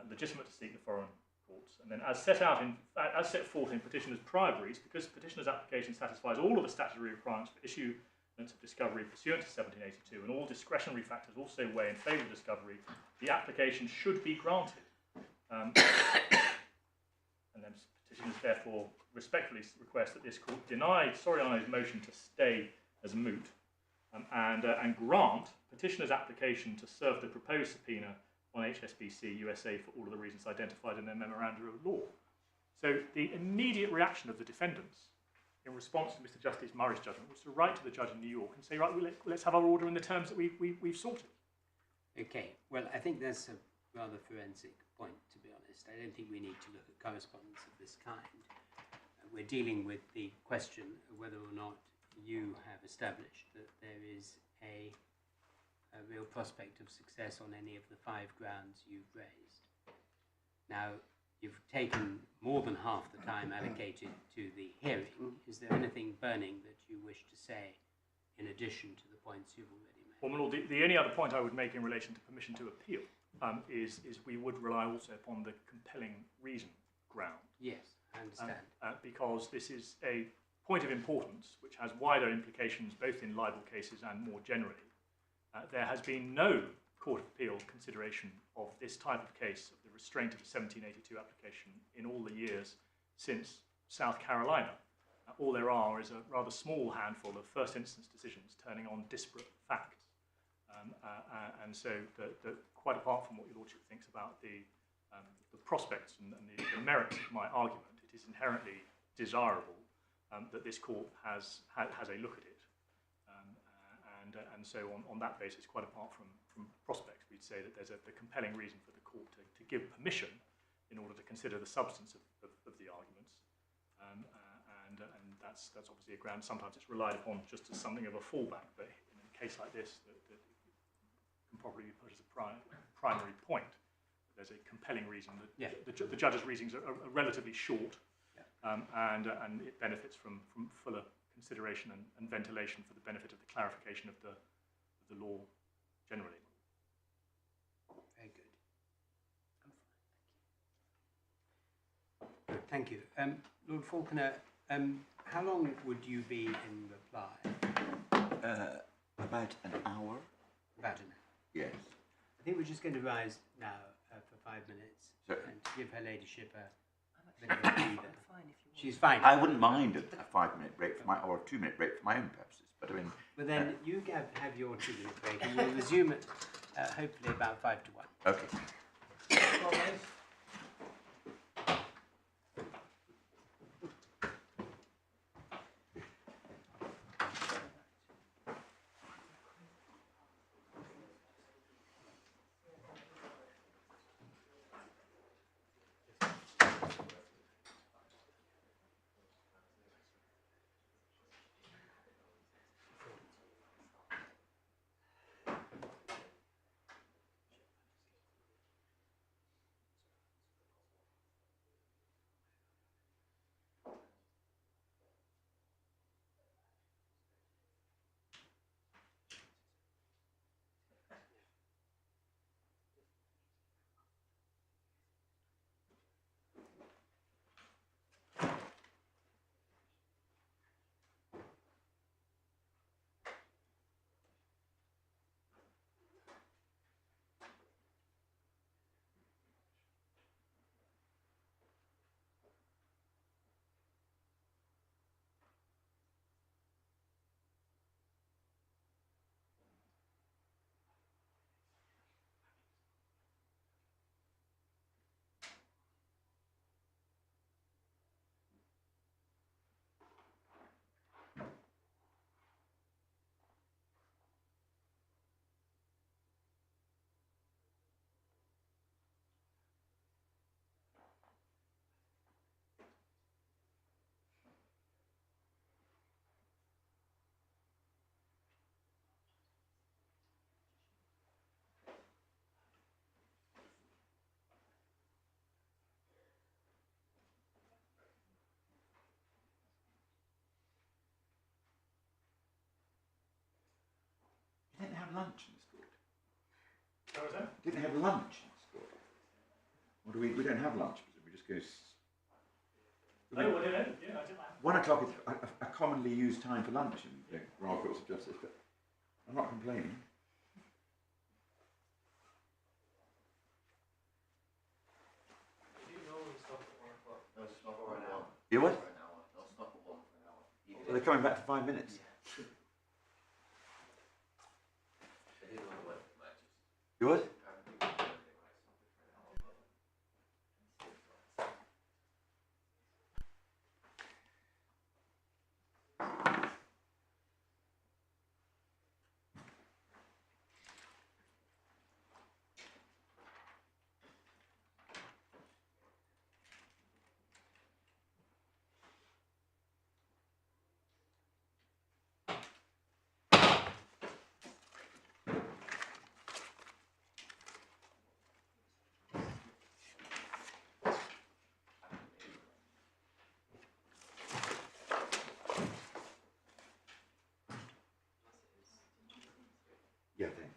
legitimate to seek the foreign courts. And then as set forth in petitioner's prior briefs, because petitioner's application satisfies all of the statutory requirements for issuance of discovery pursuant to 1782, and all discretionary factors also weigh in favour of discovery, the application should be granted. And then petitioners therefore respectfully request that this court deny Soriano's motion to stay as moot and grant petitioner's application to serve the proposed subpoena on HSBC USA for all of the reasons identified in their memorandum of law. So the immediate reaction of the defendants in response to Mr Justice Murray's judgment was to write to the judge in New York and say, right, well, let's have our order in the terms that we've sorted. Okay, well, I think that's a rather forensic point, to be honest. I don't think we need to look at correspondence of this kind. We're dealing with the question of whether or not you have established that there is a real prospect of success on any of the 5 grounds you've raised. Now, you've taken more than half the time allocated to the hearing. Is there anything burning that you wish to say in addition to the points you've already made? Well, my lord, the only other point I would make in relation to permission to appeal is we would rely also upon the compelling reason ground. Yes, I understand. Because this is a point of importance which has wider implications both in libel cases and more generally. There has been no Court of Appeal consideration of this type of case, of the restraint of the 1782 application, in all the years since South Carolina. All there are is a rather small handful of first instance decisions turning on disparate facts. And so, quite apart from what your lordship thinks about the prospects and the merits of my argument, it is inherently desirable that this court has a look at it. And so on that basis, quite apart from prospects, we'd say that there's a compelling reason for the court to give permission in order to consider the substance of the arguments. And that's obviously a ground. Sometimes it's relied upon just as something of a fallback, but in a case like this, that can probably be put as a primary point. There's a compelling reason that the judge's reasons are relatively short, and it benefits from fuller consideration and ventilation for the benefit of the clarification of the law generally. Very good. Good, thank you. Lord Falconer, how long would you be in reply? About an hour. About an hour. Yes. I think we're just going to rise now for 5 minutes Certainly. and give her ladyship a bit of a breather. I'm fine if you want. She's fine. I wouldn't mind a 5-minute break or a 2-minute break for my own purposes, but I mean. But then you have your 2-minute break and we'll resume at hopefully about 5 to 1. Okay. lunch in this court? How was that? Didn't they have lunch in this court? Or do we don't have lunch, we just go... Oh, well, yeah, I did that. 1 o'clock is a commonly used time for lunch in the Royal Courts of Justice, but I'm not complaining. You what? Well, they're coming back for 5 minutes. You what? Yeah, thanks.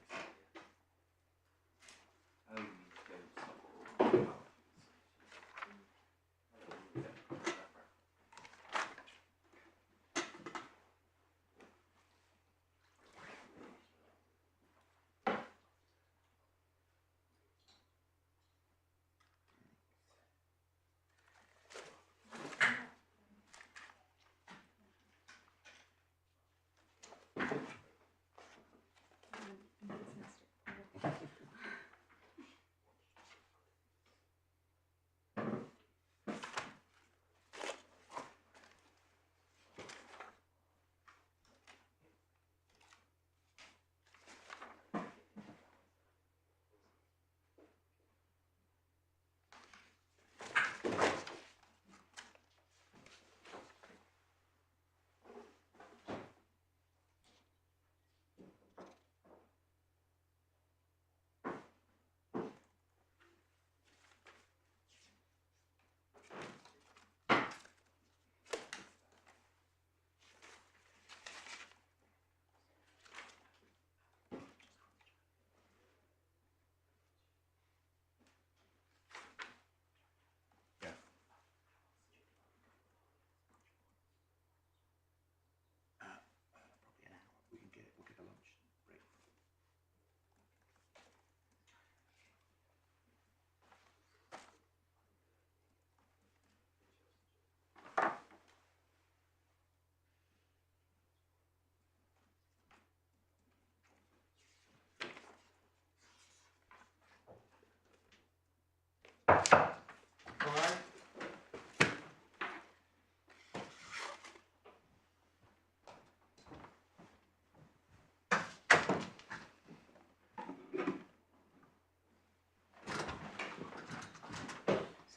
We'll get a lunch break.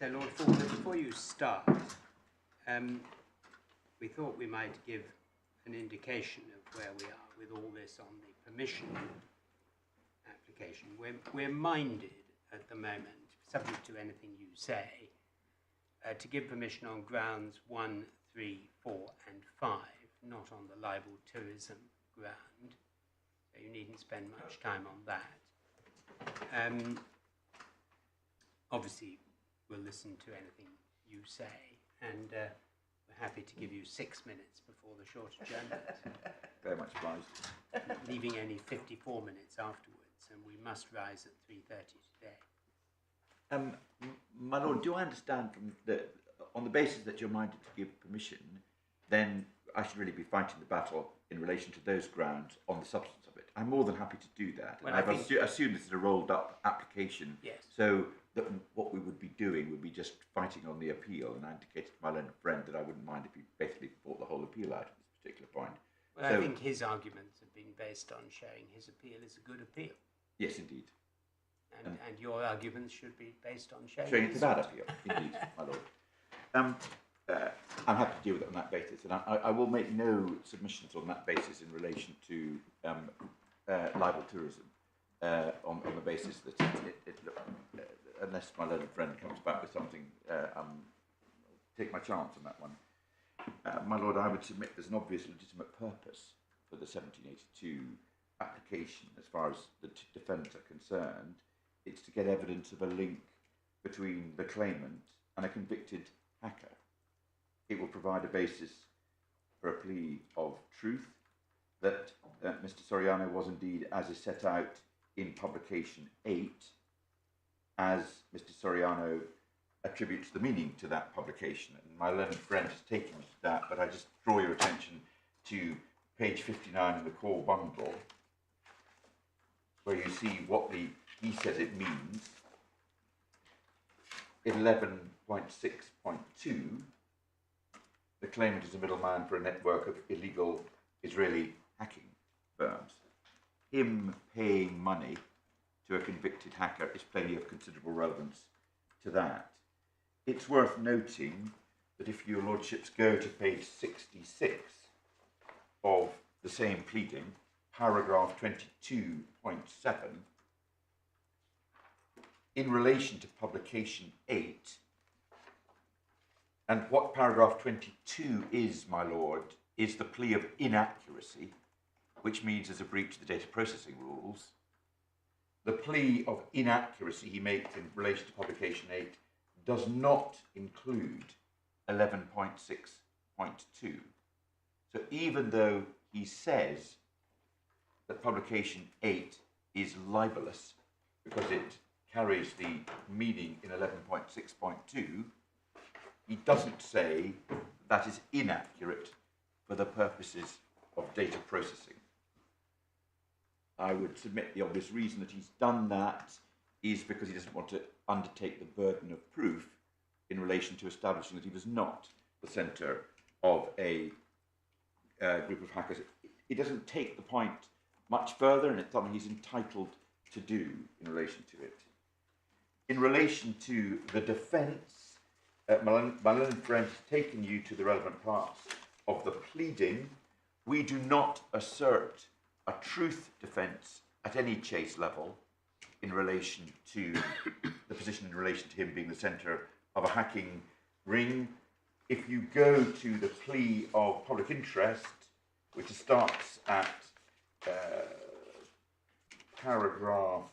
So, Lord Faulkner, before you start, we thought we might give an indication of where we are with all this on the permission application. We're minded at the moment, subject to anything you say, to give permission on grounds 1, 3, 4 and 5, not on the libel tourism ground. So you needn't spend much time on that. Obviously, we'll listen to anything you say, and we're happy to give you 6 minutes before the short adjournment. Very much obliged. Leaving only 54 minutes afterwards, and we must rise at 3:30 today. My lord, do I understand from on the basis that you're minded to give permission, then I should really be fighting the battle in relation to those grounds on the substance of it? I'm more than happy to do that. Well, and I've assumed this is a rolled up application. Yes. So that what we would be doing would be just fighting on the appeal, and I indicated to my learned friend that I wouldn't mind if he basically brought the whole appeal out at this particular point. Well, so, I think his arguments have been based on showing his appeal is a good appeal. Yes, indeed. And your arguments should be based on showing Showing it's a bad appeal, indeed, my lord. I'm happy to deal with it on that basis, and I will make no submissions on that basis in relation to libel tourism, on the basis that unless my learned friend comes back with something, take my chance on that one. My lord, I would submit there's an obvious legitimate purpose for the 1782 application, as far as the defendants are concerned, it's to get evidence of a link between the claimant and a convicted hacker. It will provide a basis for a plea of truth that Mr. Soriano was indeed, as is set out in publication 8, as Mr. Soriano attributes the meaning to that publication. And my learned friend has taken me to that, but I just draw your attention to page 59 in the core bundle, where you see what he says it means. 11.6.2, the claimant is a middleman for a network of illegal Israeli hacking firms. Him paying money to a convicted hacker is plainly of considerable relevance to that. It's worth noting that if your lordships go to page 66 of the same pleading, paragraph 22.7, in relation to publication 8, and what paragraph 22 is, my lord, is the plea of inaccuracy, which means there's a breach of the data processing rules. The plea of inaccuracy he makes in relation to publication 8 does not include 11.6.2. So even though he says that publication 8 is libelous because it carries the meaning in 11.6.2, he doesn't say that is inaccurate for the purposes of data processing. I would submit the obvious reason that he's done that is because he doesn't want to undertake the burden of proof in relation to establishing that he was not the centre of a group of hackers. It doesn't take the point much further, and it's something he's entitled to do in relation to it. In relation to the defence, my learned friend has taken you to the relevant parts of the pleading. We do not assert a truth defence at any chase level in relation to the position in relation to him being the centre of a hacking ring. If you go to the plea of public interest, which starts at paragraph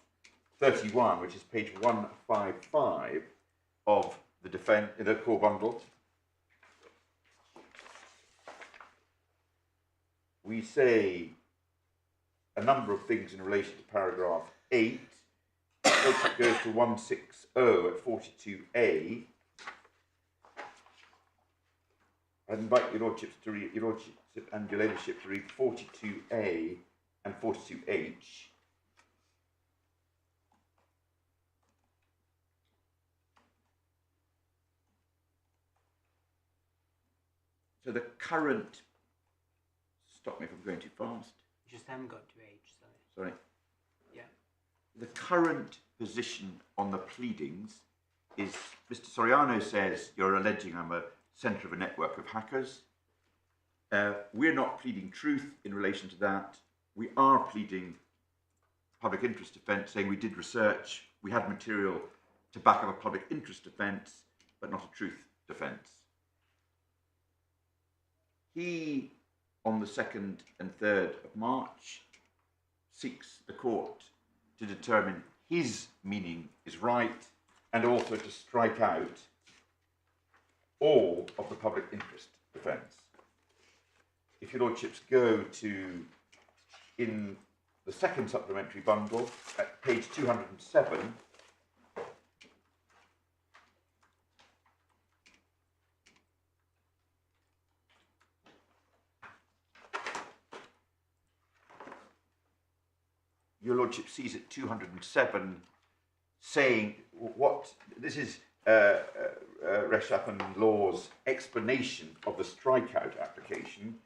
31, which is page 155 of the core bundle, we say a number of things in relation to paragraph 8. It goes to 160 at 42A. I invite your lordships to read, your lordship and your ladyship to read 42A and 42H. So the current, stop me if I'm going too fast. You just haven't got to H, Sorry. Yeah. The current position on the pleadings is Mr. Soriano says you're alleging I'm a centre of a network of hackers. We're not pleading truth in relation to that. We are pleading public interest defence, saying we did research, we had material to back up a public interest defence, but not a truth defence. He, on the 2nd and 3rd of March, seeks the court to determine his meaning is right and also to strike out all of the public interest defence. If your lordships go to, in the second supplementary bundle, at page 207, your lordship sees at 207 saying what this is Reshappen Law's explanation of the strikeout application.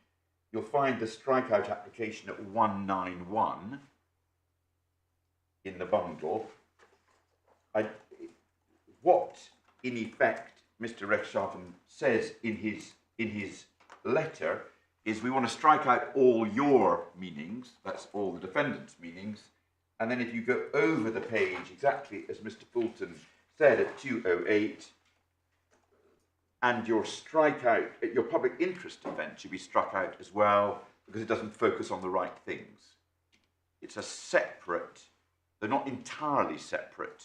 You'll find the strikeout application at 191 in the bundle. What in effect Mr. Reshappen says in his letter is we want to strike out all your meanings, that's all the defendant's meanings, and then if you go over the page exactly as Mr. Fulton said at 208, and your strikeout, your public interest defence should be struck out as well because it doesn't focus on the right things. it's a separate, they're not entirely separate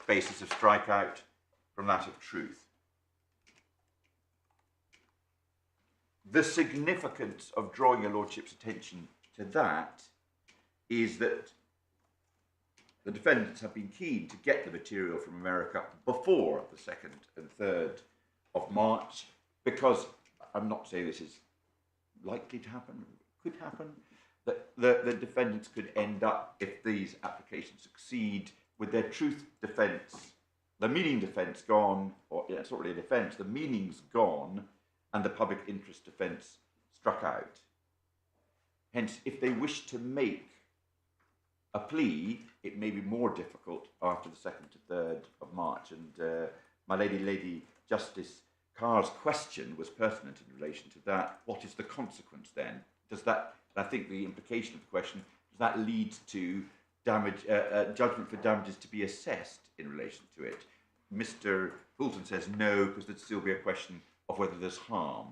basis of strikeout from that of truth. The significance of drawing your lordship's attention to that is that the defendants have been keen to get the material from America before the 2nd and 3rd of March, because I'm not saying this is likely to happen, could happen, that the defendants could end up, if these applications succeed, with their truth defence, the meaning defence gone, or it's not really a defence, the meaning's gone, and the public interest defence struck out. Hence, if they wish to make a plea, it may be more difficult after the 2nd to 3rd of March. And my Lady Justice Carr's question was pertinent in relation to that. What is the consequence then? Does that, I think the implication of the question, does that lead to damage, judgment for damages to be assessed in relation to it? Mr. Fulton says no, because there'd still be a question of whether there's harm.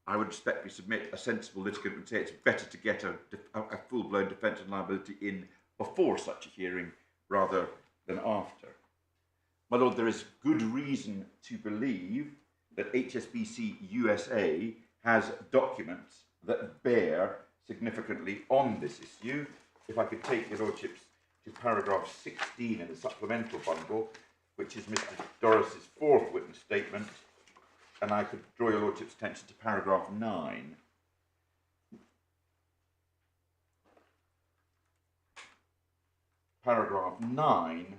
I would respectfully submit a sensible litigant would say it's better to get a full-blown defence and liability in before such a hearing rather than after. My Lord, there is good reason to believe that HSBC USA has documents that bear significantly on this issue. If I could take your lordships to paragraph 16 in the supplemental bundle, which is Mr. Doris's 4th witness statement, and I could draw your lordship's attention to paragraph 9. Paragraph 9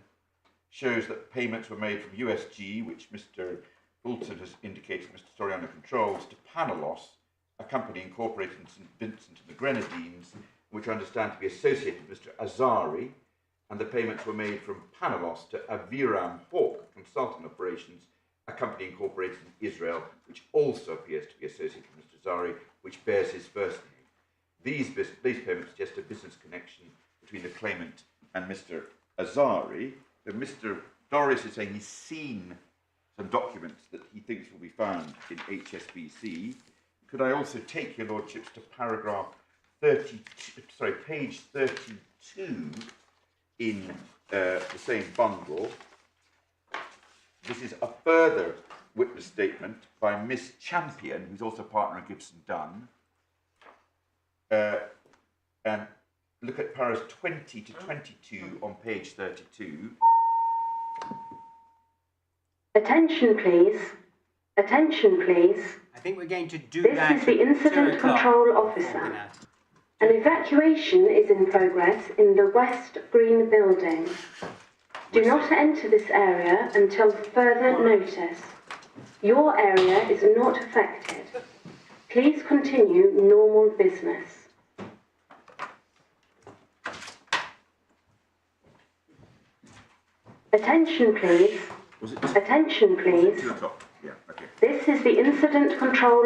shows that payments were made from USG, which Mr. Fulton has indicated Mr. Soriano controls, to Panelos, a company incorporated in St. Vincent and the Grenadines, which I understand to be associated with Mr. Azari, and the payments were made from Panelos to Aviram Hawk Consulting Operations, a company incorporated in Israel, which also appears to be associated with Mr. Azari, which bears his first name. These payments suggest a business connection between the claimant and Mr. Azari. So Mr. Doris is saying he's seen some documents that he thinks will be found in HSBC. Could I also take your lordships to paragraph 32, sorry, page 32 in the same bundle? This is a further witness statement by Miss Champion, who's also a partner in Gibson Dunn. And look at paras 20 to 22 on page 32. Attention, please. Attention, please. I think we're going to do This that. is the incident control officer. An evacuation is in progress in the West Green building. Do not enter this area until further notice. Your area is not affected. Please continue normal business. Attention, please. Attention, please. Was it 2 o'clock? Yeah, okay. This is the incident control